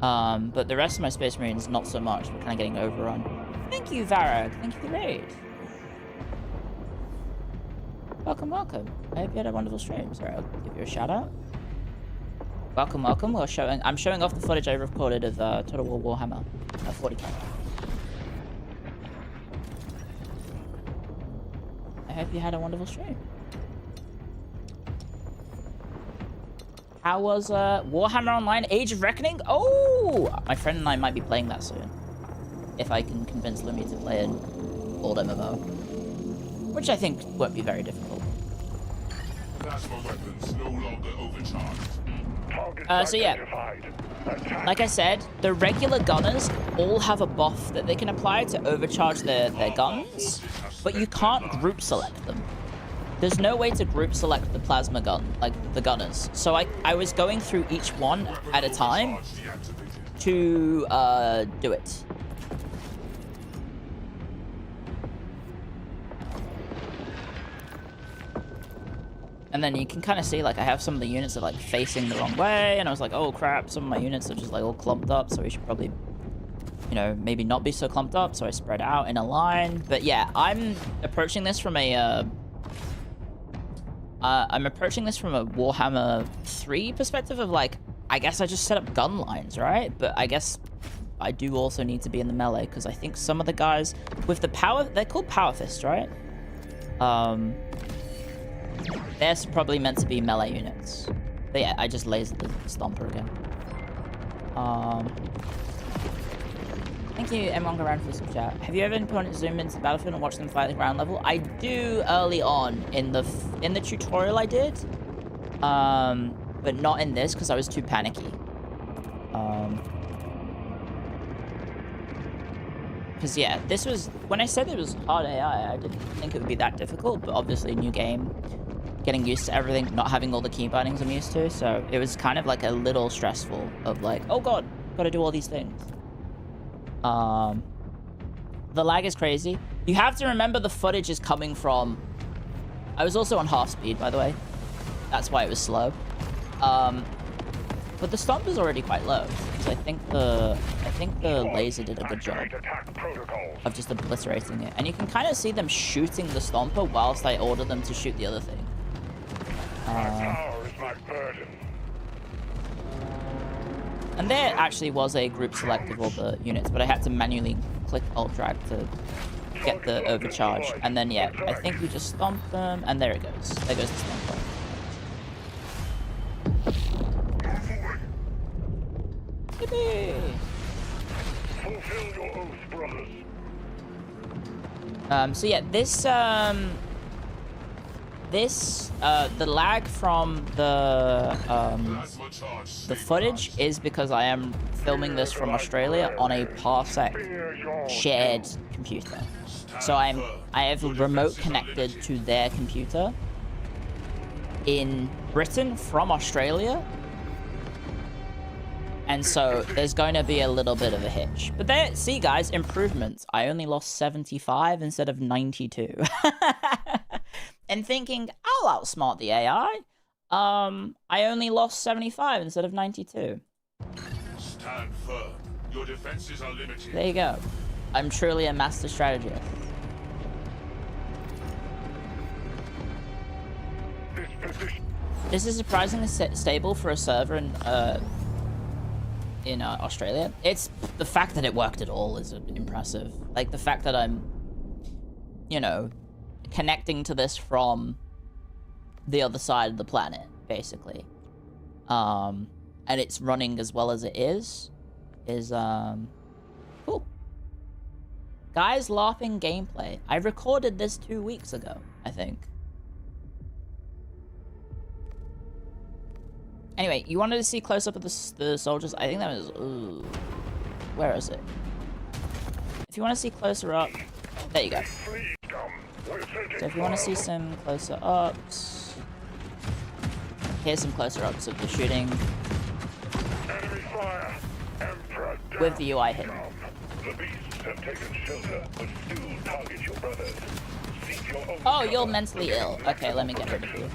But the rest of my Space Marines, not so much. We're kind of getting overrun. Thank you, Varag. Thank you for the raid. Welcome, welcome. I hope you had a wonderful stream. Sorry, I'll give you a shout out. Welcome, welcome. I'm showing off the footage I recorded of Total War Warhammer 40k. I hope you had a wonderful stream. How was Warhammer Online Age of Reckoning? Oh, my friend and I might be playing that soon. If I can convince Lumi to play an old MMO. Which I think won't be very difficult. Plasma weapons no longer overcharged. So yeah, like I said, the regular gunners all have a buff that they can apply to overcharge their guns, but you can't group select them. There's no way to group select the plasma gun, like the gunners. So I was going through each one at a time to do it. And then you can kind of see, like, I have some of the units that are, like, facing the wrong way. And I was like, oh, crap, some of my units are just, like, all clumped up. So we should probably, you know, maybe not be so clumped up. So I spread out in a line. But, yeah, I'm approaching this from a... Warhammer 3 perspective of, like, I guess I just set up gun lines, right? But I guess I do also need to be in the melee. Because I think some of the guys with the power... They're called power fists, right? They're probably meant to be melee units. But yeah, I just lasered the Stomper again. Thank you, M1 Garand, for the super chat. Have you ever opponent zoom into the battlefield and watch them fight the ground level? I do early on in the tutorial I did, but not in this because I was too panicky. Because yeah, this was when I said it was hard AI. I didn't think it would be that difficult, but obviously new game, getting used to everything, not having all the key bindings I'm used to, so it was kind of like a little stressful of like, oh god, gotta do all these things. The lag is crazy. You have to remember the footage is coming from... I was also on half speed, by the way. That's why it was slow. But the stomp is already quite low, because I think the laser did a good job of just obliterating it. And you can kind of see them shooting the stomper whilst I order them to shoot the other thing. And there actually was a group select of all the units, but I had to manually click alt drag to get the overcharge. And then, yeah, I think we just stomp them, and there it goes. There goes the stomper. Yippee! Fulfill your oath, brothers. So yeah, the lag from the footage is because I am filming this from Australia on a Parsec shared computer. So I have a remote connected to their computer in Britain from Australia. And so there's going to be a little bit of a hitch. But there, see guys, improvements. I only lost 75 instead of 92. And thinking, I'll outsmart the AI. I only lost 75 instead of 92. Stand firm. Your defenses are limited. There you go. I'm truly a master strategist. This is surprisingly stable for a server in Australia. It's the fact that it worked at all is impressive. Like the fact that I'm, you know, connecting to this from the other side of the planet, basically. And it's running as well as it is cool. Guys laughing gameplay. I recorded this 2 weeks ago, I think. Anyway, you wanted to see close up of the soldiers? I think that was... Ooh, where is it? If you want to see closer up... There you go. So if you want to see some closer ups... Here's some closer ups of the shooting. With the UI hidden. Oh, you're mentally ill. Okay, let me get rid of you.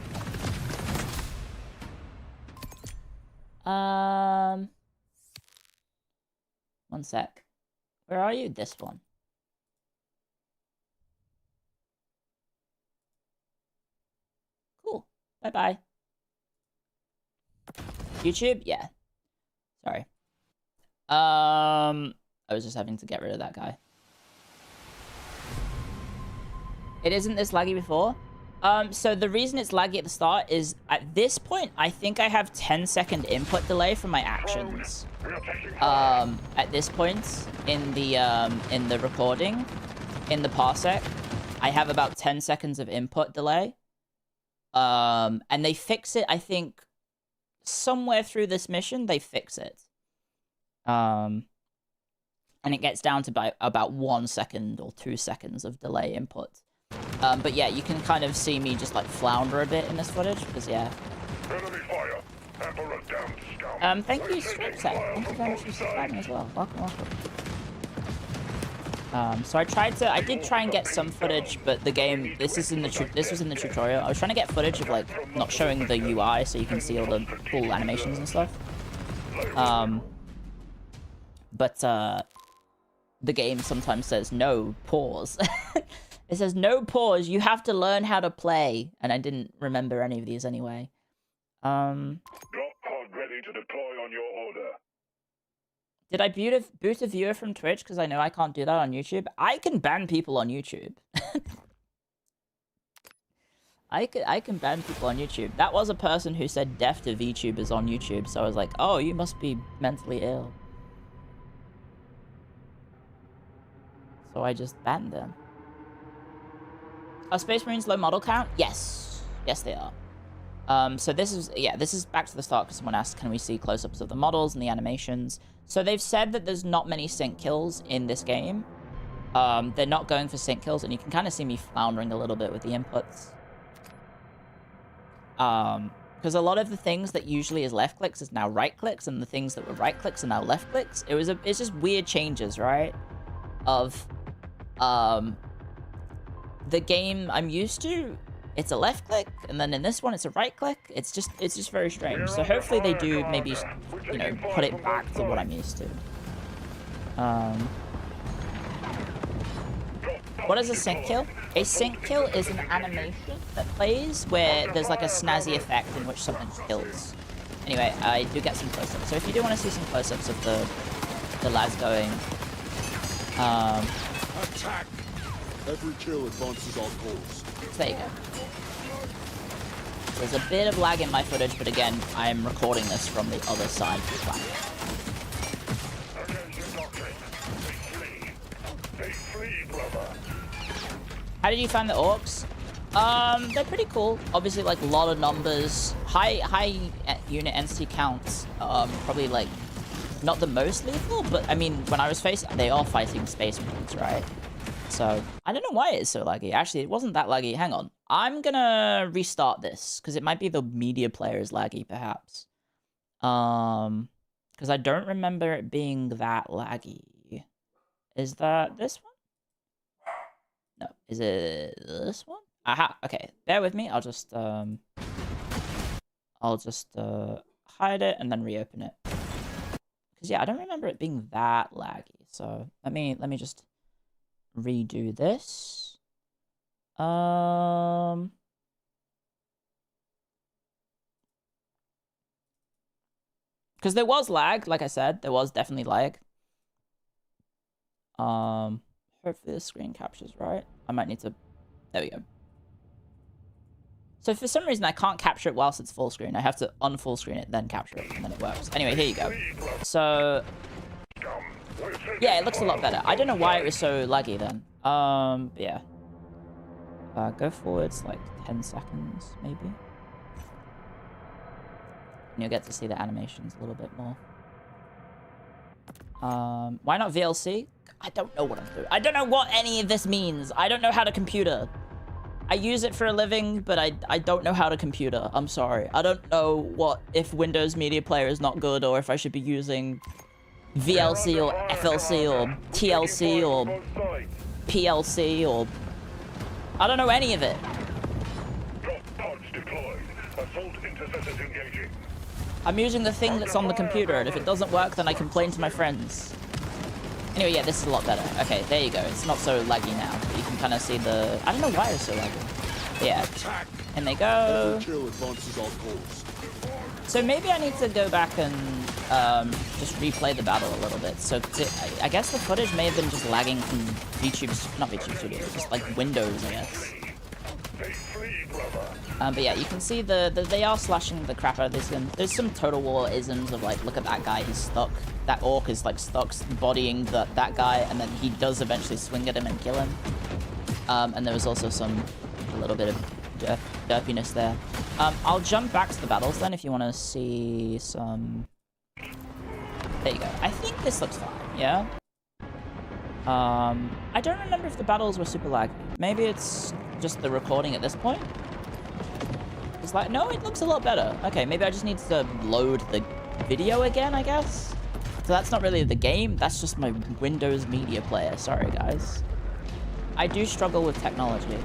One sec. Where are you? This one. Cool. Bye-bye. YouTube? Yeah. Sorry. I was just having to get rid of that guy. It isn't this laggy before? So the reason it's laggy at the start is at this point, I think I have 10-second input delay from my actions. At this point in the recording, in the parsec, I have about 10 seconds of input delay. And they fix it, I think, somewhere through this mission, they fix it. And it gets down to about 1 second or 2 seconds of delay input. But yeah, you can kind of see me just like flounder a bit in this footage, because yeah. Thank you, Stream Set. Thank you very much for subscribing as well. Welcome, welcome. So I did try and get some footage, but the game, this was in the tutorial. I was trying to get footage of like not showing the UI so you can see all the cool animations and stuff. But the game sometimes says no, pause. It says no pause, you have to learn how to play. And I didn't remember any of these anyway. Drop pod ready to deploy on your order. Did I boot a viewer from Twitch? Because I know I can't do that on YouTube. I can ban people on YouTube. I can ban people on YouTube. That was a person who said deaf to VTubers on YouTube. So I was like, oh, you must be mentally ill. So I just banned them. Are Space Marines low model count? Yes. Yes, they are. So this is back to the start because someone asked, can we see close-ups of the models and the animations? So they've said that there's not many sync kills in this game. They're not going for sync kills, and you can kind of see me floundering a little bit with the inputs. Because a lot of the things that usually is left clicks is now right clicks, and the things that were right clicks are now left clicks. It's just weird changes, right? Of the game I'm used to, it's a left click, and then in this one it's a right click. It's just very strange. So hopefully they do maybe, you know, put it back to what I'm used to. What is a sync kill? A sync kill is an animation that plays where there's like a snazzy effect in which something kills. Anyway, I do get some close-ups. So if you do want to see some close-ups of the lads going, Attack! Every kill advances our cause. so there you go. There's a bit of lag in my footage, but again, I'm recording this from the other side of the planet. How did you find the orcs? They're pretty cool. Obviously, like, a lot of numbers. High unit entity counts. Probably, like, not the most lethal, but, I mean, when I was facing... They are fighting Space Marines, right? So, I don't know why it's so laggy. Actually, it wasn't that laggy. Hang on. I'm gonna restart this, because it might be the media player is laggy, perhaps. Because I don't remember it being that laggy. Is that this one? No, is it this one? Aha, okay. Bear with me. I'll just hide it and then reopen it. Because yeah, I don't remember it being that laggy. So let me just redo this. Because there was lag, like I said, there was definitely lag. Hopefully the screen captures right. I might need to... There we go. So for some reason I can't capture it whilst it's full screen. I have to unfull screen it, then capture it, and then it works. Anyway, here you go. So... yeah, it looks a lot better. I don't know why it was so laggy then. But yeah. Go forwards like 10 seconds, maybe. And you'll get to see the animations a little bit more. Why not VLC? I don't know what I'm doing. I don't know what any of this means. I don't know how to computer. I use it for a living, but I don't know how to computer. I'm sorry. I don't know what if Windows Media Player is not good or if I should be using VLC or FLC or TLC or PLC or... I don't know any of it. I'm using the thing that's on the computer, and if it doesn't work, then I complain to my friends. Anyway, yeah, this is a lot better. Okay, there you go. It's not so laggy now. You can kind of see the... I don't know why it's so laggy. But yeah. And they go. So maybe I need to go back and just replay the battle a little bit. So I guess the footage may have been just lagging from YouTube's... Not YouTube Studio, just like Windows, I guess. But yeah, you can see they are slashing the crap out of this gun. There's some Total War isms of like, look at that guy, he's stuck. That orc is like stuck bodying that guy, and then he does eventually swing at him and kill him. And there was also a little bit of derpiness there. I'll jump back to the battles then if you want to see some... There you go. I think this looks fine, yeah? I don't remember if the battles were super laggy. Maybe it's just the recording at this point. It's like, no, it looks a lot better. Okay, maybe I just need to load the video again, I guess? So that's not really the game, that's just my Windows Media Player. Sorry, guys. I do struggle with technology.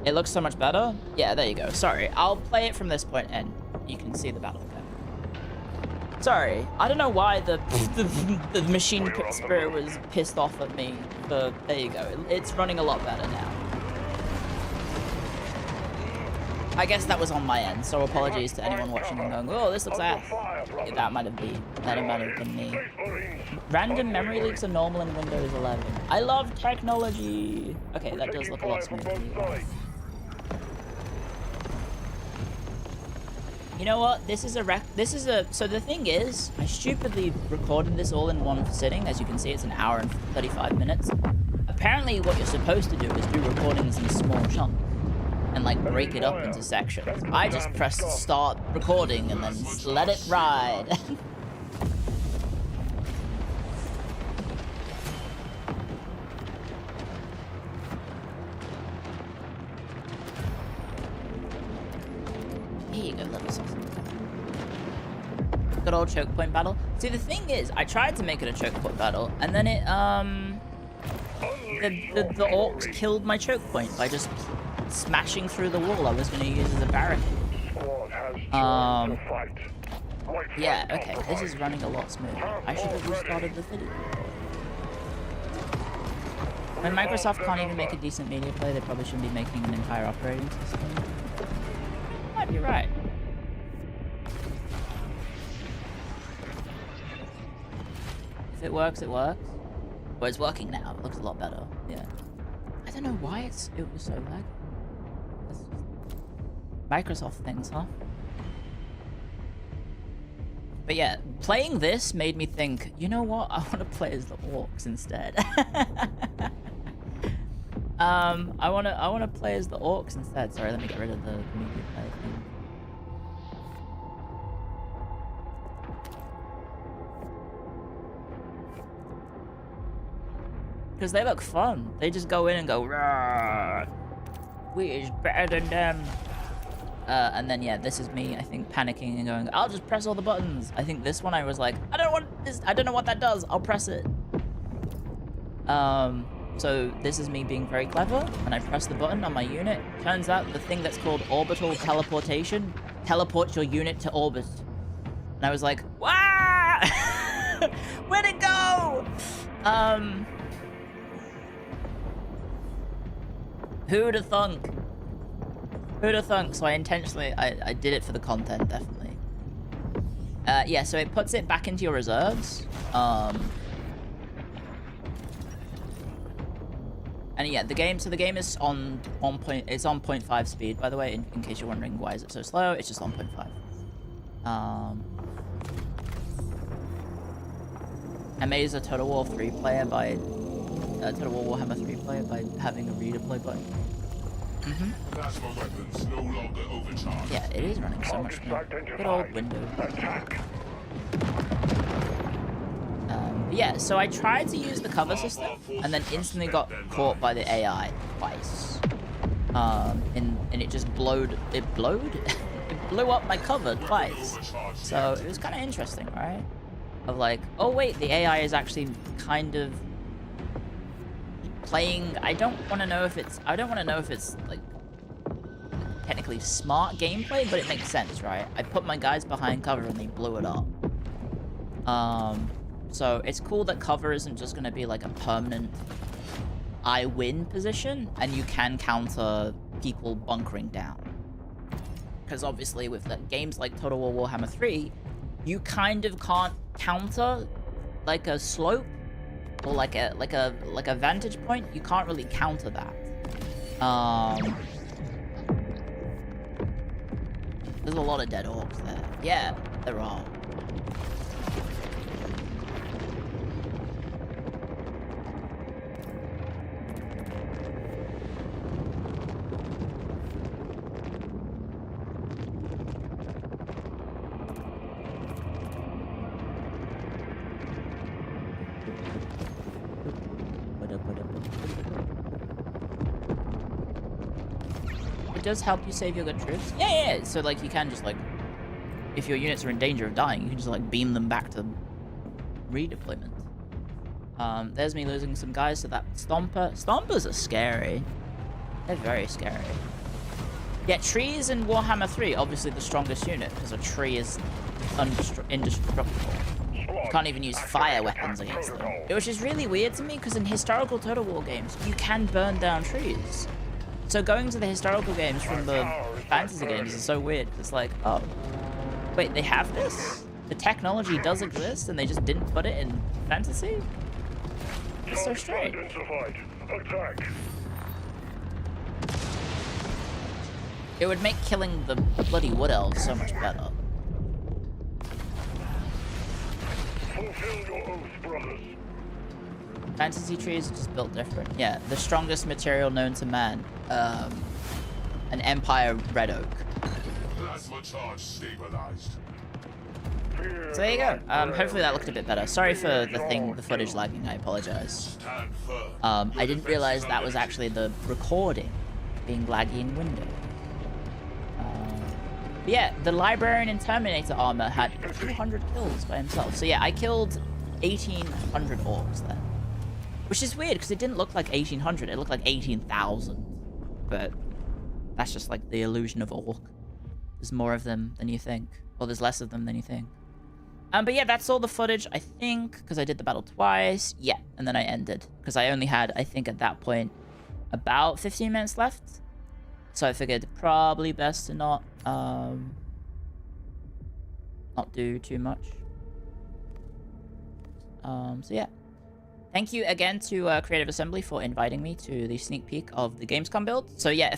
It looks so much better. Yeah, there you go. Sorry, I'll play it from this point and you can see the battle again. Sorry, I don't know why the machine spirit was pissed off at me, but there you go. It's running a lot better now. I guess that was on my end, so apologies to anyone watching and going, oh, this looks ass. That might have been me. Random memory leaks are normal in Windows 11. I love technology. Okay, that does look a lot smoother. You know what? This is a so the thing is, I stupidly recorded this all in one sitting. As you can see, it's an hour and 35 minutes. Apparently what you're supposed to do is do recordings in small chunks and like break it up into sections. I just pressed start recording and then let it ride. Here you go, level 6. Good old choke point battle. See, the thing is, I tried to make it a choke point battle, and then it, the orcs killed my choke point by just smashing through the wall I was going to use as a barricade. Yeah, okay, this is running a lot smoother. I should have restarted the video. When Microsoft can't even make a decent media play, they probably shouldn't be making an entire operating system. Might be right. If it works, it works. Well, it's working now. It looks a lot better. Yeah. I don't know why it was so laggy. That's just Microsoft things, huh? But yeah, playing this made me think, you know what? I want to play as the orcs instead. I wanna play as the orcs instead. Sorry, let me get rid of the media play thing. Because they look fun. They just go in and go, "Rawr, we is better than them." And then yeah, this is me, I think, panicking and going, I'll just press all the buttons. I think this one I was like, I don't know what that does. I'll press it. So this is me being very clever, and I press the button on my unit. Turns out the thing that's called orbital teleportation teleports your unit to orbit. And I was like, wow! Where'd it go? Who'd have thunk? Who'd have thunk? So I intentionally, I did it for the content, definitely. Yeah, so it puts it back into your reserves. And yeah, the game is on 0.5 speed, by the way, in case you're wondering why is it so slow. It's just on 0.5. I made as a Total War 3 player by Total War Warhammer 3 player by having a redeploy button. Plasma weapons no longer overcharged. Yeah, it is running so much more. Good old Windows. Yeah, so I tried to use the cover system and then instantly got caught by the AI twice. And it just it blew up my cover twice. So it was kind of interesting, right? Of like, oh wait, the AI is actually kind of playing. I don't want to know if it's like technically smart gameplay, but it makes sense, right? I put my guys behind cover and they blew it up. So it's cool that cover isn't just going to be like a permanent I win position, and you can counter people bunkering down. Because obviously with games like Total War Warhammer 3, you kind of can't counter like a slope or like a vantage point. You can't really counter that. There's a lot of dead orcs there. Yeah, there are. It does help you save your good troops. Yeah. So like you can just like, if your units are in danger of dying, you can just like beam them back to redeployment. There's me losing some guys to that Stomper. Stompers are scary. They're very scary. Yeah, trees in Warhammer 3, obviously the strongest unit, because a tree is indestructible. You can't even use fire weapons against them. Which is really weird to me, because in historical Total War games, you can burn down trees. So going to the historical games from the fantasy games is so weird. It's like, oh, wait, they have this? The technology does exist, and they just didn't put it in fantasy? It's so strange. It would make killing the bloody wood elves so much better. Fulfill your oath, brothers. Fantasy trees are just built different. Yeah, the strongest material known to man. An Empire red oak. Plasma charge stabilized. So there you go. Hopefully that looked a bit better. Sorry for the footage lagging. I apologize. Stand firm. I didn't realize that was actually the recording being laggy in Windows. But yeah, the Librarian and Terminator armor had 200 kills by himself. So yeah, I killed 1,800 orcs then. Which is weird, because it didn't look like 1,800. It looked like 18,000. But that's just like the illusion of orc. There's more of them than you think. Or there's less of them than you think. But yeah, that's all the footage, I think, because I did the battle twice. Yeah, and then I ended. Because I only had, I think, at that point, about 15 minutes left. So I figured probably best to not do too much. So yeah. Thank you again to Creative Assembly for inviting me to the sneak peek of the Gamescom build. So yeah,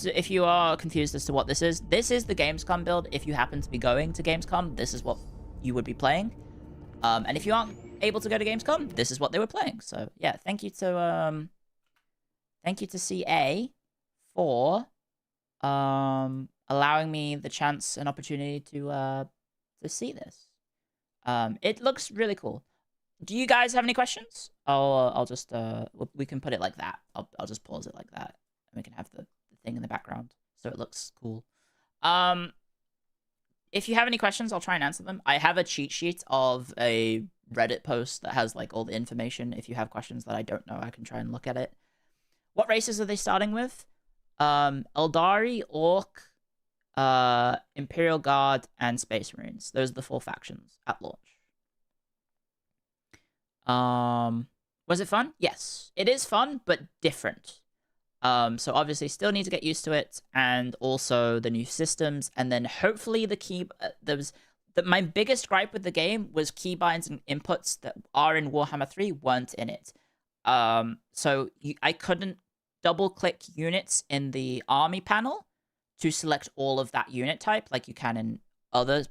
if you are confused as to what this is the Gamescom build. If you happen to be going to Gamescom, this is what you would be playing. And if you aren't able to go to Gamescom, this is what they were playing. So yeah, thank you to CA for allowing me the chance and opportunity to see this. It looks really cool. Do you guys have any questions? I'll just we can put it like that. I'll just pause it like that, and we can have the thing in the background so it looks cool. If you have any questions, I'll try and answer them. I have a cheat sheet of a Reddit post that has like all the information. If you have questions that I don't know, I can try and look at it. What races are they starting with? Eldari, Orc, Imperial Guard, and Space Marines. Those are the 4 factions at launch. Was it fun? Yes. It is fun, but different. So obviously still need to get used to it, and also the new systems, and then hopefully the key... my biggest gripe with the game was keybinds and inputs that are in Warhammer 3 weren't in it. So I couldn't double-click units in the army panel to select all of that unit type, like you can in other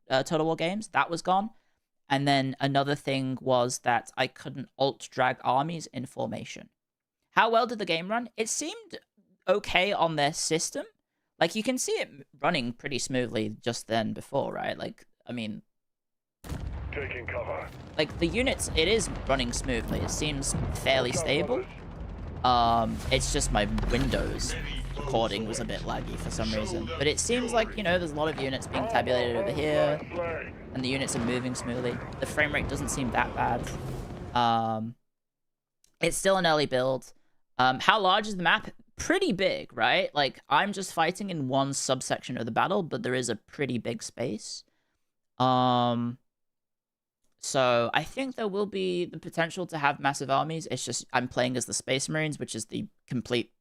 Total War games. That was gone. And then another thing was that I couldn't alt-drag armies in formation. How well did the game run? It seemed okay on their system. Like, you can see it running pretty smoothly just then before, right? Like, I mean... Taking cover. Like, the units, it is running smoothly. It seems fairly stable. It's just my Windows recording was a bit laggy for some reason. But it seems like, you know, there's a lot of units being tabulated over here. And the units are moving smoothly. The frame rate doesn't seem that bad. It's still an early build. How large is the map? Pretty big, right? Like, I'm just fighting in one subsection of the battle, but there is a pretty big space. So I think there will be the potential to have massive armies. It's just I'm playing as the Space Marines, which is the complete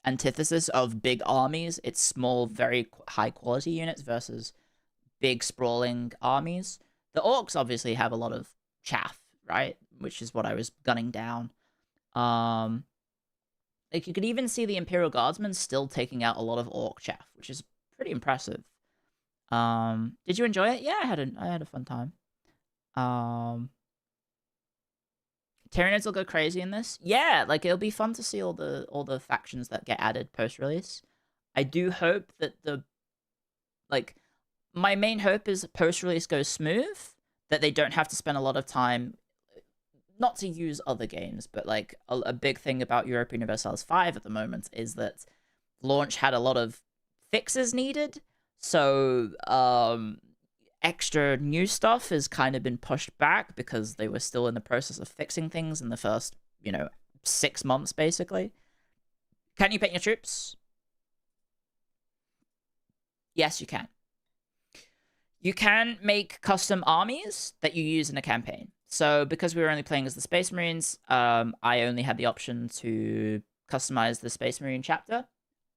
antithesis of big armies. It's small, very high quality units versus big sprawling armies. The orcs obviously have a lot of chaff, right? Which is what I was gunning down. Like, you could even see the Imperial Guardsmen still taking out a lot of orc chaff, which is pretty impressive. Did you enjoy it? Yeah, I had a fun time. Tyranids will go crazy in this. Yeah, like, it'll be fun to see all the factions that get added post-release. I do hope that my main hope is post-release goes smooth, that they don't have to spend a lot of time, not to use other games, but like a big thing about Europa Universalis 5 at the moment is that launch had a lot of fixes needed. So, extra new stuff has kind of been pushed back because they were still in the process of fixing things in the first, 6 months, basically. Can you paint your troops? Yes, you can. You can make custom armies that you use in a campaign. So, because we were only playing as the Space Marines, I only had the option to customize the Space Marine chapter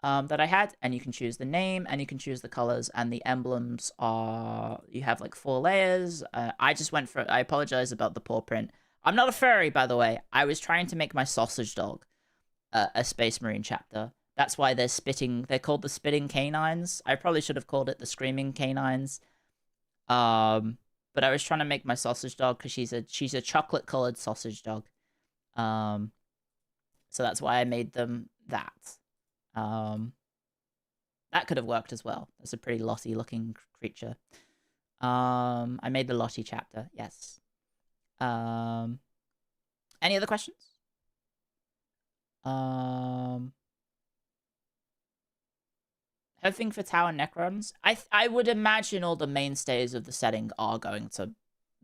that I had, and you can choose the name, and you can choose the colors, and the emblems are, you have like 4 layers. I just went for, I apologize about the poor print. I'm not a furry, by the way. I was trying to make my sausage dog a Space Marine chapter, That's why they're spitting. They're called the spitting canines. I probably should have called it the screaming canines. But I was trying to make my sausage dog because she's a chocolate colored sausage dog. So that's why I made them that. That could have worked as well. It's a pretty Lottie looking creature. I made the Lottie chapter. Yes. Any other questions? Hoping for Tower Necrons. I would imagine all the mainstays of the setting are going to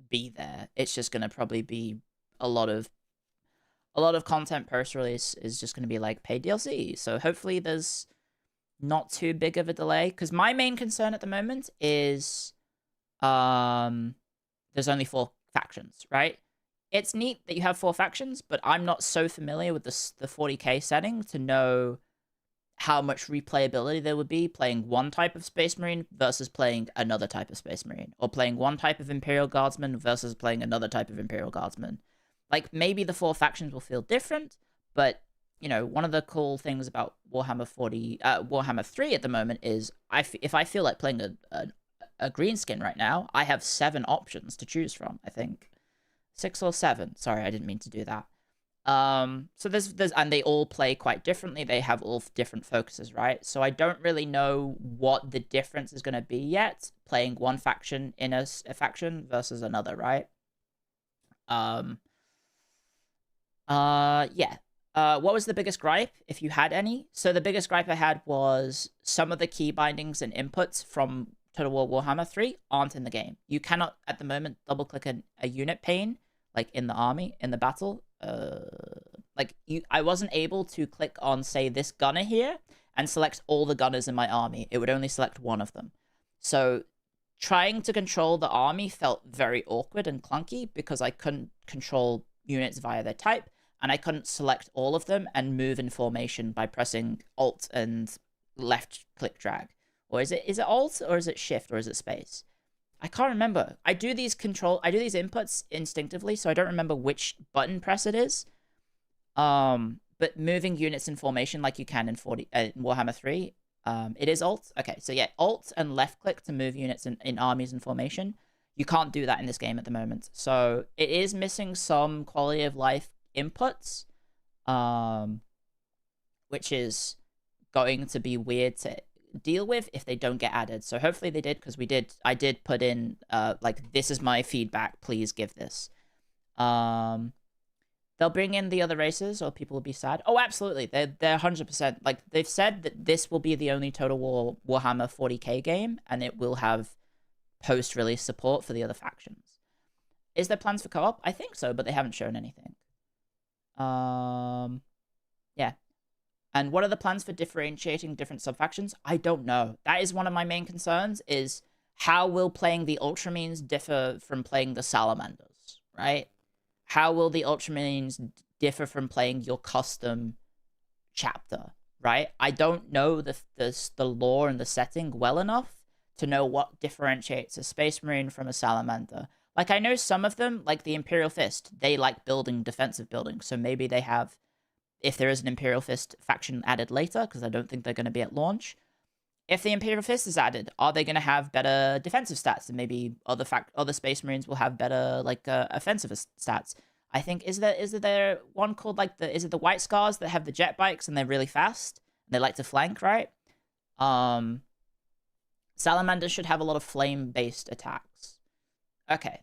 be there. It's just going to probably be a lot of content post-release is just going to be like paid DLC. So hopefully there's not too big of a delay. Because my main concern at the moment is there's only 4 factions, right? It's neat that you have 4 factions, but I'm not so familiar with the 40k setting to know how much replayability there would be playing one type of Space Marine versus playing another type of Space Marine, or playing one type of Imperial Guardsman versus playing another type of Imperial Guardsman. Like, maybe the 4 factions will feel different, but, you know, one of the cool things about Warhammer 3 at the moment is, if I feel like playing a green skin right now, I have 7 options to choose from, I think. 6 or 7. Sorry, I didn't mean to do that. So there's and they all play quite differently. They have all different focuses, right? So I don't really know what the difference is going to be yet, playing one faction in a faction versus another, right? Yeah. What was the biggest gripe, if you had any? So the biggest gripe I had was some of the key bindings and inputs from Total War Warhammer 3 aren't in the game. You cannot, at the moment, double-click a unit pane, like in the army, in the battle. I wasn't able to click on, say, this gunner here and select all the gunners in my army. It would only select one of them. So trying to control the army felt very awkward and clunky because I couldn't control units via their type, and I couldn't select all of them and move in formation by pressing Alt and left click drag. Or is it Alt, or is it Shift, or is it Space? I can't remember. I do these inputs instinctively, so I don't remember which button press it is. But moving units in formation like you can in Warhammer 3, it is Alt. Okay, so yeah, Alt and left click to move units in armies in formation. You can't do that in this game at the moment. So it is missing some quality of life inputs, which is going to be weird to deal with if they don't get added. So hopefully they did, because I did put in like, this is my feedback, please give this. They'll bring in the other races, or people will be sad. Oh, absolutely. They're 100%. Like, they've said that this will be the only Total War Warhammer 40k game, and it will have post-release support for the other factions. Is there plans for co-op? I think so, but they haven't shown anything. Yeah. And what are the plans for differentiating different sub-factions? I don't know. That is one of my main concerns, is how will playing the Ultramarines differ from playing the Salamanders, right? How will the Ultramarines differ from playing your custom chapter, right? I don't know the lore and the setting well enough to know what differentiates a Space Marine from a Salamander. Like, I know some of them, like the Imperial Fist, they like building defensive buildings, so maybe they have, if there is an Imperial Fist faction added later, because I don't think they're going to be at launch, if the Imperial Fist is added, are they going to have better defensive stats? And maybe other Space Marines will have better, like, offensive stats. I think, is there one called, like, is it the White Scars that have the jet bikes and they're really fast? And they like to flank, right? Salamanders should have a lot of flame-based attacks. Okay.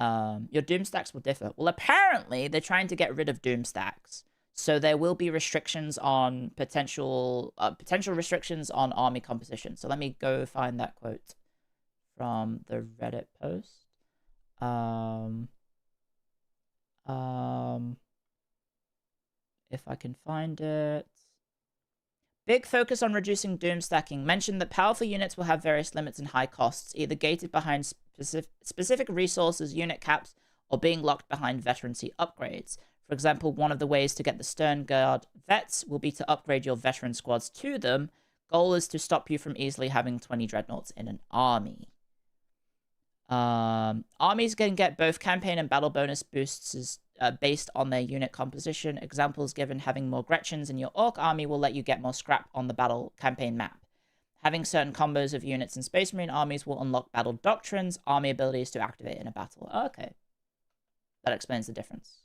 Your Doom stacks will differ. Well, apparently, they're trying to get rid of Doom stacks. So there will be restrictions on potential restrictions on army composition. So let me go find that quote from the Reddit post. If I can find it. Big focus on reducing doom stacking. Mentioned that powerful units will have various limits and high costs, either gated behind specific resources, unit caps, or being locked behind veterancy upgrades. For example, one of the ways to get the Stern Guard vets will be to upgrade your veteran squads to them. Goal is to stop you from easily having 20 dreadnoughts in an army. Armies can get both campaign and battle bonus boosts based on their unit composition. Examples given: having more Gretchens in your Orc army will let you get more scrap on the battle campaign map. Having certain combos of units in Space Marine armies will unlock battle doctrines, army abilities to activate in a battle. Okay. That explains the difference.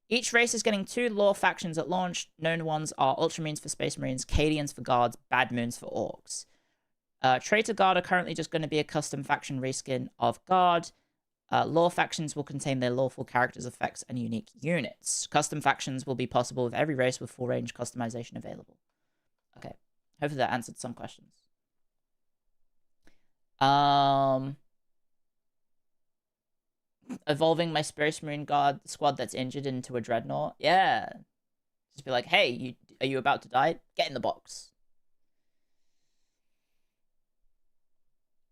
Each race is getting 2 lore factions at launch. Known ones are Ultramarines for Space Marines, Cadians for Guards, Bad Moons for Orcs. Traitor Guard are currently just going to be a custom faction reskin of Guard. Lore factions will contain their lawful characters, effects, and unique units. Custom factions will be possible with every race with full range customization available. Okay. Hopefully that answered some questions. Evolving my Space Marine Guard squad that's injured into a Dreadnought. Yeah. Just be like, hey, are you about to die? Get in the box.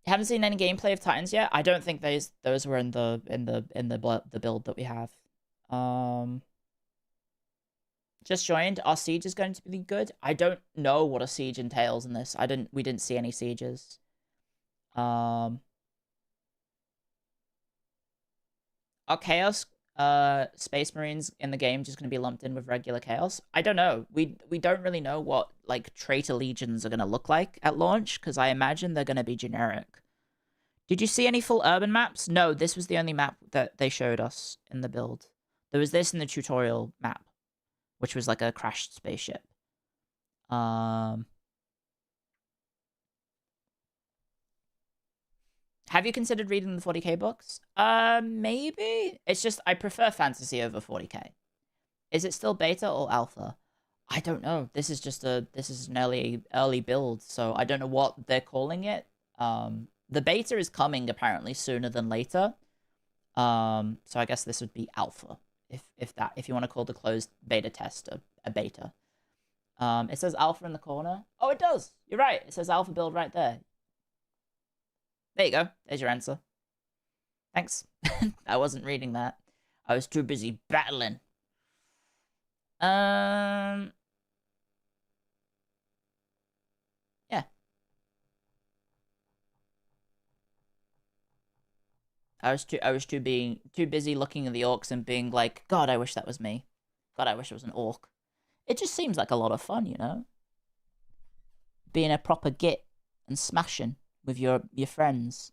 Haven't seen any gameplay of Titans yet. I don't think those were in the build that we have. Just joined. Our siege is going to be good. I don't know what a siege entails in this. We didn't see any sieges. Our Chaos Space Marines in the game just going to be lumped in with regular Chaos. I don't know. We don't really know what like traitor legions are going to look like at launch, because I imagine they're going to be generic. Did you see any full urban maps? No, this was the only map that they showed us in the build. There was this in the tutorial map, which was like a crashed spaceship. Have you considered reading the 40k books? Maybe. It's just I prefer fantasy over 40k. Is it still beta or alpha? I don't know. This is an early build, so I don't know what they're calling it. The beta is coming apparently sooner than later. So I guess this would be alpha, if you want to call the closed beta test a beta. It says alpha in the corner. Oh, it does. You're right. It says alpha build right there. There you go. There's your answer. Thanks. I wasn't reading that. I was too busy battling. Yeah. I was too busy looking at the orcs and being like, God, I wish that was me. God, I wish it was an orc. It just seems like a lot of fun, you know? Being a proper git and smashing with your friends.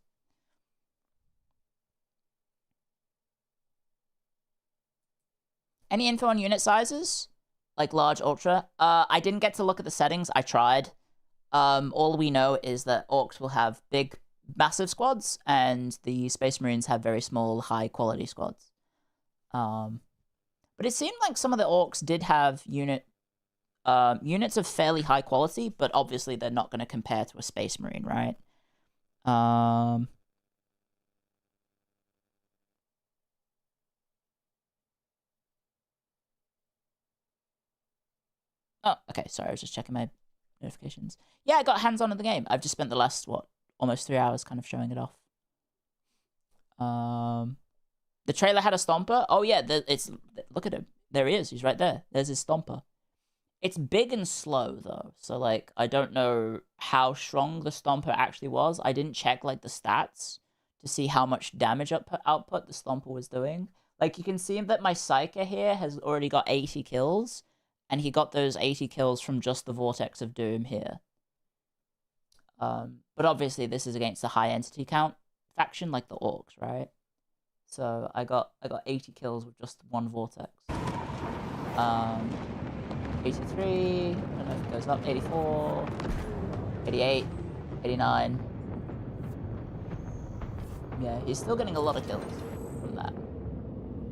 Any info on unit sizes? Like large, ultra? I didn't get to look at the settings. I tried. All we know is that orcs will have big, massive squads, and the Space Marines have very small, high-quality squads. But it seemed like some of the orcs did have units of fairly high quality, but obviously they're not going to compare to a Space Marine, right? Oh, okay, sorry, I was just checking my notifications. Yeah, I got hands-on in the game. I've just spent the last, almost 3 hours kind of showing it off. The trailer had a Stomper. Oh, yeah, look at him. There he is. He's right there. There's his Stomper. It's big and slow, though. So, like, I don't know how strong the Stomper actually was. I didn't check, like, the stats to see how much damage output the Stomper was doing. Like, you can see that my Psyker here has already got 80 kills, and he got those 80 kills from just the Vortex of Doom here. But obviously, this is against the high entity count faction, like the Orcs, right? So, I got 80 kills with just one Vortex. 83, I don't know if it goes up, 84, 88, 89. Yeah, he's still getting a lot of kills from that.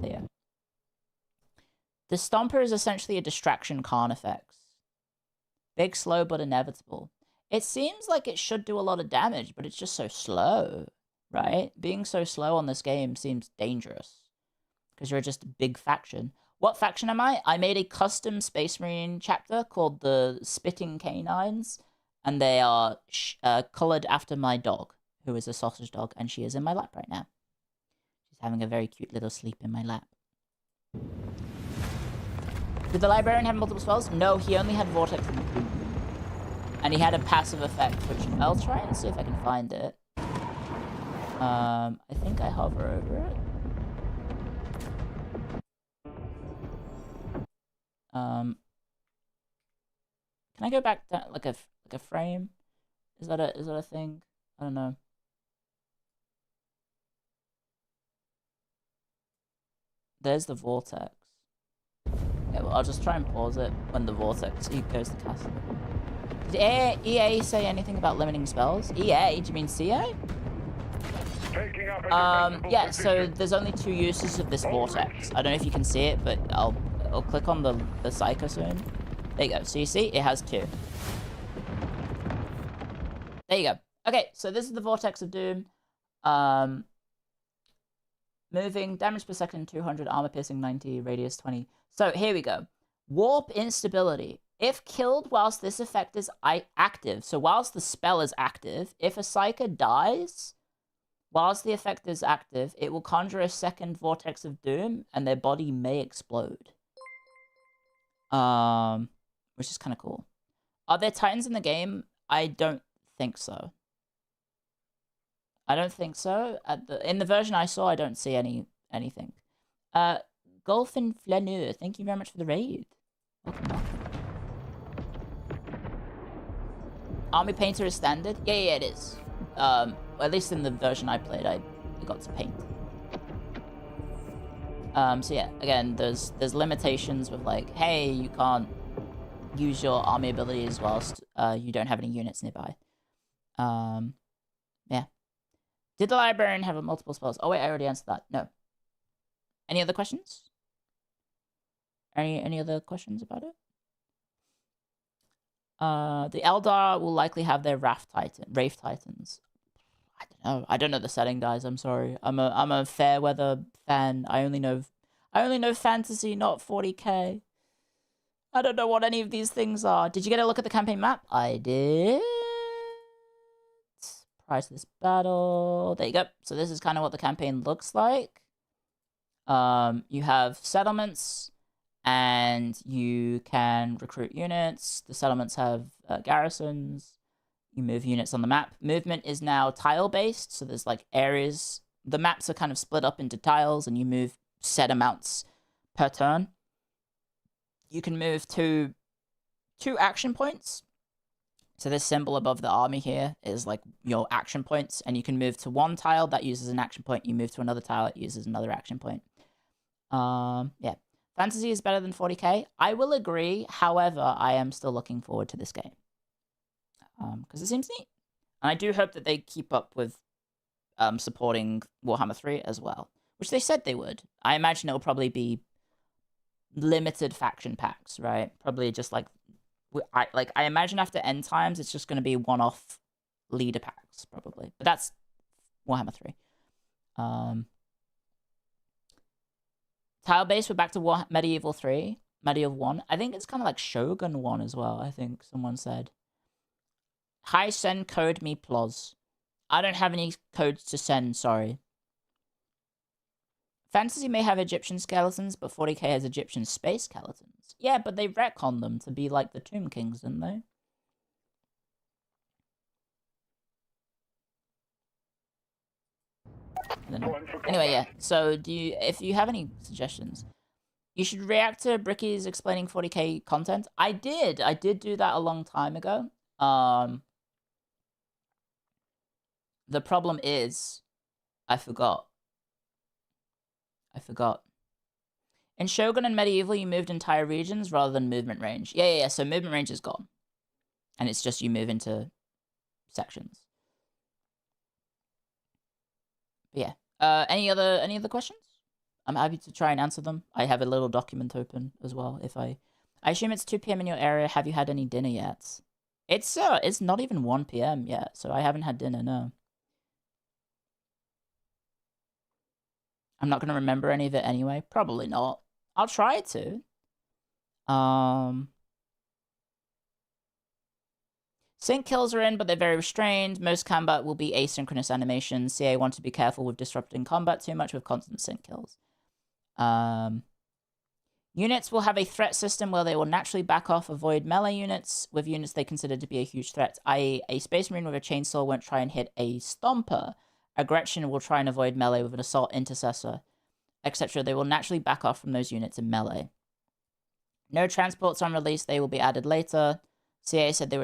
But yeah. The Stomper is essentially a distraction Khan effects. Big, slow, but inevitable. It seems like it should do a lot of damage, but it's just so slow, right? Being so slow on this game seems dangerous. Because you're just a big faction. What faction am I? I made a custom Space Marine chapter called the Spitting Canines, and they are colored after my dog, who is a sausage dog, and she is in my lap right now. She's having a very cute little sleep in my lap. Did the Librarian have multiple spells? No, he only had Vortex and Doom. And he had a passive effect, which I'll try and see if I can find it. I think I hover over it. Can I go back down like a frame? Is that a thing? I don't know. There's the vortex. Okay, well, I'll just try and pause it when the vortex goes to castle. Did EA say anything about limiting spells? EA? Do you mean CA? Yeah, so there's only 2 uses of this vortex. I don't know if you can see it, but I'll click on the Psycho soon. There you go. So you see, it has 2. There you go. Okay, so this is the Vortex of Doom. Moving, damage per second 200, armor piercing 90, radius 20. So here we go. Warp instability. If killed whilst this effect is active, so whilst the spell is active, if a Psyker dies whilst the effect is active, it will conjure a second Vortex of Doom, and their body may explode. Which is kind of cool. Are there Titans in the game? I don't think so. I don't think so. In the version I saw, I don't see anything. Golfin Flaneur, thank you very much for the raid. Welcome back. Army Painter is standard? Yeah, it is. At least in the version I played, I got to paint. So yeah, again, there's limitations with like, hey, you can't use your army abilities whilst you don't have any units nearby. Yeah. Did the librarian have multiple spells? Oh wait, I already answered that. No. Any other questions? Any other questions about it? The Eldar will likely have their Wraith Titans. I don't know. I don't know the setting, guys. I'm sorry. I'm a Fairweather fan. I only know fantasy, not 40k. I don't know what any of these things are. Did you get a look at the campaign map? I did. Prior to this battle. There you go. So this is kind of what the campaign looks like. You have settlements, and you can recruit units. The settlements have garrisons. You move units on the map. Movement is now tile-based, so there's like areas. The maps are kind of split up into tiles, and you move set amounts per turn. You can move to 2 action points. So this symbol above the army here is like your action points, and you can move to 1 tile that uses an action point. You move to another tile that uses another action point. Yeah. Fantasy is better than 40k. I will agree. However, I am still looking forward to this game. Because it seems neat. And I do hope that they keep up with supporting Warhammer 3 as well. Which they said they would. I imagine it'll probably be limited faction packs, right? Probably just like... I imagine after End Times, it's just going to be one-off leader packs, probably. But that's Warhammer 3. Tile-based, we're back to Medieval 3. Medieval 1. I think it's kind of like Shogun 1 as well, I think someone said. Hi, send code me plos. I don't have any codes to send, sorry. Fantasy may have Egyptian skeletons, but 40k has Egyptian space skeletons. Yeah, but they retconned them to be like the Tomb Kings, didn't they? I don't know. Anyway, yeah. So, if you have any suggestions, you should react to Bricky's explaining 40k content. I did do that a long time ago. The problem is, I forgot. In Shogun and Medieval, you moved entire regions rather than movement range. Yeah. So movement range is gone. And it's just you move into sections. But yeah. Any other questions? I'm happy to try and answer them. I have a little document open as well. I assume it's 2 p.m. in your area. Have you had any dinner yet? It's not even 1 p.m. yet, so I haven't had dinner, no. I'm not going to remember any of it anyway. Probably not. I'll try to. Sync kills are in, but they're very restrained. Most combat will be asynchronous animations. CA want to be careful with disrupting combat too much with constant sync kills. Units will have a threat system where they will naturally back off, avoid melee units with units they consider to be a huge threat. i.e. a Space Marine with a chainsaw won't try and hit a Stomper. A Gretchen will try and avoid melee with an Assault Intercessor, etc. They will naturally back off from those units in melee. No transports on release. They will be added later. CA said they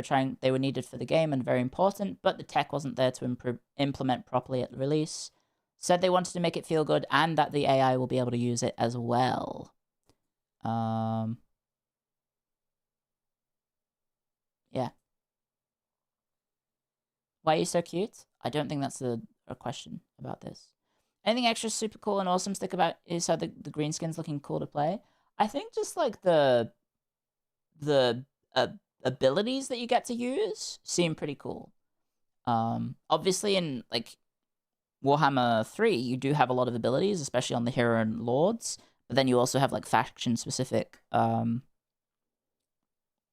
were needed for the game and very important, but the tech wasn't there to implement properly at release. Said they wanted to make it feel good and that the AI will be able to use it as well. Yeah. Why are you so cute? I don't think that's a question about this. Anything extra super cool and awesome stick about is how the green skin's looking cool to play? I think just like the abilities that you get to use seem pretty cool. Obviously in like Warhammer 3, you do have a lot of abilities, especially on the hero and lords, but then you also have like faction specific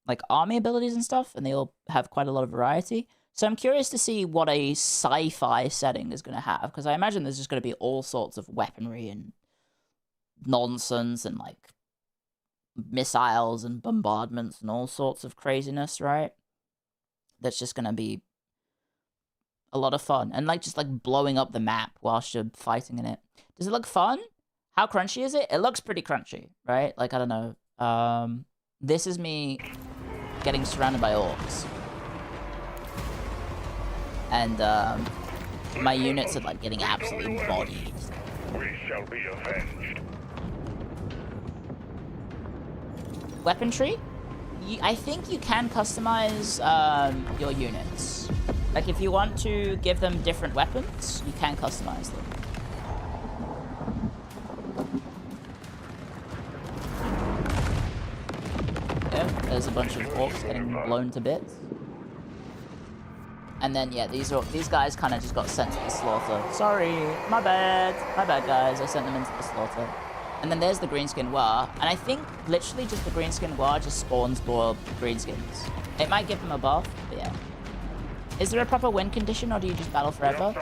like army abilities and stuff, and they all have quite a lot of variety. So I'm curious to see what a sci-fi setting is going to have, because I imagine there's just going to be all sorts of weaponry and nonsense and like missiles and bombardments and all sorts of craziness, right? That's just going to be a lot of fun. And like just like blowing up the map whilst you're fighting in it. Does it look fun? How crunchy is it? It looks pretty crunchy, right? Like, I don't know. This is me getting surrounded by orcs. And my units are like getting absolutely bodied. We shall be avenged. Weaponry? I think you can customize your units. Like if you want to give them different weapons, you can customize them. Yeah, there's a bunch of orcs getting blown to bits. And then, yeah, these guys kind of just got sent to the slaughter. Sorry, my bad, guys. I sent them into the slaughter. And then there's the greenskin war, and I think literally just the greenskin war just spawns more greenskins. It might give them a buff, but yeah. Is there a proper win condition, or do you just battle forever?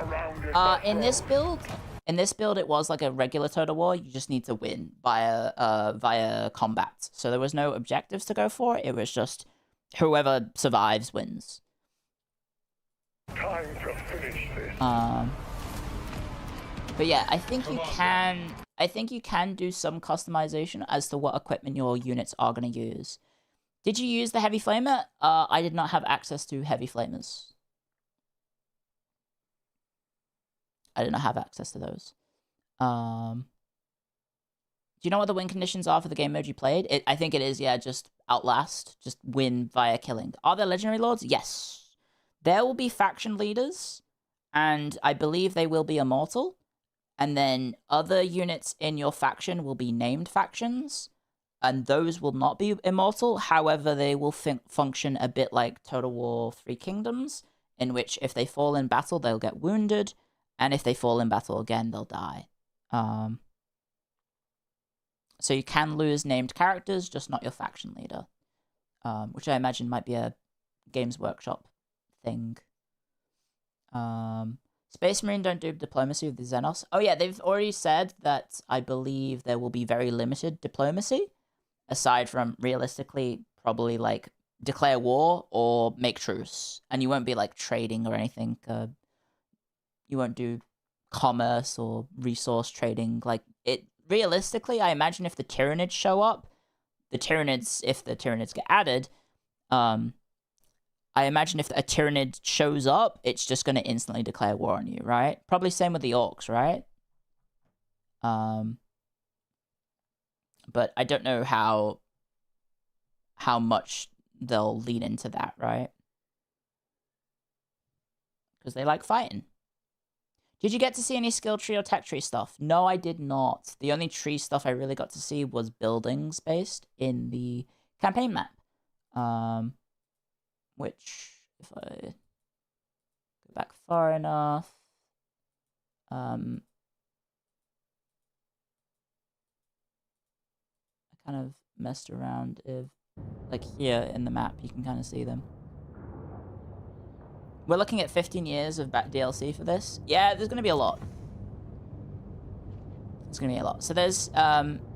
In this build, it was like a regular total war. You just need to win via combat. So there was no objectives to go for. It was just whoever survives wins. Time to finish this. But yeah, I think you can do some customization as to what equipment your units are going to use. Did you use the heavy flamer? I did not have access to heavy flamers. I did not have access to those. Do you know what the win conditions are for the game mode you played? I think it is, yeah, just outlast, just win via killing. Are there legendary lords? Yes. There will be faction leaders, and I believe they will be immortal. And then other units in your faction will be named factions, and those will not be immortal. However, they will function a bit like Total War 3 Kingdoms, in which if they fall in battle, they'll get wounded, and if they fall in battle again, they'll die. So you can lose named characters, just not your faction leader, which I imagine might be a Games Workshop thing. Space Marine don't do diplomacy with the Xenos. Oh yeah, they've already said that I believe there will be very limited diplomacy, aside from realistically probably like declare war or make truce. And you won't be like trading or anything. You won't do commerce or resource trading. Like it realistically, I imagine if the Tyranids show up, if the Tyranids get added, I imagine if a Tyranid shows up, it's just going to instantly declare war on you, right? Probably same with the orcs, right? But I don't know how much they'll lean into that, right? Because they like fighting. Did you get to see any skill tree or tech tree stuff? No, I did not. The only tree stuff I really got to see was buildings based in the campaign map. Which, if I go back far enough, I kind of messed around. If, like here in the map, you can kind of see them. We're looking at 15 years of back DLC for this. Yeah, there's going to be a lot. It's going to be a lot. So there's,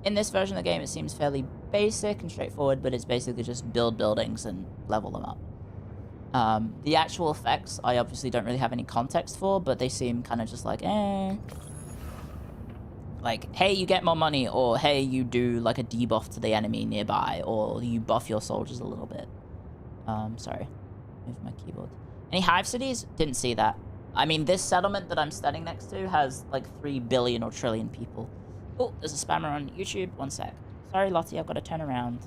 in this version of the game, it seems fairly basic and straightforward, but it's basically just build buildings and level them up. The actual effects, I obviously don't really have any context for, but they seem kind of just like, eh. Like, hey, you get more money, or hey, you do like a debuff to the enemy nearby, or you buff your soldiers a little bit. Sorry, move my keyboard. Any hive cities? Didn't see that. I mean, this settlement that I'm standing next to has like 3 billion or trillion people. Oh, there's a spammer on YouTube. One sec. Sorry, Lottie, I've got to turn around.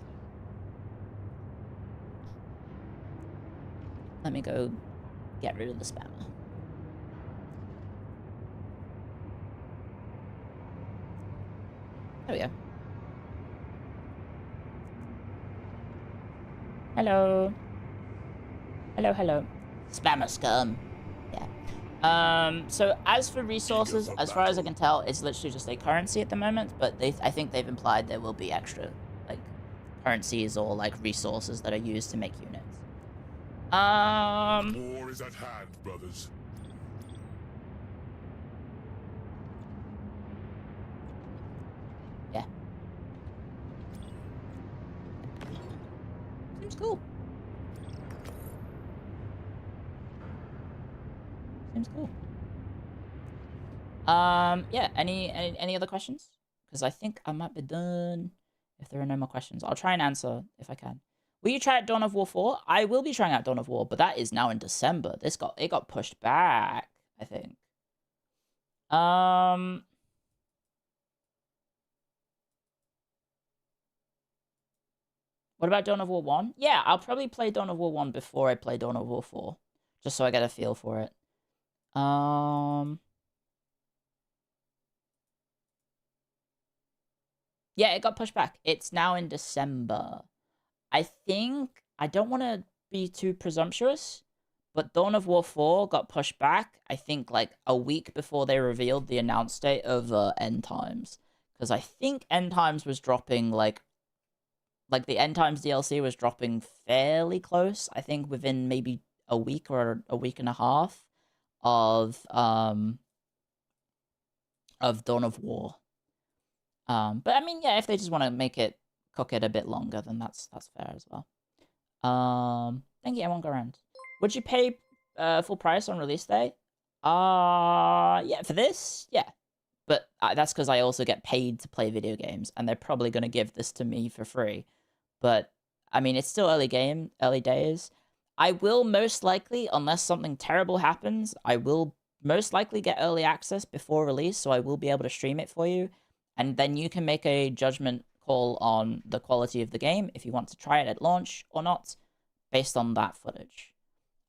Let me go get rid of the spammer. There we go. Hello. Hello, hello. Spammer scum. Yeah. So as for resources, as far as I can tell, it's literally just a currency at the moment, but I think they've implied there will be extra, like, currencies or, like, resources that are used to make units. War is at hand, brothers. Yeah. Seems cool. Seems cool. Yeah, any other questions? Because I think I might be done if there are no more questions. I'll try and answer if I can. Will you try out Dawn of War 4? I will be trying out Dawn of War, but that is now in December. It got pushed back, I think. What about Dawn of War 1? Yeah, I'll probably play Dawn of War 1 before I play Dawn of War 4. Just so I get a feel for it. Yeah, it got pushed back. It's now in December. I think, I don't want to be too presumptuous, but Dawn of War 4 got pushed back, I think, like, a week before they revealed the announced date of End Times. Because I think End Times was dropping, like, the End Times DLC was dropping fairly close. I think within maybe a week or a week and a half of Dawn of War. But I mean, yeah, if they just want to cook it a bit longer, then that's fair as well. Thank you, everyone go around. Would you pay full price on release day? Yeah, for this, yeah. But that's because I also get paid to play video games, and they're probably going to give this to me for free. But I mean, it's still early days. I will most likely, unless something terrible happens, I will most likely get early access before release, so I will be able to stream it for you. And then you can make a judgment call on the quality of the game, if you want to try it at launch or not, based on that footage.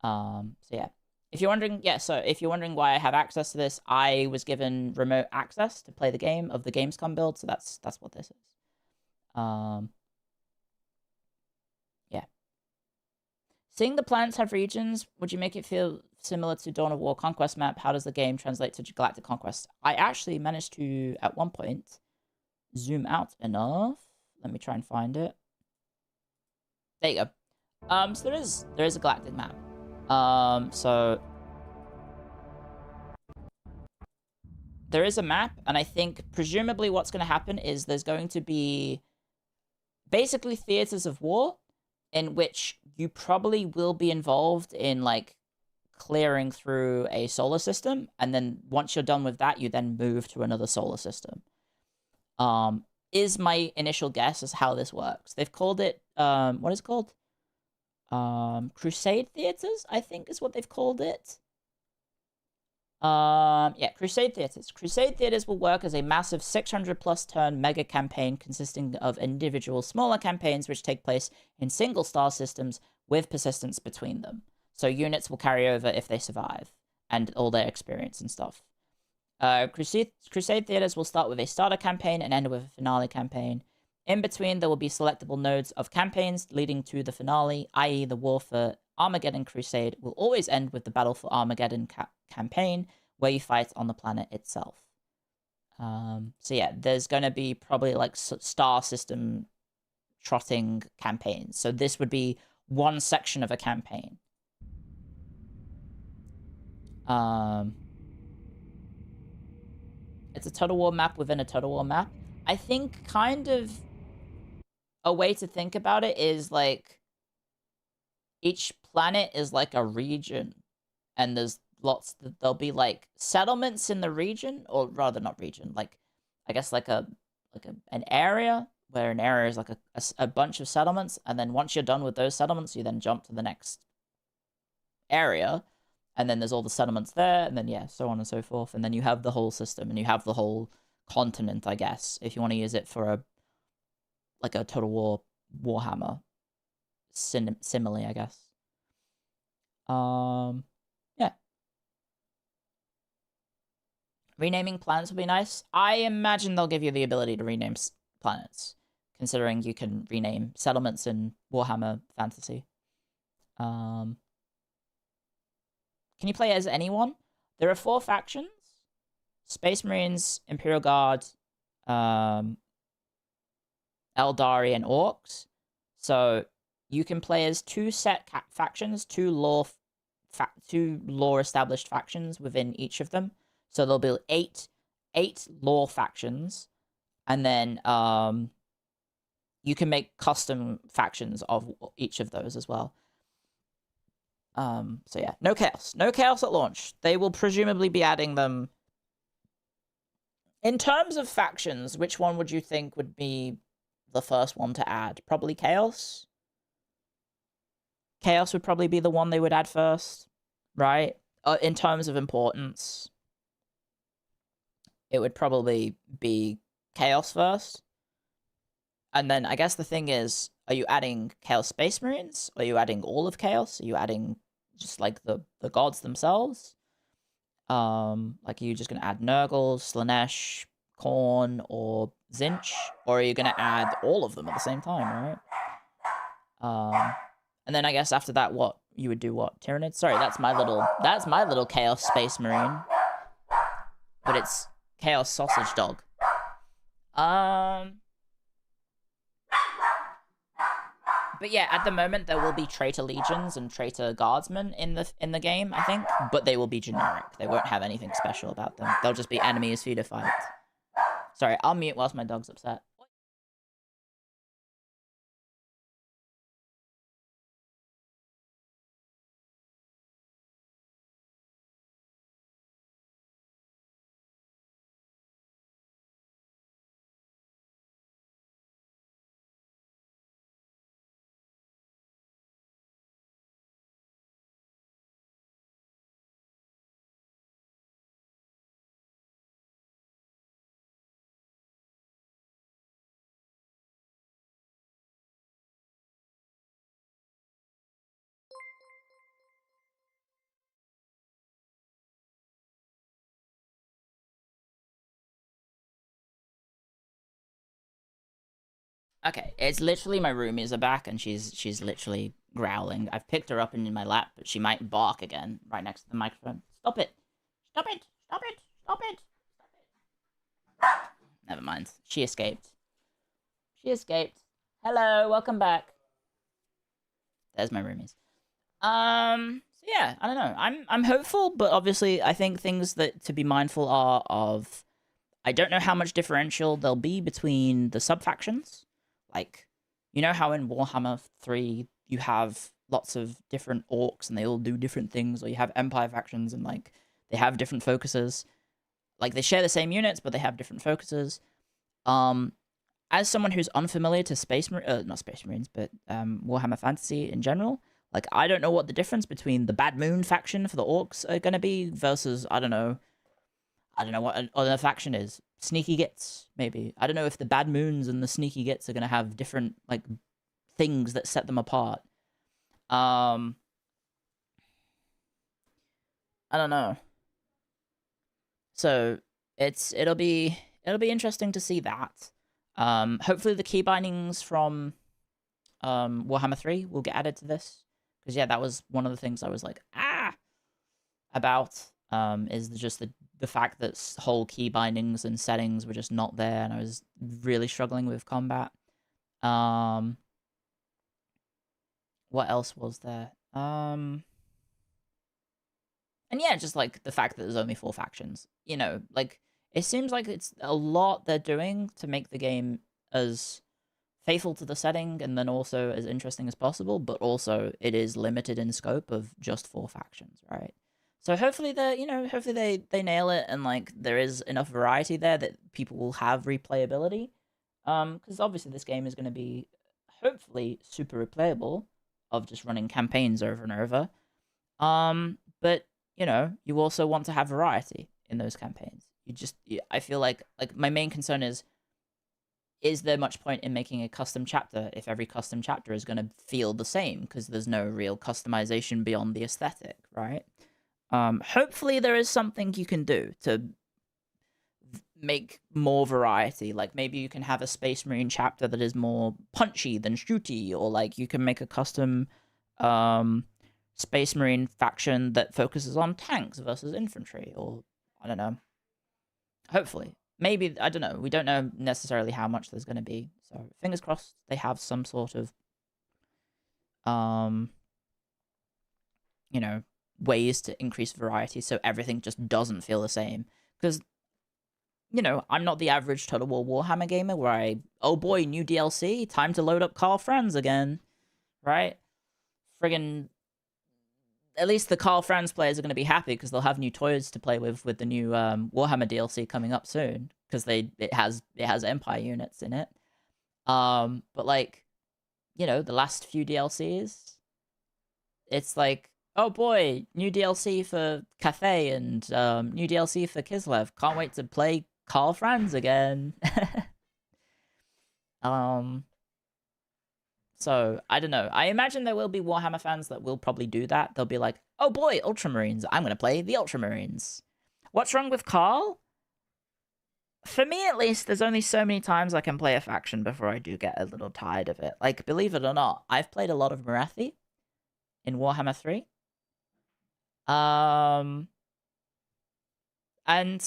So yeah. If you're wondering, if you're wondering why I have access to this, I was given remote access to play the game of the Gamescom build, so that's what this is. Yeah. Seeing the planets have regions, would you make it feel similar to Dawn of War Conquest map? How does the game translate to Galactic Conquest? I actually managed to, at one point, zoom out enough. Let me try and find it. There you go. So there is a galactic map. So there is a map, and I think presumably what's going to happen is there's going to be basically theaters of war in which you probably will be involved in, like, clearing through a solar system, and then once you're done with that, you then move to another solar system. Is my initial guess as how this works. They've called it, what is it called? Crusade Theaters, I think is what they've called it. Yeah, Crusade Theaters. Crusade Theaters will work as a massive 600+ turn mega campaign consisting of individual smaller campaigns which take place in single star systems with persistence between them. So units will carry over if they survive, and all their experience and stuff. Crusade Theaters will start with a starter campaign and end with a finale campaign. In between, there will be selectable nodes of campaigns leading to the finale, i.e. the War for Armageddon Crusade will always end with the Battle for Armageddon campaign, where you fight on the planet itself. So yeah, there's going to be probably, like, star system trotting campaigns. So this would be one section of a campaign. It's a Total War map within a Total War map. I think kind of a way to think about it is, like, each planet is like a region, and there'll be, like, settlements in the region, or rather not region, like, I guess an area, where an area is like a bunch of settlements, and then once you're done with those settlements, you then jump to the next area, and then there's all the settlements there, and then yeah, so on and so forth, and then you have the whole system, and you have the whole continent, I guess, if you want to use it for a Total War Warhammer simile, I guess. Yeah. Renaming planets would be nice. I imagine they'll give you the ability to rename planets, considering you can rename settlements in Warhammer Fantasy. Can you play as anyone? There are 4 factions: Space Marines, Imperial Guard, Eldari, and Orcs. So you can play as 2 set factions, 2 lore established factions within each of them. So there'll be 8 lore factions, and then you can make custom factions of each of those as well. So yeah, no chaos at launch. They will presumably be adding them. In terms of factions, which one would you think would be the first one to add? Probably chaos. Chaos would probably be the one they would add first, right? In terms of importance, it would probably be chaos first. And then I guess the thing is, are you adding Chaos Space Marines? Are you adding all of Chaos? Are you adding just like the gods themselves? Like, are you just gonna add Nurgle, Slanesh, Khorne, or Zinch? Or are you gonna add all of them at the same time, right? And then I guess after that, what you would do? What, Tyranids? Sorry, that's my little Chaos Space Marine, but it's Chaos Sausage Dog. But yeah, at the moment there will be traitor legions and traitor guardsmen in the game, I think, but they will be generic. They won't have anything special about them. They'll just be enemies for you to fight. Sorry, I'll mute whilst my dog's upset. Okay, it's literally my roomies are back, and she's literally growling. I've picked her up in my lap, but she might bark again right next to the microphone. Stop it! Stop it! Stop it! Stop it! Stop it! Never mind. She escaped. She escaped. Hello, welcome back. There's my roomies. So yeah, I don't know. I'm hopeful, but obviously I think things that to be mindful are of. I don't know how much differential there'll be between the sub-factions. Like, you know how in Warhammer 3 you have lots of different orcs and they all do different things, or you have Empire factions and, like, they have different focuses. Like, they share the same units, but they have different focuses. As someone who's unfamiliar to not Space Marines, but Warhammer Fantasy in general, like, I don't know what the difference between the Bad Moon faction for the orcs are going to be versus, I don't know what other faction is. Sneaky Gits, maybe. I don't know if the Bad Moons and the Sneaky Gits are going to have different, like, things that set them apart. I don't know. So, it'll be interesting to see that. Hopefully the key bindings from Warhammer 3 will get added to this. Because, yeah, that was one of the things I was like, about, is just the fact that whole key bindings and settings were just not there, and I was really struggling with combat. What else was there? And yeah, just, like, the fact that there's only 4 factions. You know, like, it seems like it's a lot they're doing to make the game as faithful to the setting and then also as interesting as possible, but also it is limited in scope of just 4 factions, right? So hopefully they nail it, and like there is enough variety there that people will have replayability. Because obviously this game is going to be hopefully super replayable of just running campaigns over and over. But you also want to have variety in those campaigns. I feel like my main concern is there much point in making a custom chapter if every custom chapter is going to feel the same, because there's no real customization beyond the aesthetic, right? Hopefully there is something you can do to make more variety. Like maybe you can have a Space Marine chapter that is more punchy than shooty, or like you can make a custom Space Marine faction that focuses on tanks versus infantry, or I don't know. Hopefully. Maybe, I don't know. We don't know necessarily how much there's going to be. So fingers crossed they have some sort of ways to increase variety so everything just doesn't feel the same. Because I'm not the average Total War Warhammer gamer where oh boy, new DLC, time to load up Carl Franz again, right? Friggin', at least the Carl Franz players are going to be happy because they'll have new toys to play with the new Warhammer DLC coming up soon, because it has Empire units in it. But like, the last few DLCs, it's like, oh boy, new DLC for Cathay and new DLC for Kislev. Can't wait to play Carl Franz again. So, I don't know. I imagine there will be Warhammer fans that will probably do that. They'll be like, oh boy, Ultramarines. I'm going to play the Ultramarines. What's wrong with Carl? For me, at least, there's only so many times I can play a faction before I do get a little tired of it. Like, believe it or not, I've played a lot of Marathi in Warhammer 3. And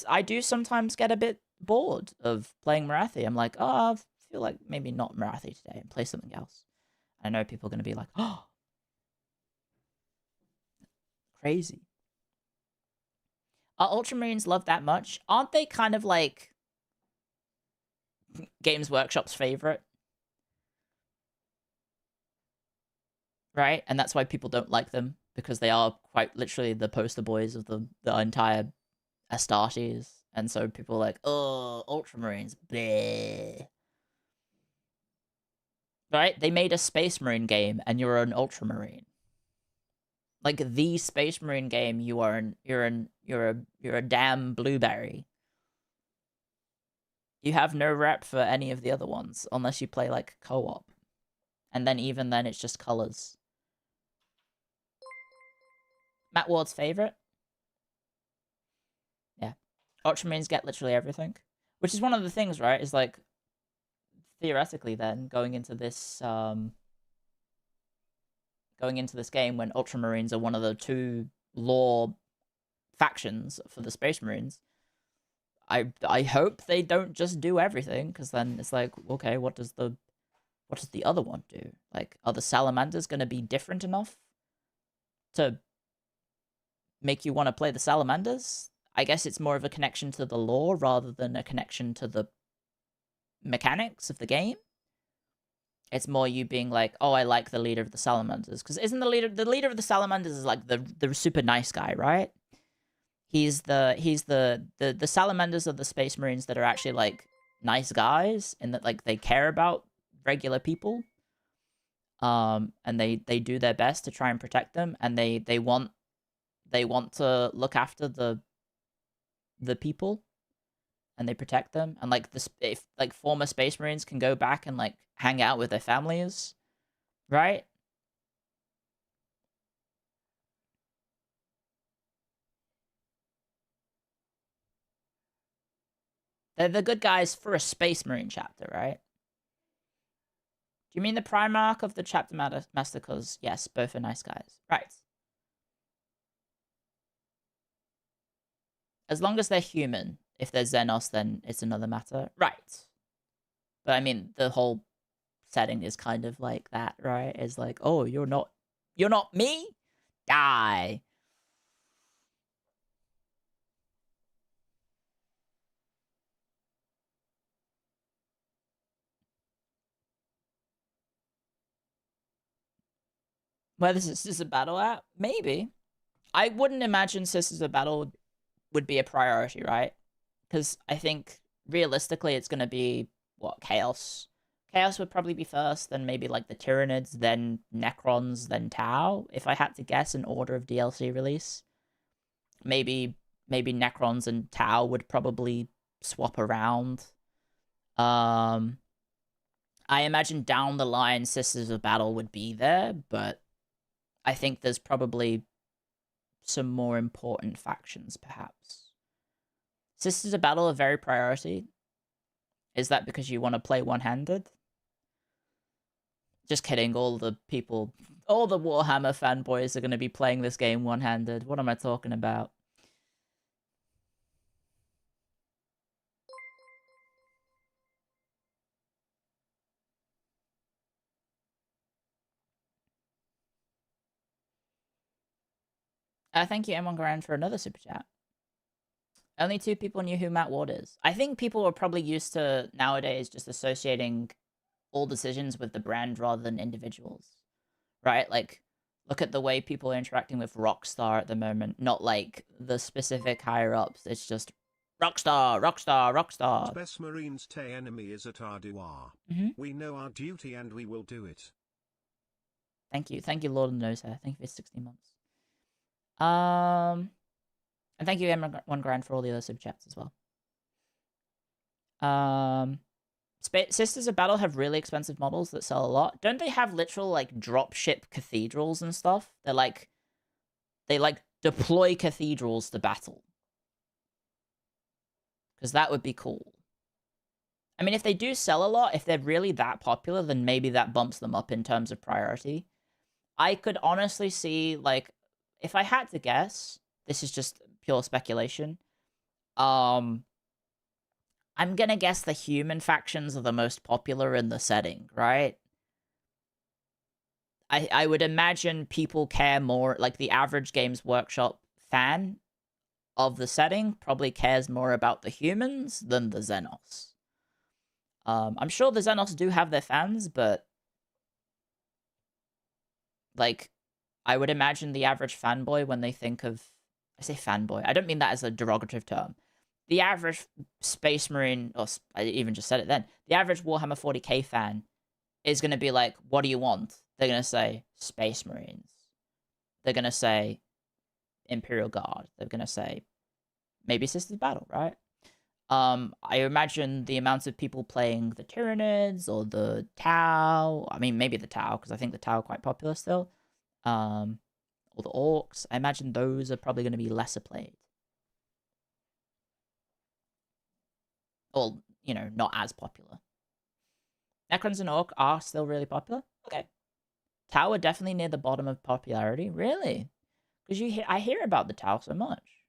I do sometimes get a bit bored of playing Marathi. I'm like, oh, I feel like maybe not Marathi today and play something else. I know people are going to be like, oh, crazy. Are Ultramarines loved that much? Aren't they kind of like Games Workshop's favorite? Right? And that's why people don't like them, because they are quite literally the poster boys of the entire Astartes. And so people are like, oh, Ultramarines, bleh. Right? They made a Space Marine game, and you're an Ultramarine. Like the Space Marine game, you're a damn blueberry. You have no rep for any of the other ones unless you play like co-op, and then even then it's just colors. Matt Ward's favorite. Yeah, Ultramarines get literally everything, which is one of the things, right? Is like, theoretically, then going into this game when Ultramarines are one of the two lore factions for the Space Marines, I hope they don't just do everything, because then it's like, okay, what does the other one do? Like, are the Salamanders going to be different enough to make you want to play the Salamanders? I guess it's more of a connection to the lore rather than a connection to the mechanics of the game. It's more you being like, oh, I like the leader of the Salamanders, because isn't the leader of the Salamanders is like the super nice guy, right? He's the Salamanders are the Space Marines that are actually like nice guys, and that like they care about regular people, and they do their best to try and protect them, and they want to look after the people, and they protect them, and like if like former Space Marines can go back and like hang out with their families, right? They're the good guys for a Space Marine chapter, right? Do you mean the Primarch of the chapter master? Because yes, both are nice guys, right? As long as they're human. If they're Xenos, then it's another matter, right? But I mean, the whole setting is kind of like that, right? It's like, oh, you're not me? Die. Whether this is a battle app? Maybe. I wouldn't imagine Sisters of Battle would be a priority, right? Because I think realistically it's going to be, what, Chaos? Chaos would probably be first, then maybe like the Tyranids, then Necrons, then Tau, if I had to guess an order of DLC release. Maybe Necrons and Tau would probably swap around. I imagine down the line Sisters of Battle would be there, but I think there's probably some more important factions, perhaps. Sisters of Battle are very priority. Is that because you want to play one-handed? Just kidding, all the Warhammer fanboys are going to be playing this game one-handed. What am I talking about? Thank you, M1 Grand, for another super chat. Only 2 people knew who Matt Ward is. I think people are probably used to, nowadays, just associating all decisions with the brand rather than individuals. Right? Like, look at the way people are interacting with Rockstar at the moment. Not, like, the specific higher-ups. It's just, Rockstar, Rockstar, Rockstar. Best Marines Tay enemy is at our devoir. We know our duty and we will do it. Thank you. Thank you, Lord of the Nosehair. Thank you for 16 months. And thank you, M1 Grand, for all the other super chats as well. Sisters of Battle have really expensive models that sell a lot. Don't they have literal, like, dropship cathedrals and stuff? They deploy cathedrals to battle. Because that would be cool. I mean, if they do sell a lot, if they're really that popular, then maybe that bumps them up in terms of priority. I could honestly see, like, if I had to guess, this is just pure speculation, I'm gonna guess the human factions are the most popular in the setting, right? I would imagine people care more, like the average Games Workshop fan of the setting probably cares more about the humans than the Xenos. I'm sure the Xenos do have their fans, but like, I would imagine the average fanboy, when they think of... I say fanboy. I don't mean that as a derogative term. The average Space Marine... Or I even just said it then. The average Warhammer 40k fan is going to be like, what do you want? They're going to say, Space Marines. They're going to say, Imperial Guard. They're going to say, maybe Sisters of Battle, right? I imagine the amount of people playing the Tyranids or the Tau... I mean, maybe the Tau, because I think the Tau are quite popular still. Or the Orcs, I imagine those are probably going to be lesser played. Or, you know, not as popular. Necrons and Orc are still really popular? Okay. Tau are definitely near the bottom of popularity? Really? Because I hear about the Tau so much.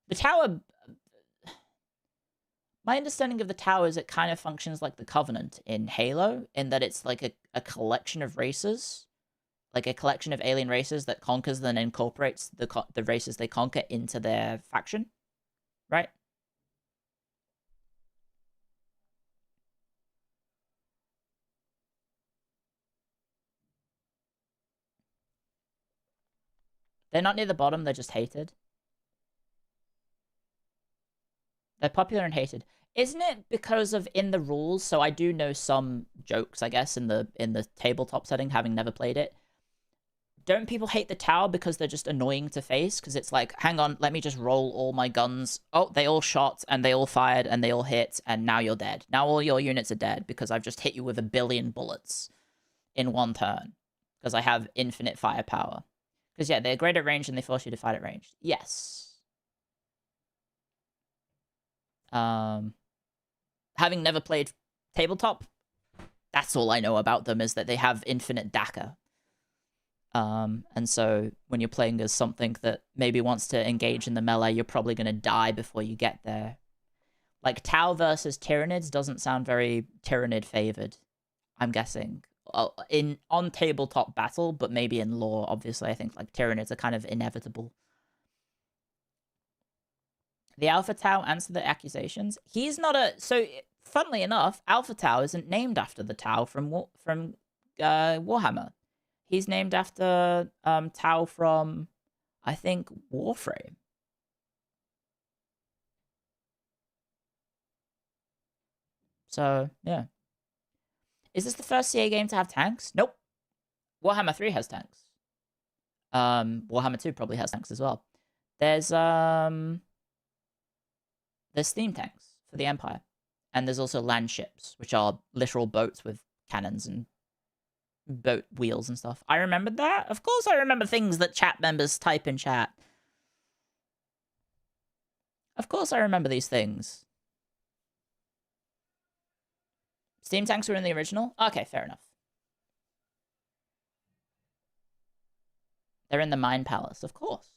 The Tau are... My understanding of the Tau is it kind of functions like the Covenant in Halo, in that it's like a collection of races. Like a collection of alien races that conquers then incorporates the races they conquer into their faction, right? They're not near the bottom, they're just hated. They're popular and hated. Isn't it because of in the rules? So I do know some jokes, I guess, in the tabletop setting, having never played it. Don't people hate the Tau because they're just annoying to face? Because it's like, hang on, let me just roll all my guns. Oh, they all shot, and they all fired, and they all hit, and now you're dead. Now all your units are dead, because I've just hit you with 1 billion bullets in one turn. Because I have infinite firepower. Because, yeah, they're great at range, and they force you to fight at range. Yes. Having never played tabletop, that's all I know about them, is that they have infinite DACA. And so when you're playing as something that maybe wants to engage in the melee, you're probably going to die before you get there. Like, Tau versus Tyranids doesn't sound very Tyranid favored, I'm guessing. On tabletop battle, but maybe in lore, obviously, I think, like, Tyranids are kind of inevitable. The Alpha Tau answered the accusations. He's not a... So, funnily enough, Alpha Tau isn't named after the Tau from Warhammer. He's named after Tau from I think Warframe. So, yeah. Is this the first CA game to have tanks? Nope. Warhammer 3 has tanks. Warhammer 2 probably has tanks as well. There's steam tanks for the Empire. And there's also land ships, which are literal boats with cannons and boat wheels and stuff. I remembered that. Of course I remember things that chat members type in chat. Of course I remember these things. Steam tanks were in the original? Okay, fair enough. They're in the Mine Palace, of course.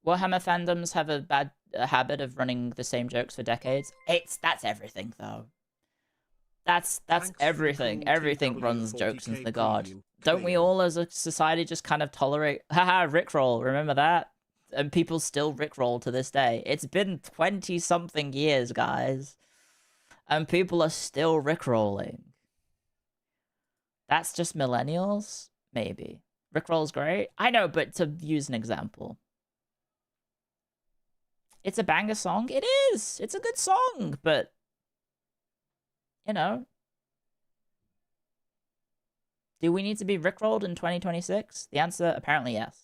Warhammer fandoms have a bad habit of running the same jokes for decades. That's everything, though. That's everything. Everything runs jokes into the god. Don't we all as a society just kind of tolerate... Haha, Rickroll, remember that? And people still Rickroll to this day. It's been 20-something years, guys. And people are still Rickrolling. That's just millennials? Maybe. Rickroll's great? I know, but to use an example. It's a banger song? It is! It's a good song, but... You know. Do we need to be Rickrolled in 2026? The answer, apparently, yes.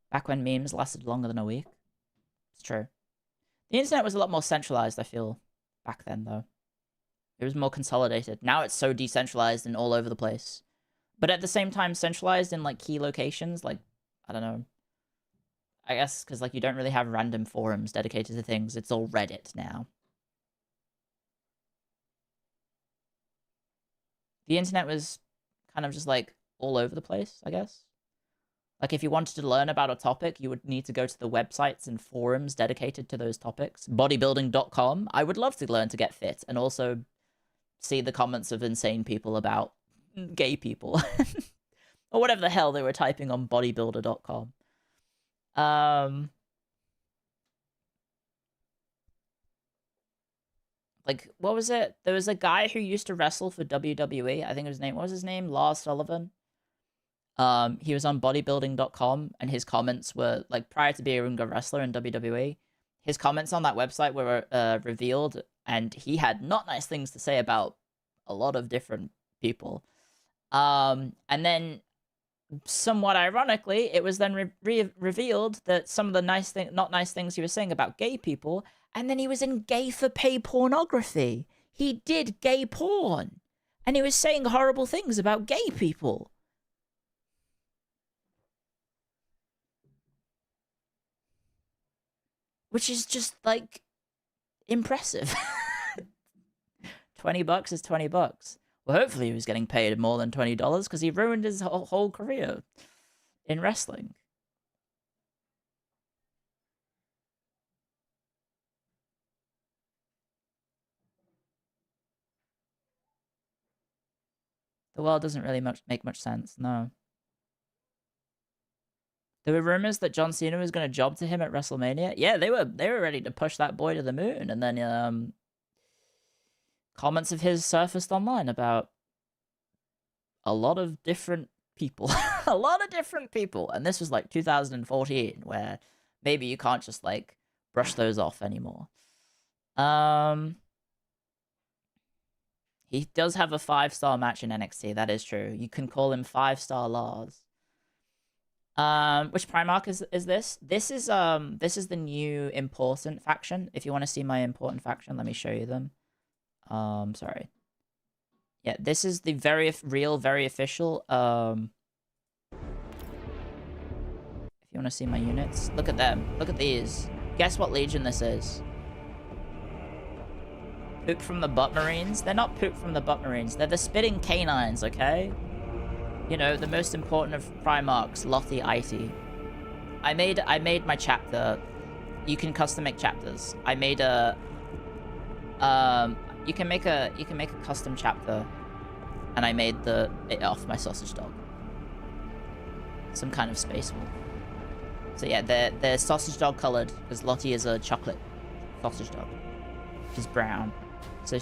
Back when memes lasted longer than a week. It's true. The internet was a lot more centralized, I feel, back then, though. It was more consolidated. Now it's so decentralized and all over the place. But at the same time, centralized in, like, key locations, like, I don't know. I guess, because, like, you don't really have random forums dedicated to things. It's all Reddit now. The internet was kind of just, like, all over the place, I guess. Like, if you wanted to learn about a topic, you would need to go to the websites and forums dedicated to those topics. Bodybuilding.com. I would love to learn to get fit and also see the comments of insane people about gay people. Or whatever the hell they were typing on bodybuilder.com. Like, what was it? There was a guy who used to wrestle for WWE. I think his name, what was his name? Lars Sullivan. He was on bodybuilding.com, and his comments were, like, prior to being a wrestler in WWE, his comments on that website were revealed, and he had not nice things to say about a lot of different people. And then, somewhat ironically, it was then revealed that some of the not nice things he was saying about gay people, and then he was in gay-for-pay pornography. He did gay porn, and he was saying horrible things about gay people. Which is just, like, impressive. $20 is $20. Well, hopefully he was getting paid more than $20 because he ruined his whole career in wrestling. The world doesn't really make much sense, no. There were rumors that John Cena was going to job to him at WrestleMania. Yeah, they were ready to push that boy to the moon, and then comments of his surfaced online about a lot of different people. A lot of different people. And this was like 2014, where maybe you can't just, like, brush those off anymore. He does have a 5-star match in NXT, that is true. You can call him 5-star Lars. Which Primarch is this? This is the new important faction. If you want to see my important faction, let me show you them. Sorry. Yeah, this is the very real, very official, if you want to see my units, look at them. Look at these. Guess what legion this is? Poop from the Butt Marines? They're not Poop from the Butt Marines. They're the Spitting Canines, okay? You know, the most important of Primarchs, Lottie Ighty. I made my chapter. You can custom make chapters. I made a... You can make a custom chapter, and I made it off my sausage dog. Some kind of space wolf. So yeah, they're sausage dog colored because Lottie is a chocolate sausage dog, which is brown. So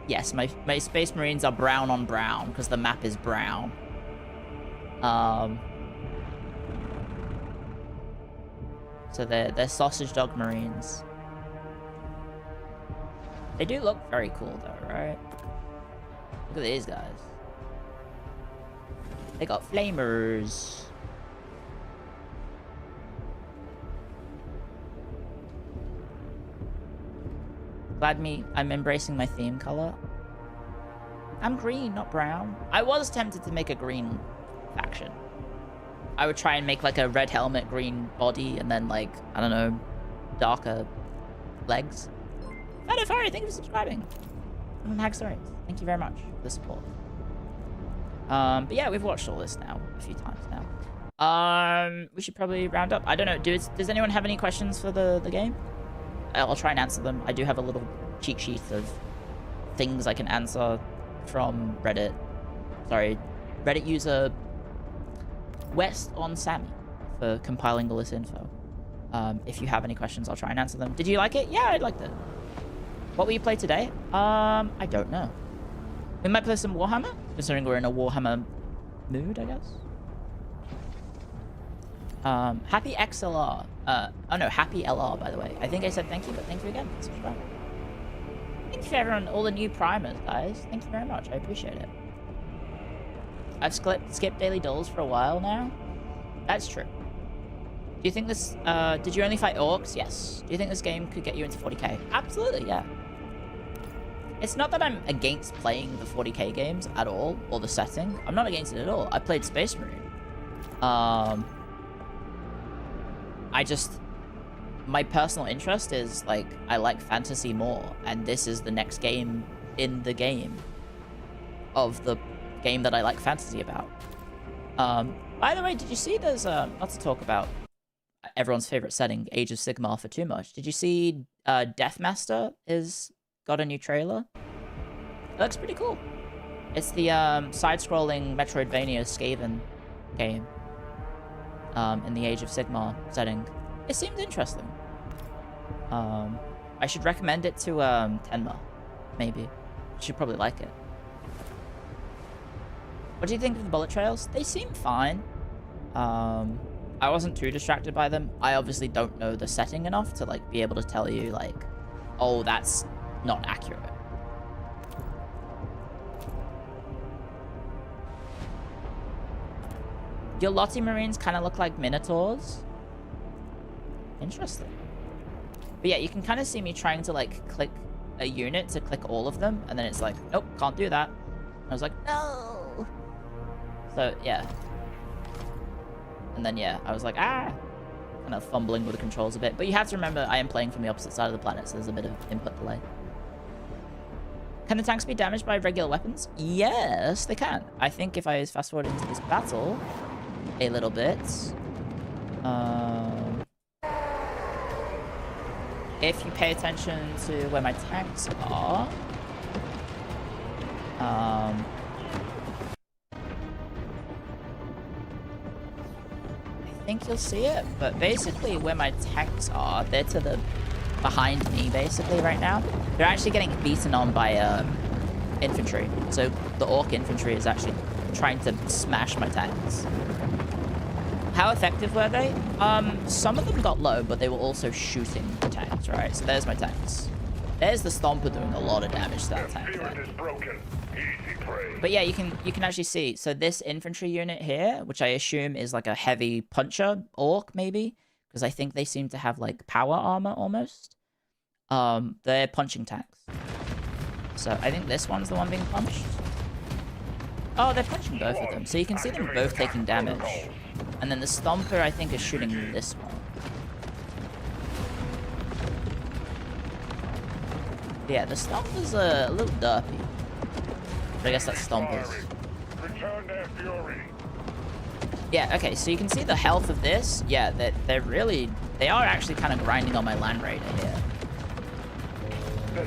yes, my Space Marines are brown on brown because the map is brown. So they're sausage dog Marines. They do look very cool though, right? Look at these guys. They got flamers. Glad I'm embracing my theme color. I'm green, not brown. I was tempted to make a green faction. I would try and make like a red helmet, green body, and then like, I don't know, darker legs. Fari, thank you for subscribing. And Hag Stories, thank you very much for the support. But yeah, we've watched all this now a few times now. We should probably round up. I don't know. Does anyone have any questions for the game? I'll try and answer them. I do have a little cheat sheet of things I can answer from Reddit. Sorry, Reddit user West on Sammy for compiling all this info. If you have any questions, I'll try and answer them. Did you like it? Yeah, I liked it. What will you play today? I don't know. We might play some Warhammer, considering we're in a Warhammer mood, I guess. Happy XLR. Oh no, Happy LR, by the way. I think I said thank you, but thank you again for subscribing. Thank you for everyone, all the new primers, guys. Thank you very much. I appreciate it. I've skipped Daily Dulls for a while now. That's true. Do you think this, did you only fight orcs? Yes. Do you think this game could get you into 40k? Absolutely, yeah. It's not that I'm against playing the 40k games at all, or the setting. I'm not against it at all. I played Space Marine. My personal interest is, like, I like fantasy more, and this is the next game in the game of the game that I like fantasy about. By the way, did you see there's, not to talk about everyone's favorite setting, Age of Sigmar, for too much. Did you see, Deathmaster is got a new trailer? It looks pretty cool. It's the, side-scrolling Metroidvania Skaven game. In the Age of Sigmar setting. It seemed interesting. I should recommend it to Tenma, maybe. You should probably like it. What do you think of the bullet trails? They seem fine. I wasn't too distracted by them. I obviously don't know the setting enough to like be able to tell you like, oh, that's not accurate. Your Lottie Marines kind of look like Minotaurs. Interesting. But yeah, you can kind of see me trying to like click a unit to click all of them, and then it's like, nope, can't do that. And I was like, no. So yeah. And then yeah, I was like, ah. Kind of fumbling with the controls a bit. But you have to remember, I am playing from the opposite side of the planet, so there's a bit of input delay. Can the tanks be damaged by regular weapons? Yes, they can. I think if I fast forward into this battle a little bit, if you pay attention to where my tanks are, I think you'll see it, but basically where my tanks are, they're to the behind me basically right now. They're actually getting beaten on by infantry, so the orc infantry is actually trying to smash my tanks. How effective were they? Some of them got low, but they were also shooting the tanks, right? So there's my tanks. There's the Stomper doing a lot of damage to that tank. But yeah, you can actually see. So this infantry unit here, which I assume is like a heavy puncher orc, maybe, because I think they seem to have like power armor almost. They're punching tanks. So I think this one's the one being punched. Oh, they're punching both of them. So you can see them both taking damage. And then the Stomper, I think, is shooting this one. Yeah, the Stomper's a little derpy. But I guess that's Stompers. Yeah, okay, so you can see the health of this. Yeah, they are actually kind of grinding on my Land Raider here.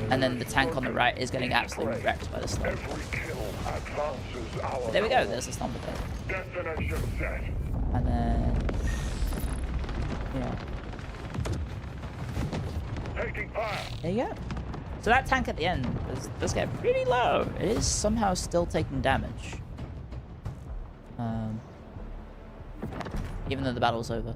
And then the tank on the right is getting absolutely wrecked by the Stomper. But there we go, there's the Stomper there. And then, yeah. There you go. So that tank at the end does get pretty low. It is somehow still taking damage. Even though the battle's over.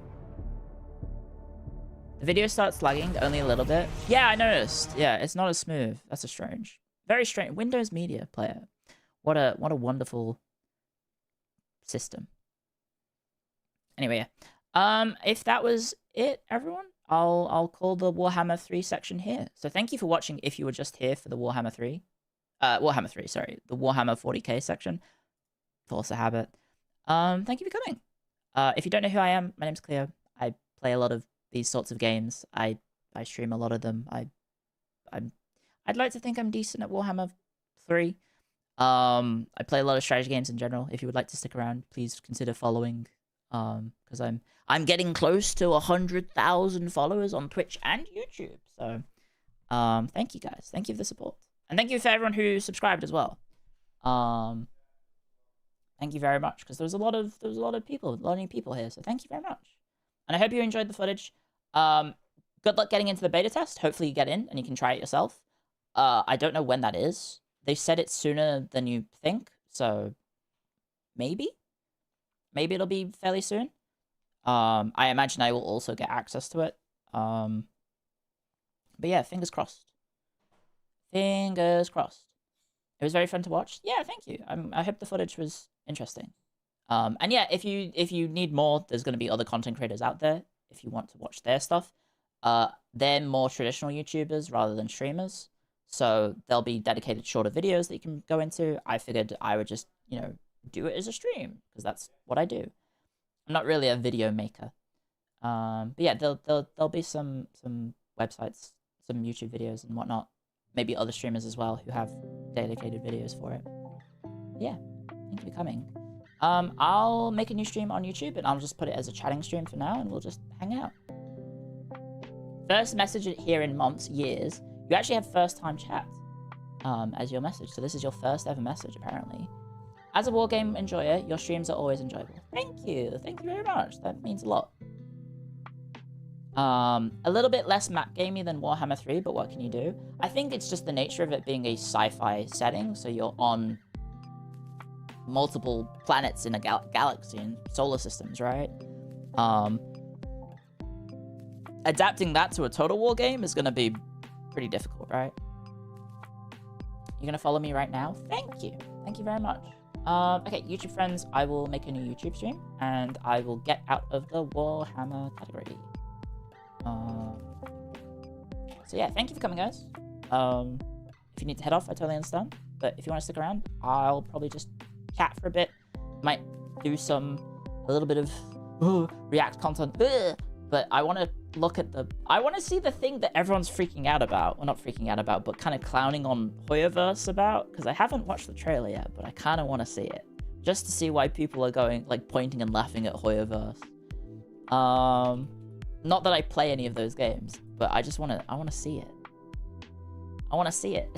The video starts lagging only a little bit. Yeah, I noticed. Yeah, it's not as smooth. That's a strange. Very strange. Windows Media Player. What a wonderful system. Anyway, yeah. If that was it, everyone, I'll call the Warhammer 3 section here. So thank you for watching if you were just here for the Warhammer 3. Warhammer 3, sorry. The Warhammer 40k section. Force a habit. Thank you for coming. If you don't know who I am, my name's Clio. I play a lot of these sorts of games. I stream a lot of them. I'd like to think I'm decent at Warhammer 3. I play a lot of strategy games in general. If you would like to stick around, please consider following. Because I'm getting close to 100,000 followers on Twitch and YouTube. So, thank you guys. Thank you for the support, and thank you for everyone who subscribed as well. Thank you very much, because there was a lot of new people here. So thank you very much, and I hope you enjoyed the footage. Good luck getting into the beta test. Hopefully you get in and you can try it yourself. I don't know when that is. They said it's sooner than you think, so maybe it'll be fairly soon. I imagine I will also get access to it. But yeah, fingers crossed. Fingers crossed. It was very fun to watch. Yeah, thank you. I hope the footage was interesting. And yeah, if you need more, there's going to be other content creators out there if you want to watch their stuff. They're more traditional YouTubers rather than streamers. So there'll be dedicated shorter videos that you can go into. I figured I would just, do it as a stream, because that's what I do. I'm not really a video maker. But yeah, there'll be some websites, some YouTube videos and whatnot. Maybe other streamers as well who have dedicated videos for it. Yeah, thank you for coming. I'll make a new stream on YouTube and I'll just put it as a chatting stream for now and we'll just hang out. First message here in months, years. You actually have first time chat as your message. So this is your first ever message apparently. As a wargame enjoyer, your streams are always enjoyable. Thank you very much. That means a lot. A little bit less map gamey than Warhammer 3, but what can you do? I think it's just the nature of it being a sci-fi setting, so you're on multiple planets in a galaxy and solar systems, right? Adapting that to a Total War game is gonna be pretty difficult, right? You're gonna follow me right now? Thank you very much. Okay, YouTube friends, I will make a new YouTube stream, and I will get out of the Warhammer category. So yeah, thank you for coming, guys. If you need to head off, I totally understand. But if you want to stick around, I'll probably just chat for a bit. Might do a little bit of React content. But I want to I want to see the thing that everyone's freaking out about. Well, not freaking out about, but kind of clowning on Hoyoverse about. Because I haven't watched the trailer yet, but I kind of want to see it. Just to see why people are going, like, pointing and laughing at Hoyoverse. Not that I play any of those games, but I just want to see it. I want to see it.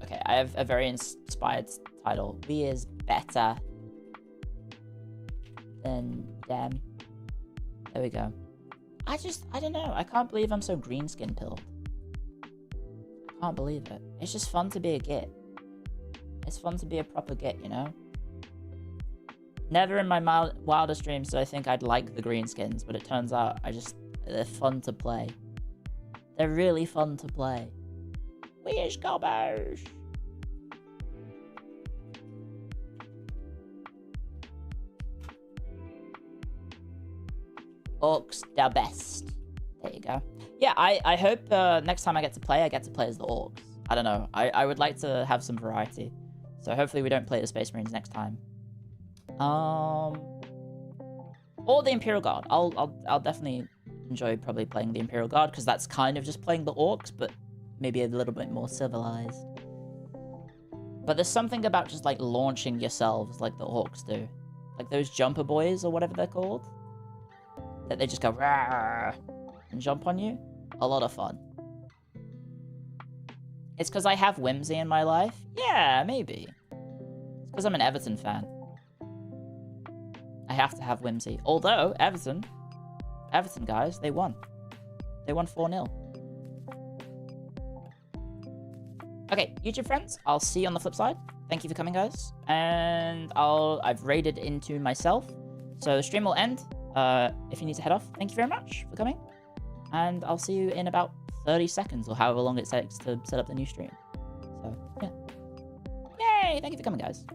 Okay, I have a very inspired title. We is better than them. There we go. I don't know. I can't believe I'm so green-skin pilled. I can't believe it. It's just fun to be a git. It's fun to be a proper git, you know? Never in my wildest dreams did I think I'd like the greenskins, but it turns out they're fun to play. They're really fun to play. Where's garbage? Orcs, the best. There you go. Yeah, I hope next time I get to play as the orcs. I don't know. I would like to have some variety. So hopefully we don't play the Space Marines next time. Or the Imperial Guard. I'll definitely enjoy probably playing the Imperial Guard, because that's kind of just playing the orcs, but maybe a little bit more civilized. But there's something about just like launching yourselves like the orcs do. Like those jumper boys or whatever they're called. That they just go rah and jump on you. A lot of fun. It's because I have whimsy in my life? Yeah, maybe. It's because I'm an Everton fan. I I have to have whimsy. Although, Everton, guys, they won. They won 4-0. Okay, YouTube friends, I'll see you on the flip side. Thank you for coming, guys. And I've raided into myself. So the stream will end. If you need to head off, thank you very much for coming. And I'll see you in about 30 seconds or however long it takes to set up the new stream. So, yeah. Yay! Thank you for coming, guys.